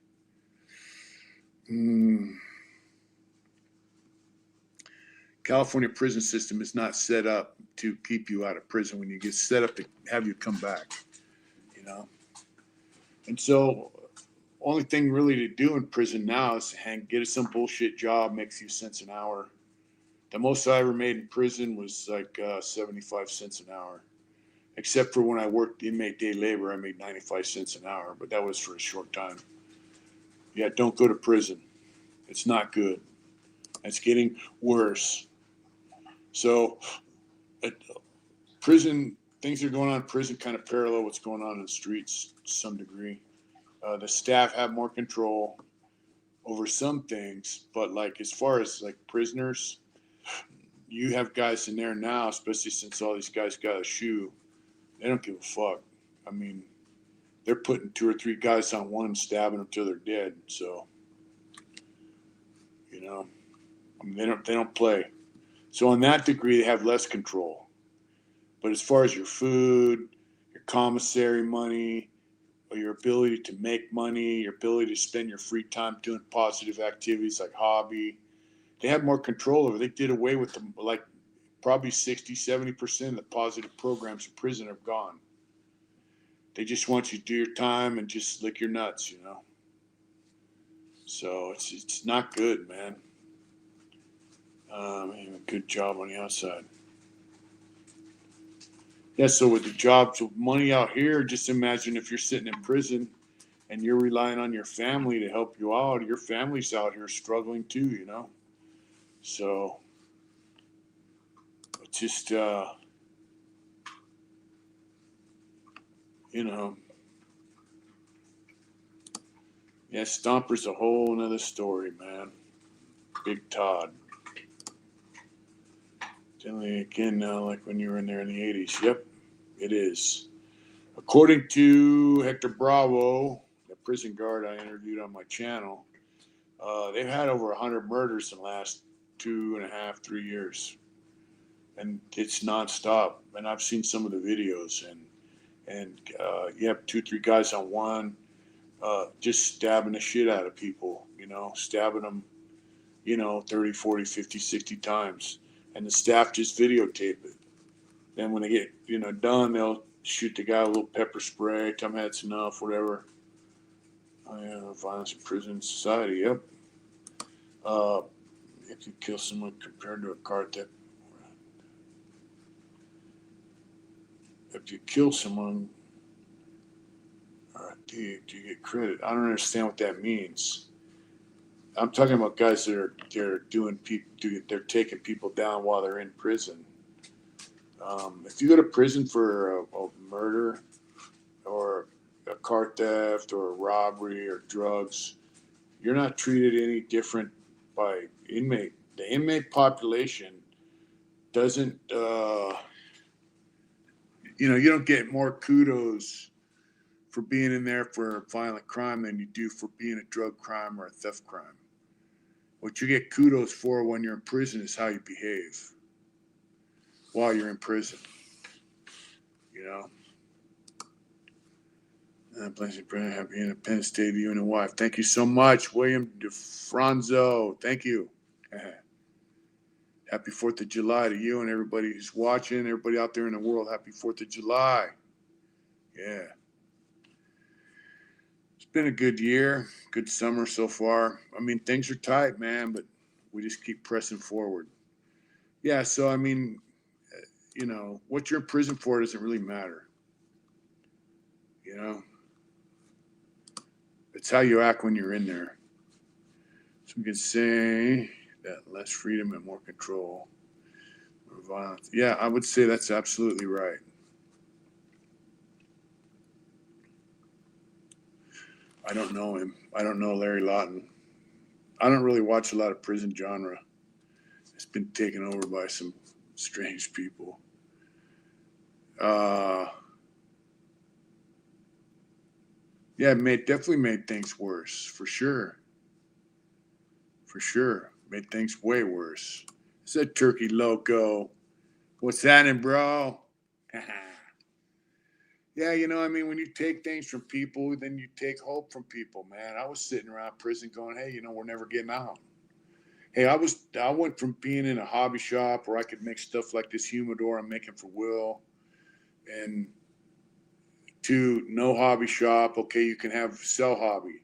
California prison system is not set up to keep you out of prison when you get set up to have you come back, And so only thing really to do in prison now is get some bullshit job, make a few cents an hour, The most I ever made in prison was like 75 cents an hour. Except for when I worked inmate day labor, I made 95 cents an hour, but that was for a short time. Yeah, don't go to prison. It's not good. It's getting worse. So, at prison, things that are going on in prison kind of parallel what's going on in the streets to some degree. The staff have more control over some things, but like as far as like prisoners, you have guys in there now, especially since all these guys got a shoe. They don't give a fuck. I mean, they're putting 2 or 3 guys on one, stabbing them till they're dead. So, you know, I mean, they don't play. So on that degree, they have less control. But as far as your food, your commissary money, or your ability to make money, your ability to spend your free time doing positive activities like hobby, they have more control over. They did away with them, like probably 60, 70% of the positive programs in prison are gone. They just want you to do your time and just lick your nuts, you know. So it's not good, man. A good job on the outside. Yeah, so with the jobs, with money out here, just imagine if you're sitting in prison and you're relying on your family to help you out. Your family's out here struggling too, you know. So it's just, you know, yeah, Stomper's a whole nother story, man. Big Todd. Generally, again, now, like when you were in there in the 80s. Yep, it is. According to Hector Bravo, the prison guard I interviewed on my channel, they've had over 100 murders in the last 2.5, 3 years. And it's nonstop. And I've seen some of the videos. And you have 2, 3 guys on one, just stabbing the shit out of people, you know, stabbing them, you know, 30, 40, 50, 60 times. And the staff just videotape it. Then when they get, you know, done, they'll shoot the guy with a little pepper spray, tell him that's enough, whatever. Oh, yeah, violence in prison society, yep. If you kill someone compared to a car theft, if you kill someone, do you get credit? I don't understand what that means. I'm talking about guys that are they're taking people down while they're in prison. If you go to prison for a murder or a car theft or a robbery or drugs, you're not treated any different by inmate. The inmate population doesn't, you know, you don't get more kudos for being in there for a violent crime than you do for being a drug crime or a theft crime. What you get kudos for when you're in prison is how you behave while you're in prison. You know? Blessed prayer, happy Independence Day to you and your wife. Thank you so much, William DeFranzo. Thank you. Happy 4th of July to you and everybody who's watching, everybody out there in the world. Happy 4th of July. Yeah. It's been a good year, good summer so far. I mean, things are tight, man, but we just keep pressing forward. Yeah, so I mean, you know, what you're in prison for doesn't really matter. You know? It's how you act when you're in there. So we can say that less freedom and more control. More violence. Yeah, I would say that's absolutely right. I don't know him. I don't know Larry Lawton. I don't really watch a lot of prison genre. It's been taken over by some strange people. Yeah, definitely made things worse, for sure. For sure. Made things way worse. Said Turkey Loco. What's happening, bro? Yeah, you know, I mean, when you take things from people, then you take hope from people, man. I was sitting around prison going, hey, you know, we're never getting out. Hey, I went from being in a hobby shop where I could make stuff like this humidor I'm making for Will, and to no hobby shop. Okay, you can sell hobby.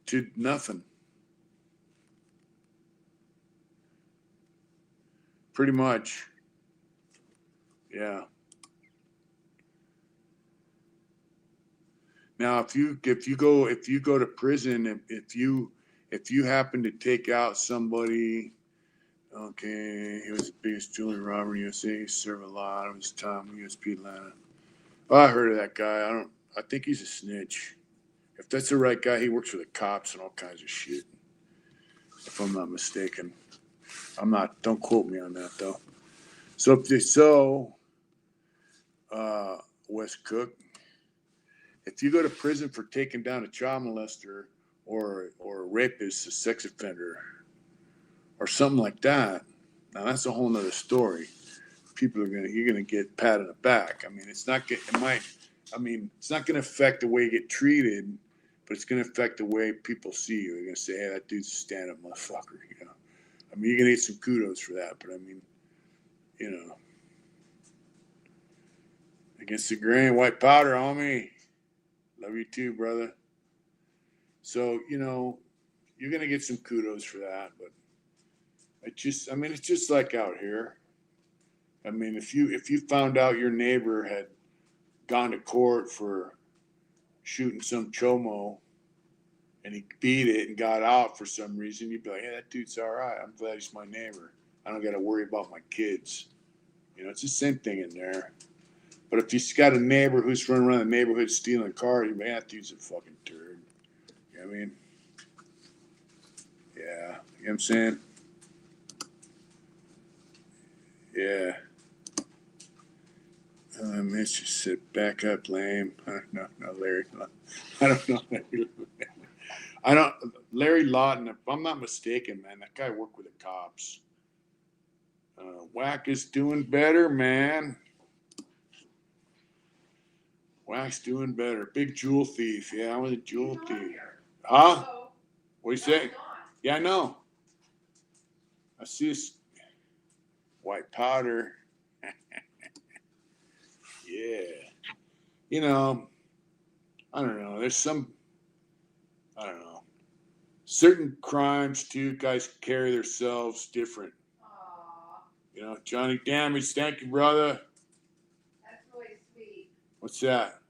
To nothing. Pretty much. Yeah. Now, if you go to prison, if you happen to take out somebody, okay, he was the biggest jewelry robber in USA. He served a lot of his time in USP Atlanta. Oh, I heard of that guy. I think he's a snitch. If that's the right guy, he works for the cops and all kinds of shit. If I'm not mistaken. Don't quote me on that though. Wes Cook, if you go to prison for taking down a child molester or a rapist, a sex offender, or something like that, now that's a whole nother story. You're gonna get pat on the back. I mean, it's not gonna affect the way you get treated, but it's gonna affect the way people see you. They're gonna say, "Hey, that dude's a stand-up motherfucker." You know, I mean, you're gonna get some kudos for that, but I mean, you know, against the grain, white powder, homie. Love you too, brother. So, you know, you're gonna get some kudos for that, but it's just like out here. I mean, if you found out your neighbor had gone to court for shooting some chomo and he beat it and got out for some reason, you'd be like, "Hey, that dude's all right. I'm glad he's my neighbor. I don't got to worry about my kids." You know, it's the same thing in there. But if you got a neighbor who's running around the neighborhood stealing cars, you'd be like, "That dude's a fucking turd." You know what I mean? Yeah. You know what I'm saying? Yeah. Let's just sit back up, lame. No, Larry. I don't know. Larry Lawton, if I'm not mistaken, man, that guy worked with the cops. Whack is doing better, man. Whack's doing better. Big jewel thief. Yeah, I was a jewel thief. Huh? What do you say? Yeah, I know. I see this white powder. Yeah. You know, I don't know. I don't know. Certain crimes, too, guys carry themselves different. Aw, You know, Johnny Damage, thank you, brother. that's really sweet. What's that?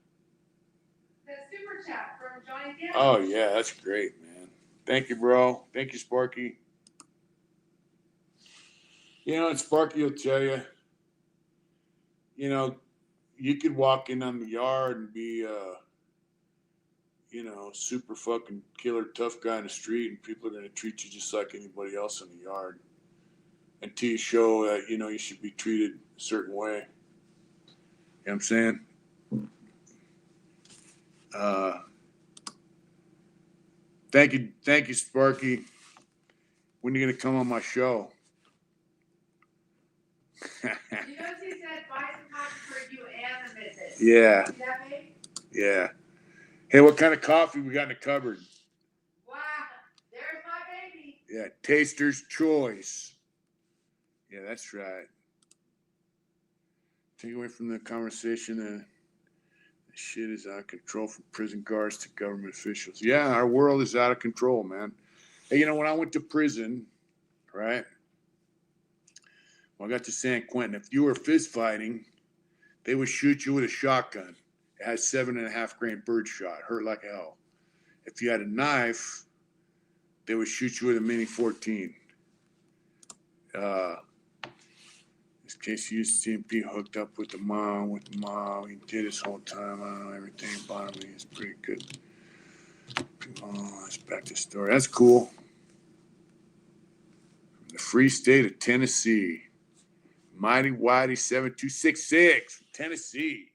The super chat from Johnny Gibbs. Oh, yeah, that's great, man. Thank you, bro. Thank you, Sparky. You know, and Sparky will tell you, you know, you could walk in on the yard and be, you know, super fucking killer tough guy in the street, and people are going to treat you just like anybody else in the yard until you show that, you know, you should be treated a certain way. You know what I'm saying? Thank you, Sparky. When are you going to come on my show? You notice he said buy some coffee for you and the missus. Yeah, See that, babe? yeah. Hey, what kind of coffee we got in the cupboard? Wow, there's my baby. Yeah, Taster's Choice. Yeah, that's right. Take away from the conversation that shit is out of control from prison guards to government officials. Yeah, our world is out of control, man. Hey, you know, when I went to prison, right? Well, I got to San Quentin. If you were fist fighting, they would shoot you with a shotgun. It had 7.5 grain bird shot, hurt like hell. If you had a knife, they would shoot you with a Mini 14. This case used CMP hooked up with the mom. He did his whole time. I don't know everything about him. He's pretty good. Oh, let's back to the story. That's cool. The free state of Tennessee. Mighty Whitey 7266 from Tennessee.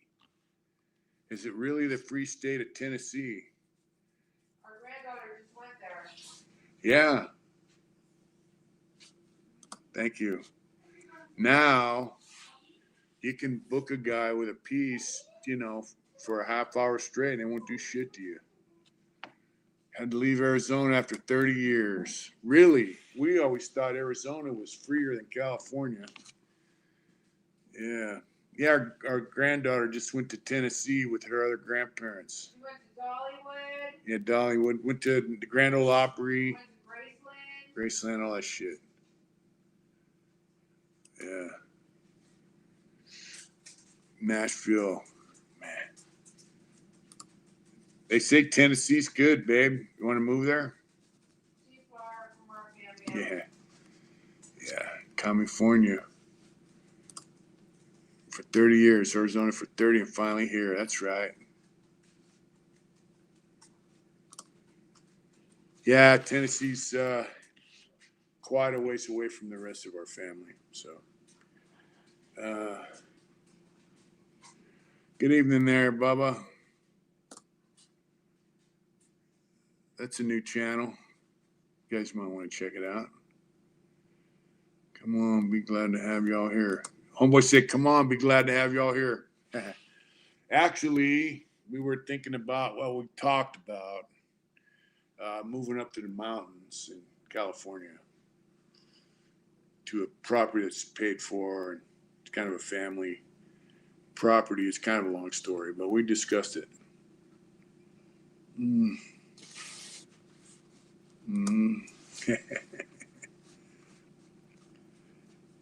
Is it really the free state of Tennessee? Our granddaughter just went there. Yeah. Thank you. Now you can book a guy with a piece, you know, for a half hour straight and they won't do shit to you. Had to leave Arizona after 30 years. Really? We always thought Arizona was freer than California. Yeah. Yeah, our granddaughter just went to Tennessee with her other grandparents. She went to Dollywood. Yeah, Dollywood. Went to the Grand Ole Opry. Went to Graceland. Graceland, all that shit. Yeah. Nashville, man. They say Tennessee's good, babe. You want to move there? Too far from our family. Yeah. Yeah. California for 30 years, Arizona for 30, and finally here. That's right. Yeah, Tennessee's quite a ways away from the rest of our family. So, good evening there, Bubba. That's a new channel. You guys might want to check it out. Come on, be glad to have y'all here. Homeboy said, come on, be glad to have y'all here. Actually, we were thinking about, well, we talked about moving up to the mountains in California to a property that's paid for. And it's kind of a family property. It's kind of a long story, but we discussed it.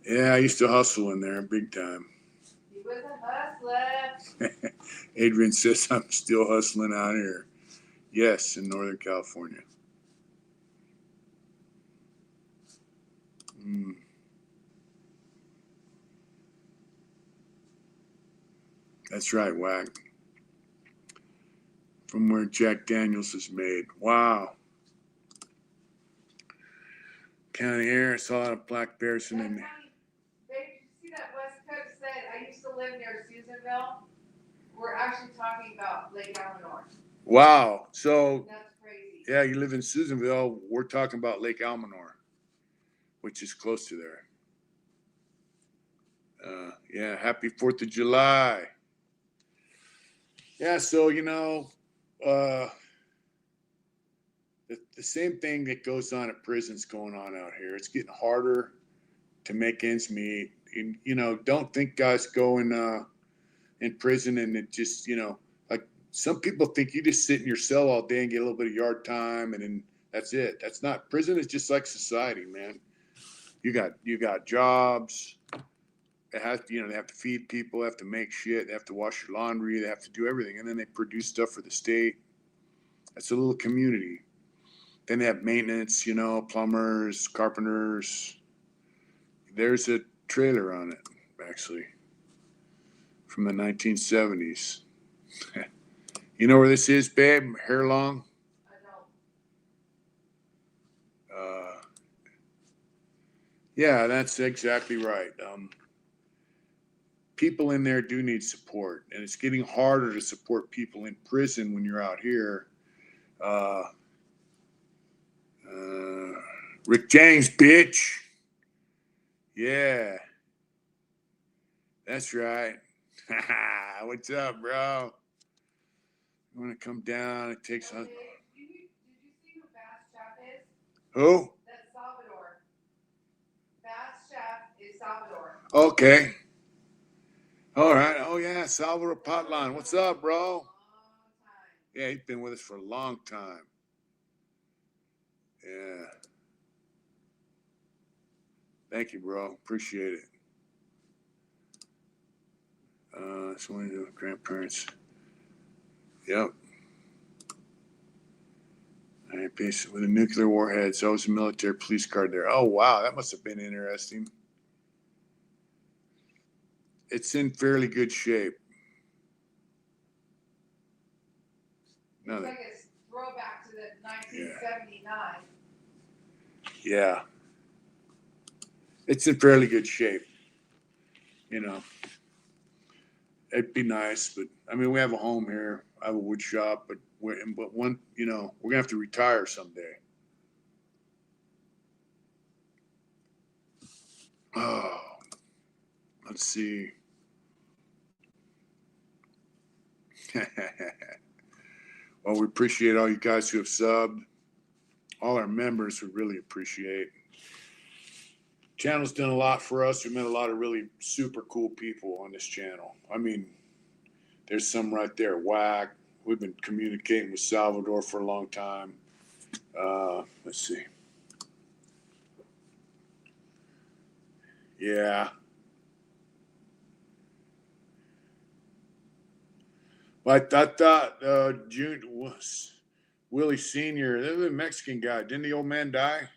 Yeah, I used to hustle in there big time. He was a hustler. Adrian says I'm still hustling out here. Yes, in Northern California. That's right, Whack. From where Jack Daniels is made. Wow. County Air, I saw a lot of black bears in That it. county, babe, did you see that West Coast said, I used to live near Susanville? We're actually talking about Lake Almanor. Wow. So, That's crazy. yeah, you live in Susanville. We're talking about Lake Almanor, which is close to there. Yeah, happy 4th of July. Yeah, so, the same thing that goes on at prisons going on out here. It's getting harder to make ends meet. And, don't think guys go in prison and it just, like some people think you just sit in your cell all day and get a little bit of yard time and then that's it. That's not, prison is just like society, man. You got jobs. They have to feed people, they have to make shit, they have to wash your laundry, they have to do everything. And then they produce stuff for the state. That's a little community. Then they have maintenance, plumbers, carpenters. There's a trailer on it, actually, from the 1970s. You know where this is, babe? Hair long? I know. Yeah, that's exactly right. People in there do need support, and it's getting harder to support people in prison when you're out here. Rick James, bitch. Yeah, that's right. What's up, bro? You want to come down? It takes Okay, on. did you see who Bass Chef is? Who? That's Salvador. Bass Chef is Salvador. Okay. All right. Oh yeah, Salvador Potline. What's up, bro? Long time. Yeah, he's been with us for a long time. Yeah. Thank you, bro. Appreciate it. So one of the grandparents. Yep. All right, peace. With a nuclear warhead, so I was a military police guard there. Oh wow, that must have been interesting. It's in fairly good shape. It's like a throwback to the 1979. Yeah. It's in fairly good shape. It'd be nice, but I mean, we have a home here. I have a wood shop, but we're gonna have to retire someday. Oh, let's see. Well, we appreciate all you guys who have subbed. All our members we really appreciate. Channel's done a lot for us. We've met a lot of really super cool people on this channel. I mean, there's some right there. Whack. We've been communicating with Salvador for a long time. Let's see. Yeah. But I thought June was Willie Senior. That was a Mexican guy. Didn't the old man die?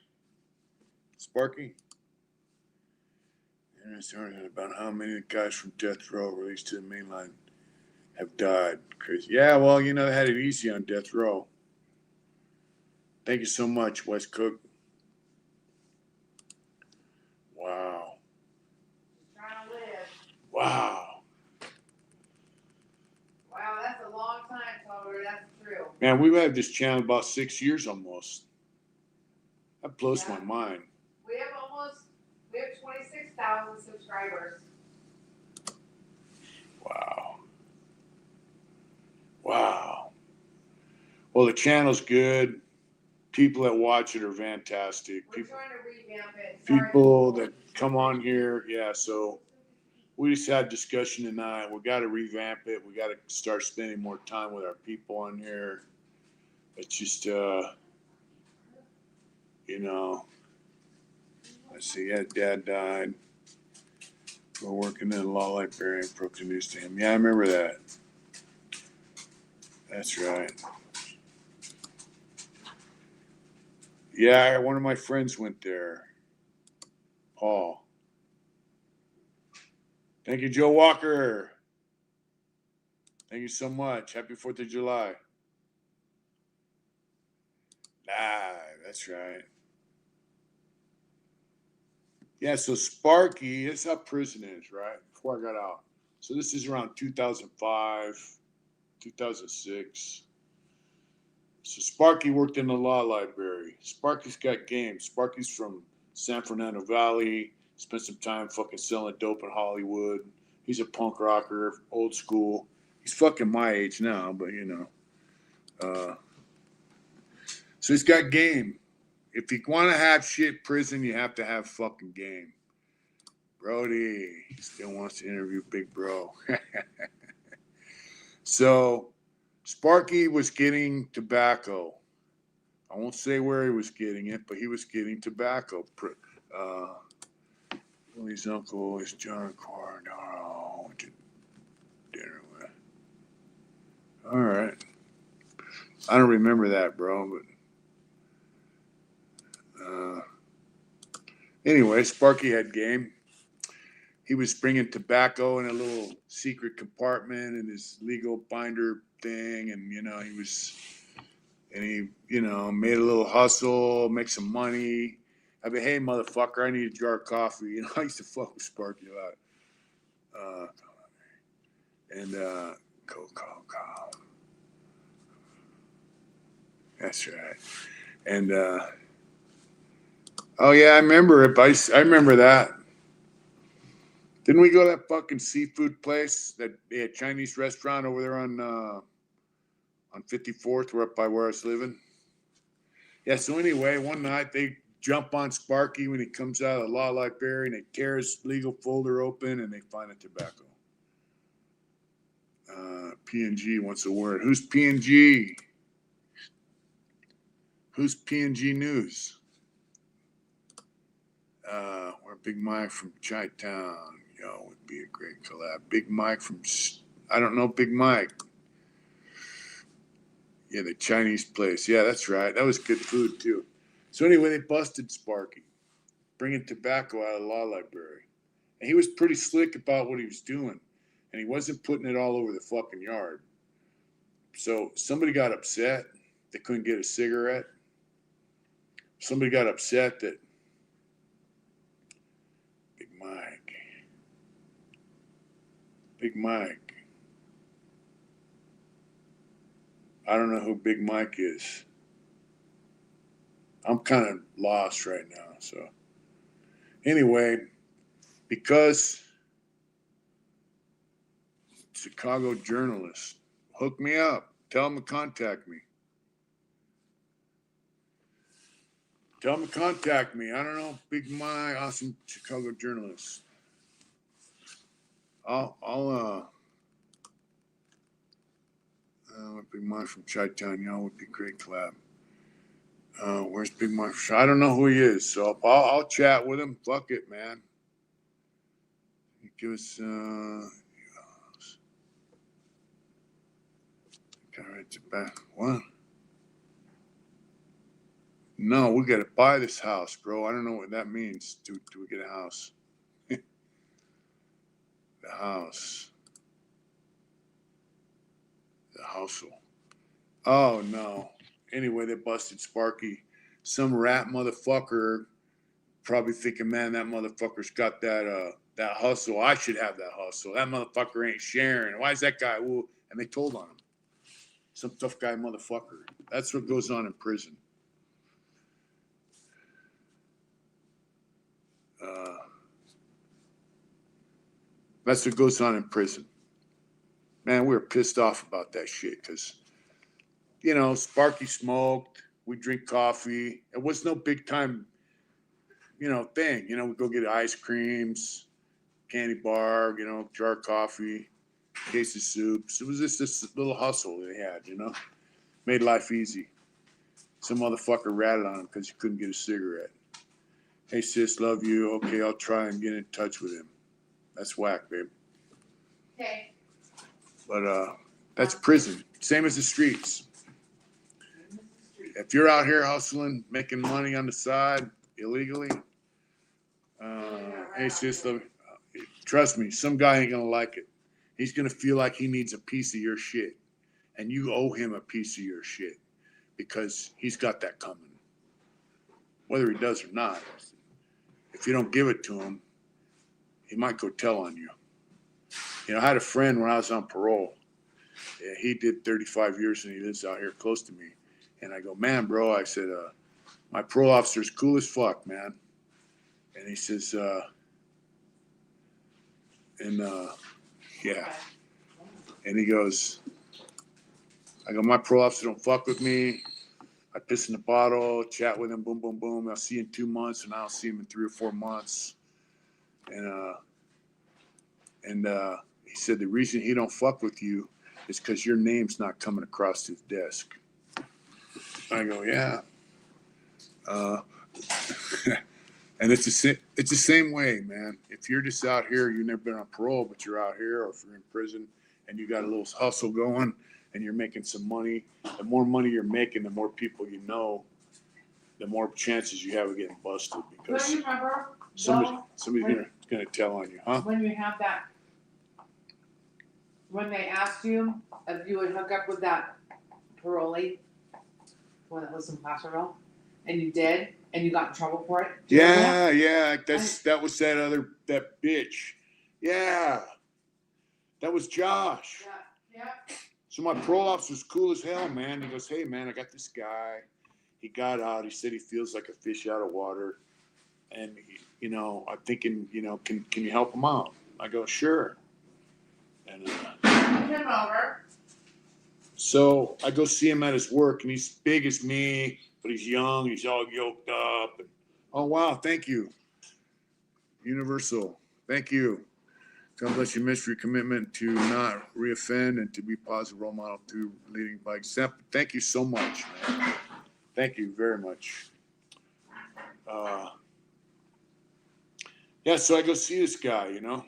Sparky. And it's arguing about how many guys from death row released to the mainline have died. Crazy. Yeah, well, you know, they had it easy on death row. Thank you so much, Wes Cook. Wow. Trying to live. Wow. Wow, that's a long time, Toller. That's true. Man, we've had this channel about 6 years almost. That blows my mind. We have 26,000 subscribers. Wow. Wow. Well, the channel's good. People that watch it are fantastic. We're trying to revamp it. People that come on here, yeah, so we just had discussion tonight. We got to revamp it. We got to start spending more time with our people on here. It's just, you know, let's see, yeah, Dad died. We're working in a law librarian, broke the news to him. Yeah, I remember that. That's right. Yeah, one of my friends went there. Paul. Thank you, Joe Walker. Thank you so much. Happy 4th of July. That's right. Yeah, so Sparky, this is how prison is, right? Before I got out. So this is around 2005, 2006. So Sparky worked in the law library. Sparky's got game. Sparky's from San Fernando Valley. Spent some time fucking selling dope in Hollywood. He's a punk rocker, old school. He's fucking my age now, but you know. So he's got game. If you want to have shit prison, you have to have fucking game. Brody still wants to interview Big Bro. So Sparky was getting tobacco. I won't say where he was getting it, but he was getting tobacco. Willie's uncle is John Cordaro. Dinner with. All right. I don't remember that, bro, but anyway, Sparky had game. He was bringing tobacco in a little secret compartment in his legal binder thing, and he made a little hustle, make some money. I'd be, hey, motherfucker, I need a jar of coffee. I used to fuck with Sparky a lot. Coco. That's right. And oh yeah, I remember it. I remember that. Didn't we go to that fucking seafood place, that Chinese restaurant over there on 54th, we're up by where I was living? Yeah, so anyway, one night they jump on Sparky when he comes out of the law library, and they tear his legal folder open and they find a tobacco. P&G wants a word. Who's P&G? Who's P&G News? We're Big Mike from Chi-Town. Yo, would be a great collab. Big Mike from, I don't know Big Mike. Yeah, the Chinese place. Yeah, that's right. That was good food, too. So anyway, they busted Sparky, bringing tobacco out of the law library. And he was pretty slick about what he was doing. And he wasn't putting it all over the fucking yard. So somebody got upset. They couldn't get a cigarette. Somebody got upset that Big Mike. I don't know who Big Mike is. I'm kind of lost right now. So anyway, because Chicago journalist, hook me up. Tell them to contact me. I don't know, Big Mike, awesome Chicago journalist. Big Mike from Chi-Town, y'all would be great collab. Where's Big Mike? I don't know who he is, so I'll chat with him. Fuck it, man. Give us It's back. What? No, we got to buy this house, bro. I don't know what that means. Do we get a house? The house. The household. Oh, no. Anyway, they busted Sparky. Some rat motherfucker probably thinking, man, that motherfucker's got that hustle. I should have that hustle. That motherfucker ain't sharing. Why is that guy? Well, and they told on him. Some tough guy motherfucker. That's what goes on in prison. That's what goes on in prison. Man, we were pissed off about that shit because, you know, Sparky smoked. We drink coffee. It was no big time, you know, thing. You know, we go get ice creams, candy bar, you know, jar of coffee, case of soups. It was just this little hustle they had, you know. Made life easy. Some motherfucker ratted on him because he couldn't get a cigarette. Hey, sis, love you. Okay, I'll try and get in touch with him. That's whack, babe. Okay. But that's prison. Same as the streets. If you're out here hustling, making money on the side illegally, hey, sis, trust me, some guy ain't gonna like it. He's gonna feel like he needs a piece of your shit, and you owe him a piece of your shit because he's got that coming, whether he does or not. If you don't give it to him, he might go tell on you. You know, I had a friend when I was on parole. Yeah, he did 35 years and he lives out here close to me. And I go, man, bro, I said, my parole officer's cool as fuck, man. And he says, yeah. And he goes, I go, my parole officer don't fuck with me. I piss in the bottle, chat with him, boom, boom, boom. I'll see you in 2 months, and I'll see him in 3 or 4 months. And he said the reason he don't fuck with you is because your name's not coming across his desk. I go, yeah. And it's the same way, man. If you're just out here, you've never been on parole, but you're out here, or if you're in prison and you got a little hustle going and you're making some money, the more money you're making, the more people you know, the more chances you have of getting busted because Don't you remember, somebody's gonna tell on you, huh? when you have that, when they asked you if you would hook up with that parolee, when it was in Placerville, and you did, and you got in trouble for it? Do you remember Yeah. That was that bitch. Yeah. That was Josh. that? Yeah. So my parole officer's cool as hell, man. He goes, hey, man, I got this guy. He got out. He said he feels like a fish out of water. And, you know, I'm thinking, you know, can you help him out? I go, sure. And Come over. so I go see him at his work, and he's big as me, but he's young. He's all yoked up. And, oh, wow. Thank you. Universal. Thank you. God bless you, miss, for your commitment to not reoffend and to be a positive role model through leading by example. Thank you so much, man. Thank you very much. Yeah, so I go see this guy, you know.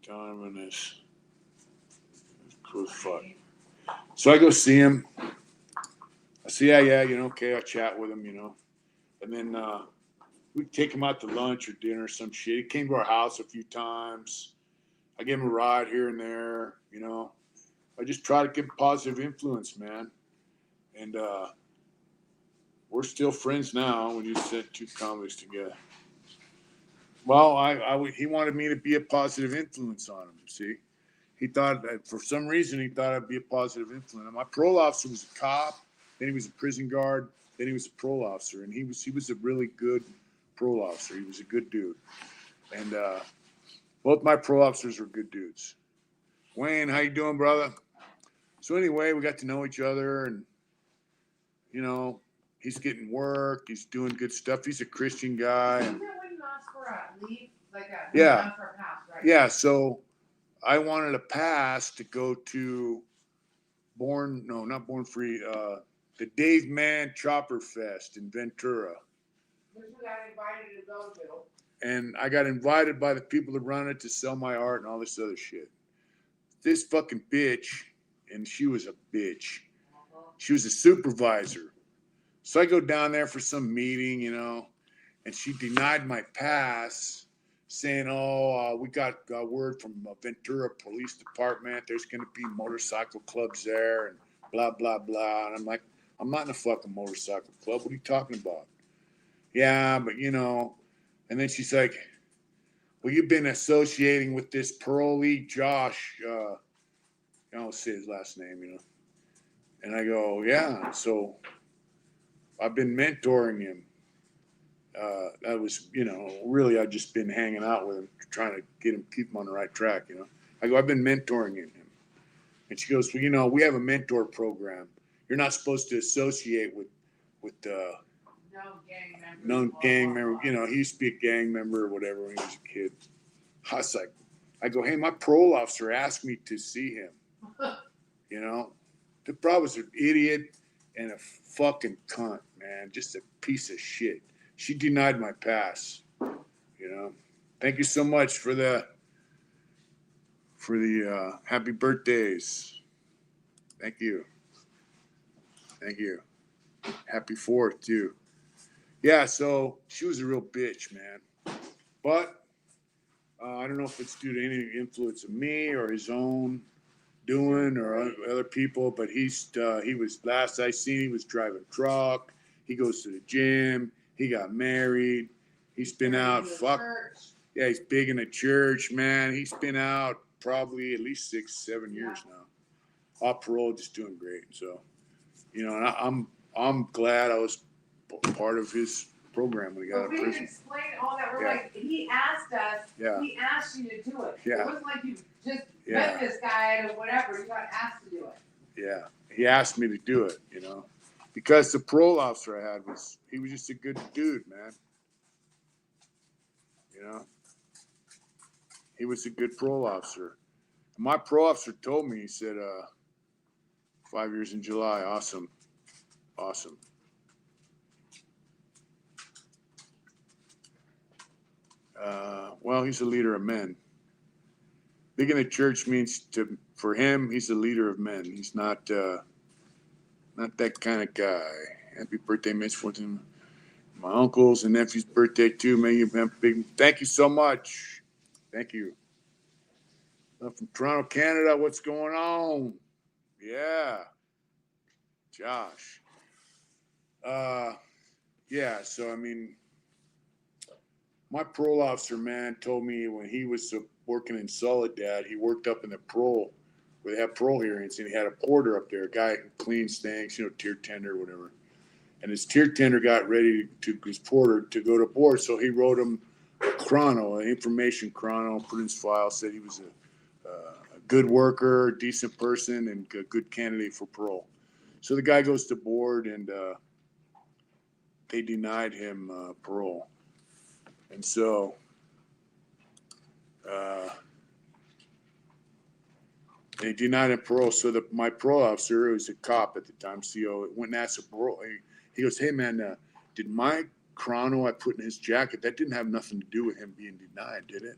Donovan is cool as fuck. So I go see him. I say, yeah, you know, okay, I'll chat with him, you know. And then we take him out to lunch or dinner or some shit. He came to our house a few times. I gave him a ride here and there, you know. I just try to give positive influence, man. And we're still friends now when you sent 2 comics together. Well, he wanted me to be a positive influence on him, see. He thought that for some reason he thought I'd be a positive influence. My parole officer was a cop, then he was a prison guard, then he was a parole officer, and he was a really good parole officer. He was a good dude. And both my parole officers were good dudes. Wayne, how you doing, brother? So anyway, we got to know each other, and you know, he's getting work, he's doing good stuff. He's a Christian guy. Isn't that when you asked for a leave, like a Yeah. for a pass, right? Yeah, so I wanted a pass to go to not Born Free, the Dave Mann Chopper Fest in Ventura. Which we got invited to go to. And I got invited by the people that run it to sell my art and all this other shit. this fucking bitch, and she was a bitch. She was a supervisor. So I go down there for some meeting, you know, and she denied my pass, saying, we got word from Ventura Police Department. There's going to be motorcycle clubs there and blah, blah, blah. And I'm like, I'm not in a fucking motorcycle club. What are you talking about? Yeah, but you know, and then she's like, well, you've been associating with this parolee, Josh. I don't say his last name, you know. And I go, yeah. So I've been mentoring him. That was, you know, really I've just been hanging out with him, trying to keep him on the right track, you know. I go, I've been mentoring him. And she goes, well, you know, we have a mentor program. You're not supposed to associate with No gang member. You know, he used to be a gang member or whatever when he was a kid. I was like, I go, hey, my parole officer asked me to see him. You know, the bro was an idiot and a fucking cunt, man. Just a piece of shit. She denied my pass. You know, thank you so much for the happy birthdays. Thank you. Thank you. Happy 4th too. Yeah, so she was a real bitch, man. But I don't know if it's due to any influence of me or his own doing or other people, but he was, last I seen, he was driving a truck. He goes to the gym. He got married. He's been out. Yeah, he's big in the church, man. He's been out probably at least 6-7 years now. Off parole, just doing great. So, you know, and I'm glad I was part of his program when he got out of prison. Explain all that. We're like, he asked us. Yeah. He asked you to do it. Yeah. It wasn't like you just met this guy or whatever. You got asked to do it. Yeah, he asked me to do it, you know, because the parole officer I had he was just a good dude, man. You know, he was a good parole officer. My parole officer told me, he said, 5 years in July, awesome. Well, he's a leader of men. Big in the church means for him, he's a leader of men. He's not that kind of guy. Happy birthday, Mitch Fulton. My uncle's and nephew's birthday too. May you have big. Thank you so much. Thank you. From Toronto, Canada. What's going on? Yeah, Josh. Yeah. So I mean, my parole officer, man, told me when he was working in Soledad, he worked up in the parole where they have parole hearings, and he had a porter up there, a guy who cleans things, you know, tier tender or whatever. And his tier tender got ready to his porter to go to board, so he wrote him a chrono, an information chrono, put in his file, said he was a good worker, decent person, and a good candidate for parole. So the guy goes to board, and they denied him parole. And so they denied him parole. So my parole officer, who was a cop at the time, CO, went and asked a parole. He goes, hey, man, did my chrono I put in his jacket, that didn't have nothing to do with him being denied, did it?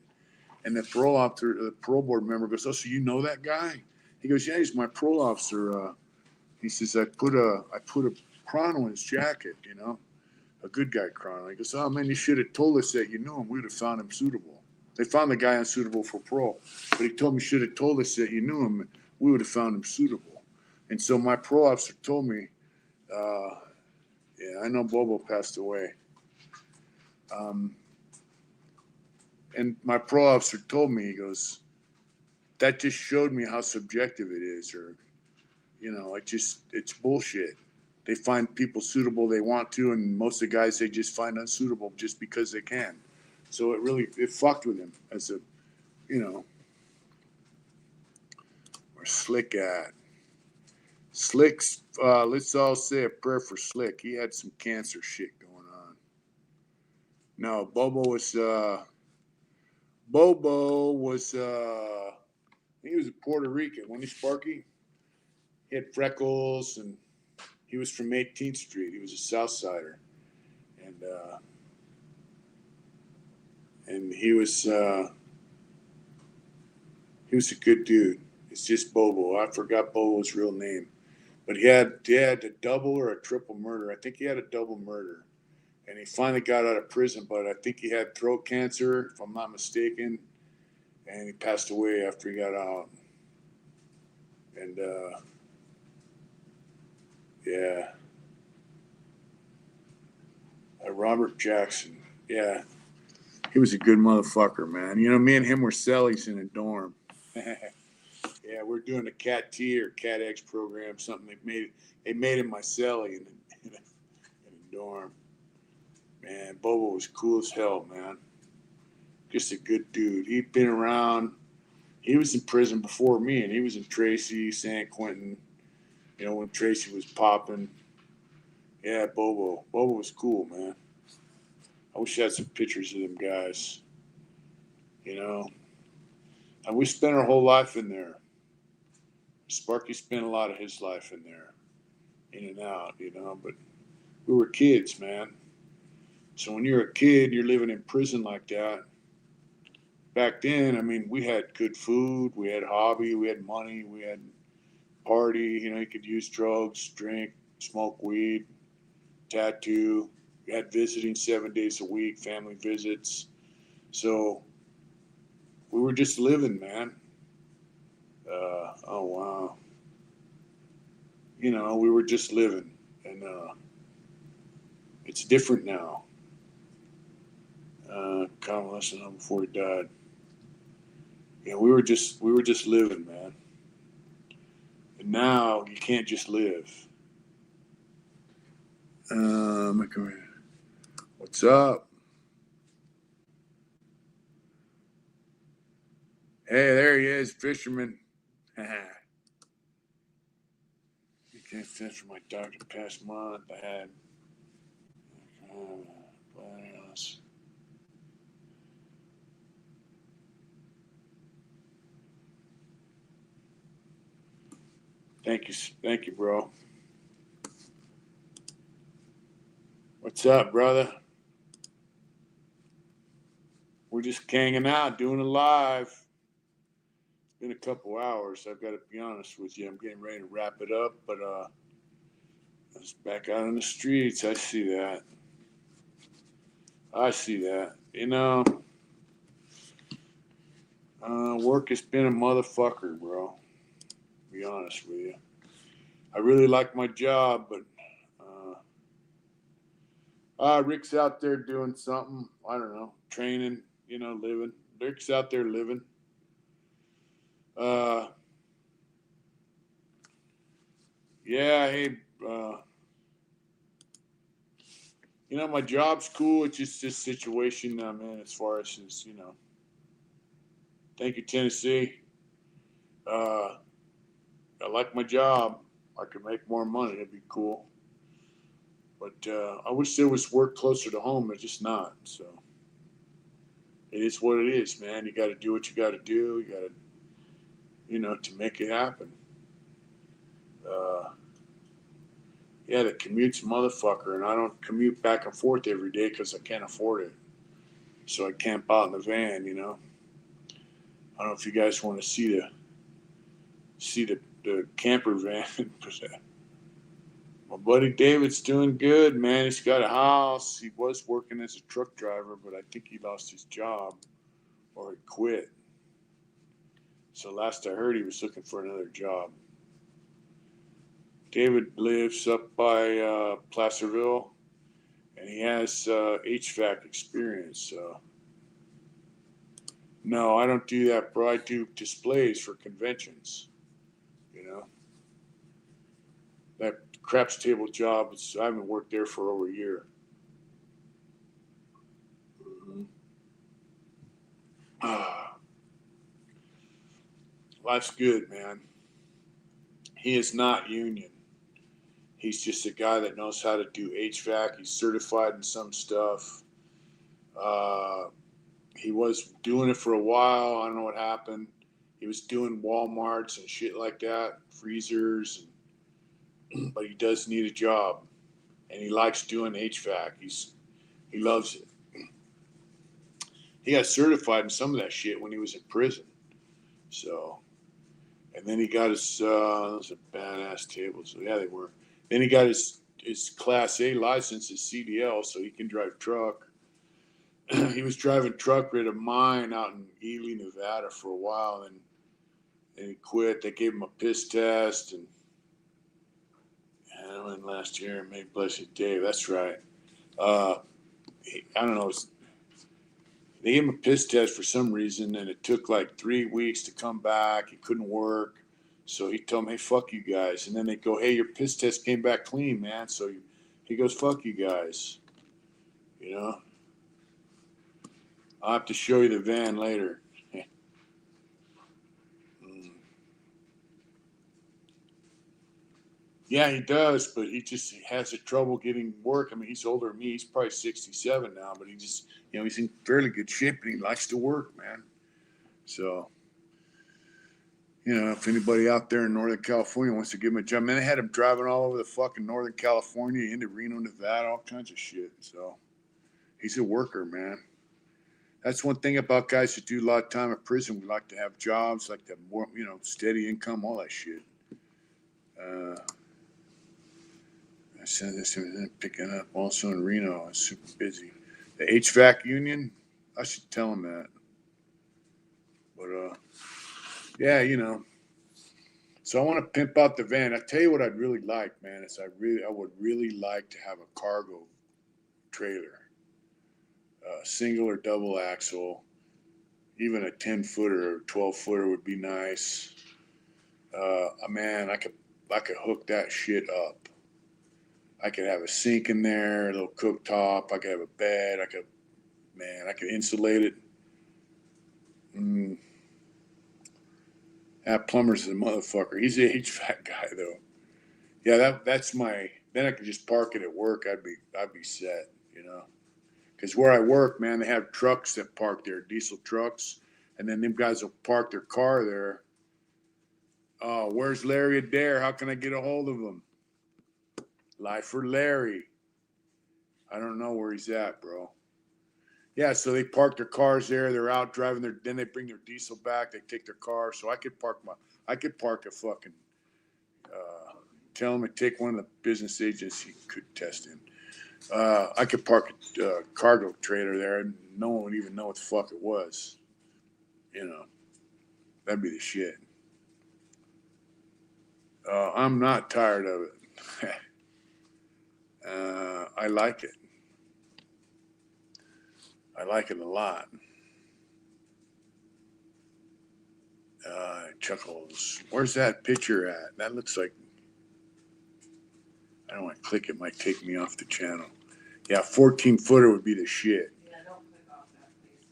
And the parole officer, the parole board member goes, oh, so you know that guy? He goes, yeah, he's my parole officer. He says, I put a chrono in his jacket, you know, a good guy chrono. He goes, oh, man, you should have told us that you knew him. We would have found him suitable. They found the guy unsuitable for parole. But he told me, you should have told us that you knew him. We would have found him suitable. And so my parole officer told me, yeah, I know Bobo passed away. And my parole officer told me, he goes, that just showed me how subjective it is, or, you know, it's bullshit. They find people suitable they want to, and most of the guys they just find unsuitable just because they can. So it fucked with him as a, you know, where's Slick at? Slick's, let's all say a prayer for Slick. He had some cancer shit going on. No, Bobo was, he was a Puerto Rican, wasn't he, Sparky? He had freckles, and he was from 18th Street. He was a South Sider. And he was a good dude. It's just Bobo. I forgot Bobo's real name. But he had a double or a triple murder. I think he had a double murder. And he finally got out of prison, but I think he had throat cancer, if I'm not mistaken. And he passed away after he got out. And, yeah. Robert Jackson. Yeah. He was a good motherfucker, man. You know, me and him were cellies in a dorm. Yeah, we're doing a Cat T or Cat X program, something they made him my cellie in a dorm. Man, Bobo was cool as hell, man. Just a good dude. He'd been around. He was in prison before me, and he was in Tracy, San Quentin, you know, when Tracy was popping. Yeah, Bobo. Bobo was cool, man. I wish I had some pictures of them guys. You know, and we spent our whole life in there. Sparky spent a lot of his life in there, in and out, you know, but we were kids, man. So when you're a kid, you're living in prison like that. Back then, I mean, we had good food, we had hobby, we had money, we had party, you know, you could use drugs, drink, smoke weed, tattoo. We had visiting 7 days a week, family visits. So we were just living, man. Oh, wow. You know, we were just living. And it's different now. Convalescent before he died. Yeah, we were just living, man. And now you can't just live. What's up? Hey, there he is, fisherman. You can't fit for my doctor past month. I had what else? Thank you, bro. What's up, brother? We're just hanging out, doing it live. It's been a couple hours. I've got to be honest with you. I'm getting ready to wrap it up, but I was back out on the streets. I see that. You know, work has been a motherfucker, bro. To be honest with you. I really like my job, but Rick's out there doing something. I don't know, training, you know, living. Rick's out there living. Yeah, hey, you know, my job's cool. It's just this situation I'm in as far as, you know. Thank you, Tennessee. I like my job. I could make more money. It'd be cool. But I wish there was work closer to home. It's just not. So it is what it is, man. You got to do what you got to do. You got to, you know, to make it happen. Yeah, the commute's a motherfucker, and I don't commute back and forth every day because I can't afford it. So I camp out in the van, you know. I don't know if you guys want to see the camper van. My buddy David's doing good, man. He's got a house. He was working as a truck driver, but I think he lost his job or he quit. So last I heard, he was looking for another job. David lives up by Placerville, and he has HVAC experience. No, I don't do that, bro. I do displays for conventions. You know, that craps table job. I haven't worked there for over a year. Life's good, man. He is not union. He's just a guy that knows how to do HVAC. He's certified in some stuff. He was doing it for a while. I don't know what happened. He was doing Walmarts and shit like that, freezers. But he does need a job, and he likes doing HVAC. He loves it. He got certified in some of that shit when he was in prison. So, And then he got his, those are badass tables. So yeah, they were. Then he got his Class A license, his CDL, so he can drive truck. He was driving truck at a mine out in Ely, Nevada for a while, and he quit. They gave him a piss test, and I went last year. May bless you, Dave. That's right. I don't know. They gave him a piss test for some reason, and it took like 3 weeks to come back. He couldn't work. So he told them, hey, fuck you guys. And then they go, hey, your piss test came back clean, man. So he goes, fuck you guys. You know? I'll have to show you the van later. Yeah, he does, but he just has a trouble getting work. I mean, he's older than me. He's probably 67 now, but he just, he's in fairly good shape and he likes to work, man. So, if anybody out there in Northern California wants to give him a job, man, they had him driving all over the fucking Northern California, into Reno, Nevada, all kinds of shit. So he's a worker, man. That's one thing about guys that do a lot of time in prison. We like to have jobs, like to have more, steady income, all that shit. I said this, picking up also in Reno. It's super busy. The HVAC union, I should tell them that. But, yeah, So I want to pimp out the van. I tell you what I'd really like, man, is I would really like to have a cargo trailer. Single or double axle. Even a 10-footer or 12-footer would be nice. Man, I could hook that shit up. I could have a sink in there, a little cooktop. I could have a bed. I could insulate it. That plumber's a motherfucker. He's an HVAC guy, though. Yeah, that's my. Then I could just park it at work. I'd be set, Because where I work, man, they have trucks that park there, diesel trucks, and then them guys will park their car there. Oh, where's Larry Adair? How can I get a hold of him? Life for Larry. I don't know where he's at, bro. Yeah, so they park their cars there. They're out driving then they bring their diesel back. They take their car. So I could park a fucking, tell them to take one of the business agents he could test in. I could park a cargo trailer there and no one would even know what the fuck it was. That'd be the shit. I'm not tired of it. I like it. I like it a lot. Chuckles. Where's that picture at? That looks like. I don't want to click it. Might take me off the channel. Yeah, 14-footer would be the shit. Yeah, don't click off that, please.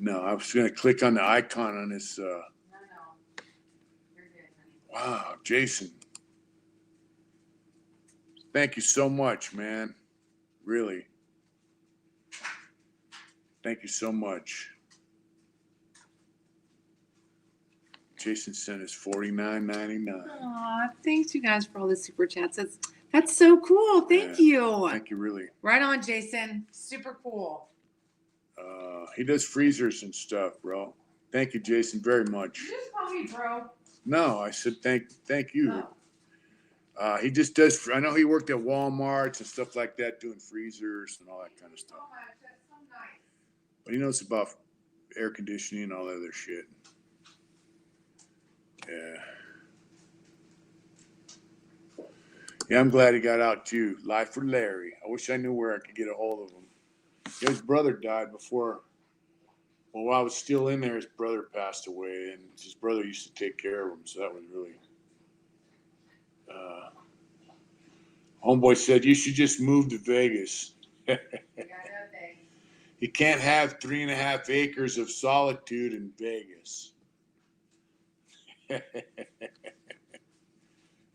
No, I was going to click on the icon on this. No. You're good, honey. Wow, Jason. Thank you so much, man. Really. Thank you so much. Jason sent us $49.99. Aw, thanks you guys for all the super chats. That's so cool. Thank you. Thank you, really. Right on, Jason. Super cool. He does freezers and stuff, bro. Thank you, Jason, very much. You just call me bro. No, I said thank you. Oh. He just does. I know he worked at Walmart and stuff like that, doing freezers and all that kind of stuff. Oh, that's so nice. But he knows about air conditioning and all that other shit. Yeah, I'm glad he got out too. Life for Larry. I wish I knew where I could get a hold of him. His brother died before. Well, while I was still in there, his brother passed away, and his brother used to take care of him. So that was really. Homeboy said you should just move to Vegas. You can't have 3.5 acres of solitude in Vegas.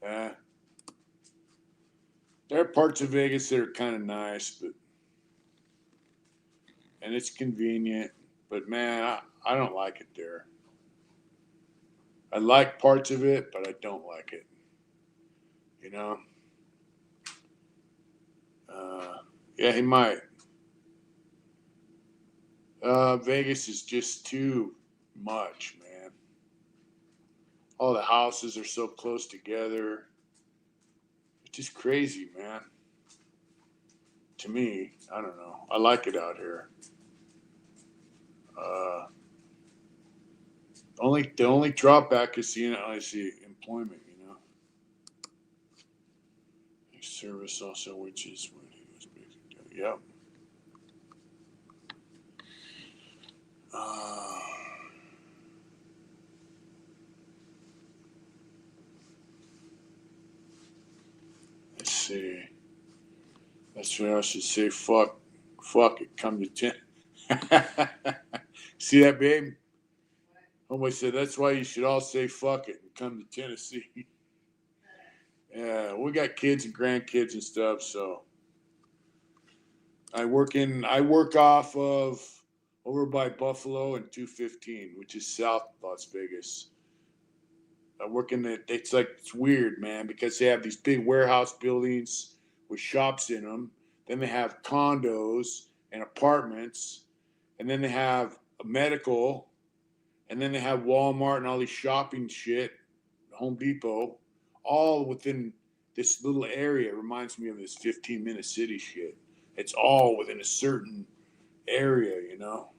There are parts of Vegas that are kind of nice, and it's convenient. But man, I don't like it there. I like parts of it, but I don't like it. Yeah, he might. Vegas is just too much, man. All the houses are so close together. It's just crazy, man. To me, I don't know. I like it out here. The only drawback is the employment, you know. Service also, which is what he was basically. Yep. Let's see. That's what I should say. Fuck it. Come to 10. See that, babe? Homeboy said that's why you should all say fuck it and come to Tennessee. Yeah, we got kids and grandkids and stuff, so I work off of over by Buffalo and 215, which is South Las Vegas. I work in it's weird, man, because they have these big warehouse buildings with shops in them. Then they have condos and apartments, and then they have a medical, and then they have Walmart and all these shopping shit, Home Depot, all within this little area. It reminds me of this 15-minute city shit. It's all within a certain area, you know?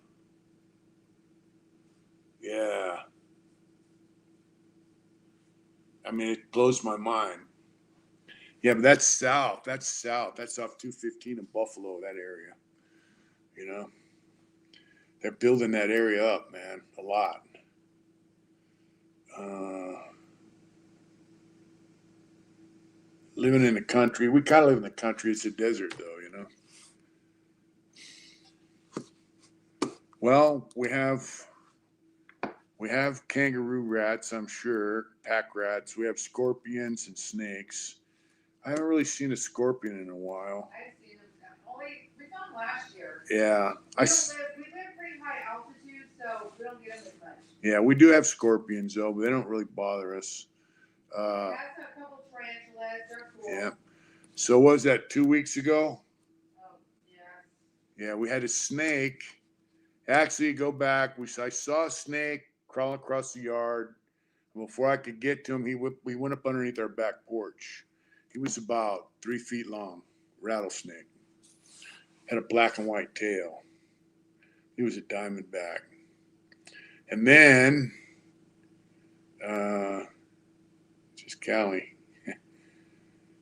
Yeah. I mean, it blows my mind. Yeah, but that's south. That's south. That's off 215 in Buffalo, that area. You know? They're building that area up, man, a lot. Living in the country. We kind of live in the country. It's a desert, though, you know? Well, we have kangaroo rats, I'm sure, pack rats. We have scorpions and snakes. I haven't really seen a scorpion in a while. I've seen them. Only we found last year. Yeah, We live pretty high altitude, so we don't get them as much. Yeah, we do have scorpions though, but they don't really bother us. That's a couple tarantulas. They're cool. Yeah. So what was that, 2 weeks ago? Oh, yeah. Yeah, we had a snake. Actually, go back. I saw a snake crawling across the yard. Before I could get to him, we went up underneath our back porch. He was about 3 feet long, rattlesnake. Had a black and white tail. He was a diamondback. And then, just Callie.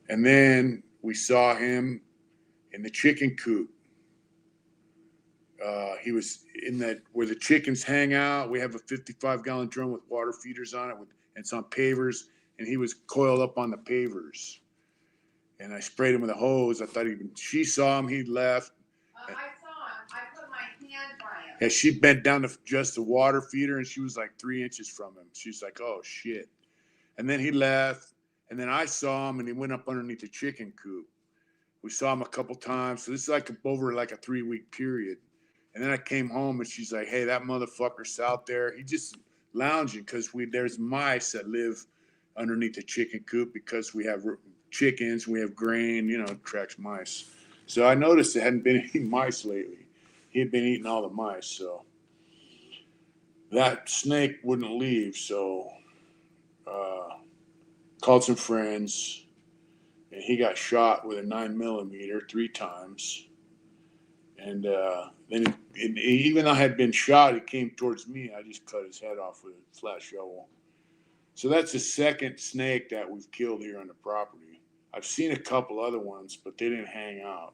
And then we saw him in the chicken coop. He was in that where the chickens hang out. We have a 55-gallon drum with water feeders on it, and it's on pavers. And he was coiled up on the pavers. And I sprayed him with a hose. I thought she saw him. He left. I saw him. I put my hand by him. Yeah, she bent down to just the water feeder, and she was like 3 inches from him. She's like, "Oh shit!" And then he left. And then I saw him, and he went up underneath the chicken coop. We saw him a couple times. So this is over a 3-week period. And then I came home, and she's like, "Hey, that motherfucker's out there. He just lounging because there's mice that live underneath the chicken coop because we have chickens, we have grain, it attracts mice." So I noticed there hadn't been any mice lately. He had been eating all the mice, so that snake wouldn't leave. So called some friends, and he got shot with a 9mm 3 times. And then even though I had been shot, he came towards me. I just cut his head off with a flat shovel. So that's the second snake that we've killed here on the property. I've seen a couple other ones, but they didn't hang out,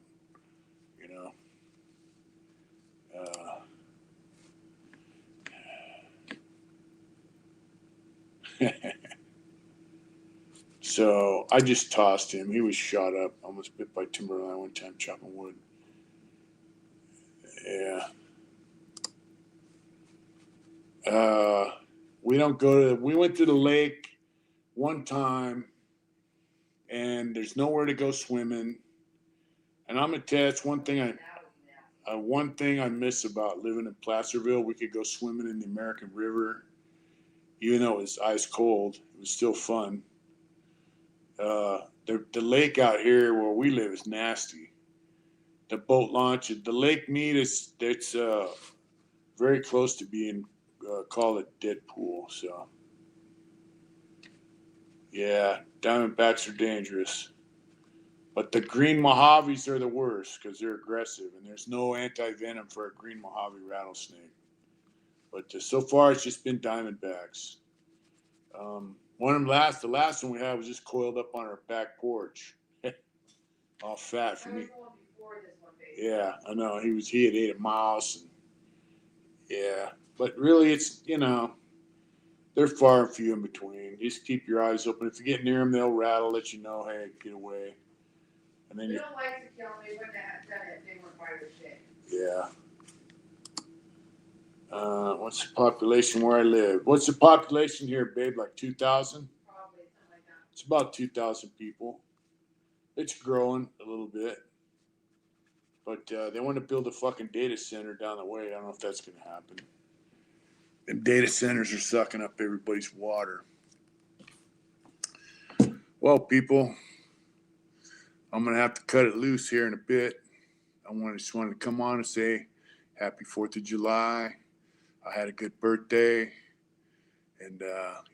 So I just tossed him. He was shot up, almost bit by timberline one time chopping wood. Yeah. We went to the lake one time, and there's nowhere to go swimming. And I'm gonna tell you, that's one thing I miss about living in Placerville. We could go swimming in the American River, even though it was ice cold. It was still fun. The lake out here where we live is nasty. The boat launch, the lake meet it's very close to being called a dead pool. So Yeah, Diamondbacks are dangerous. But the green Mojaves are the worst because they're aggressive, and there's no anti-venom for a green Mojave rattlesnake. But so far, it's just been Diamondbacks. The last one we had was just coiled up on our back porch, all fat for me. Yeah, I know. He had ate a mouse, and yeah. But really, it's they're far and few in between. Just keep your eyes open. If you get near them, they'll rattle, let you know, hey, get away. And then We don't like to kill them. They wouldn't have done it if they weren't by the shit. yeah. What's the population where I live? What's the population here, babe? Like 2,000? Probably something like that. It's about 2,000 people. It's growing a little bit. But they want to build a fucking data center down the way. I don't know if that's going to happen. And data centers are sucking up everybody's water. Well, people, I'm going to have to cut it loose here in a bit. Just wanted to come on and say happy 4th of July. I had a good birthday. And,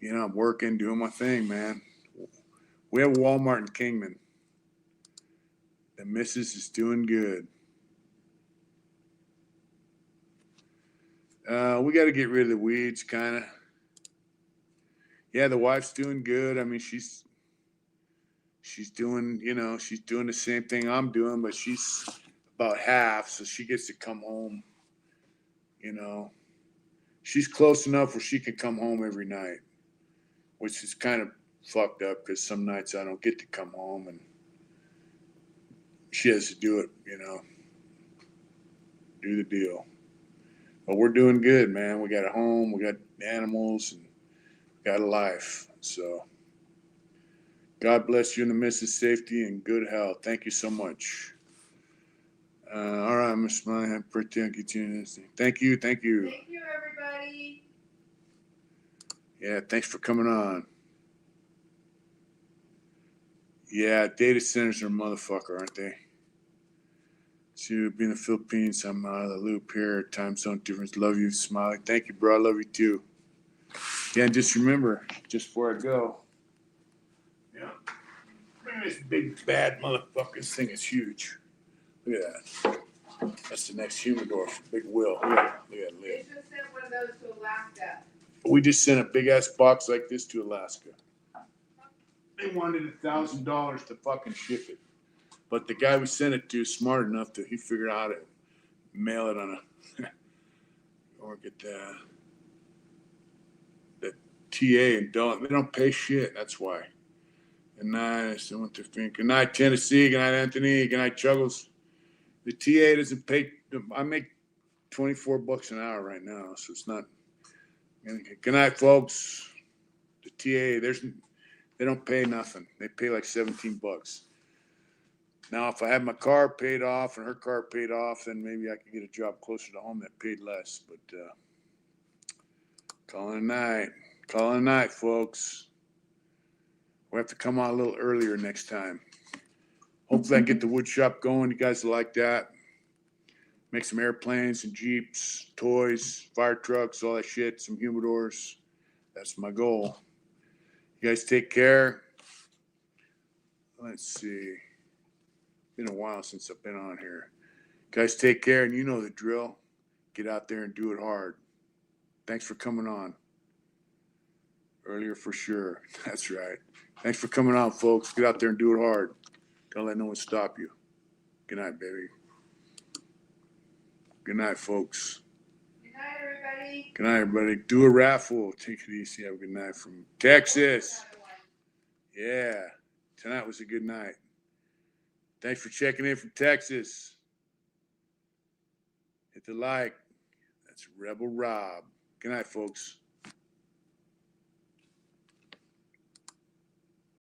I'm working, doing my thing, man. We have a Walmart in Kingman. The missus is doing good. We got to get rid of the weeds, kind of. Yeah, the wife's doing good. I mean, she's doing, she's doing the same thing I'm doing, but she's about half, so she gets to come home. She's close enough where she can come home every night, which is kind of fucked up because some nights I don't get to come home and she has to do it, do the deal. But we're doing good, man. We got a home, we got animals, and we got a life. So God bless you and the missus' safety and good health. Thank you so much. All right, Miss Smiley, happy birthday. I'll get you in this thing. Thank you. Thank you, everybody. Yeah, thanks for coming on. Yeah, data centers are a motherfucker, aren't they? So being in the Philippines, I'm out of the loop here. Time zone difference. Love you, Smiley. Thank you, bro. I love you too. Yeah, and just remember, just before I go, bring this big bad motherfucker. This thing is huge. Look at that. That's the next humidor for Big Will. Look at that They lid. just sent one of those to Alaska. We just sent a big ass box like this to Alaska. They wanted $1,000 to fucking ship it. But the guy we sent it to is smart enough that he figured out how to mail it on a or get the TA and they don't pay shit. That's why. Good night. I went to think. Good night, Tennessee. Good night, Anthony. Good night, Chuggles. The TA doesn't pay. I make $24 an hour right now, so it's not. Good night, folks. The TA, they don't pay nothing. They pay like $17. Now, if I had my car paid off and her car paid off, then maybe I could get a job closer to home that paid less. But call it a night. Call it a night, folks. We'll have to come on a little earlier next time. Hopefully I can get the wood shop going. You guys like that. Make some airplanes and Jeeps, toys, fire trucks, all that shit, some humidors. That's my goal. You guys take care. Let's see. Been a while since I've been on here. Guys, take care, and you know the drill. Get out there and do it hard. Thanks for coming on. Earlier for sure. That's right. Thanks for coming on, folks. Get out there and do it hard. Don't let no one stop you. Good night, baby. Good night, folks. Good night, everybody. Good night, everybody. Do a raffle. Take it easy. Have a good night from Texas. Yeah. Tonight was a good night. Thanks for checking in from Texas. Hit the like. That's Rebel Rob. Good night, folks.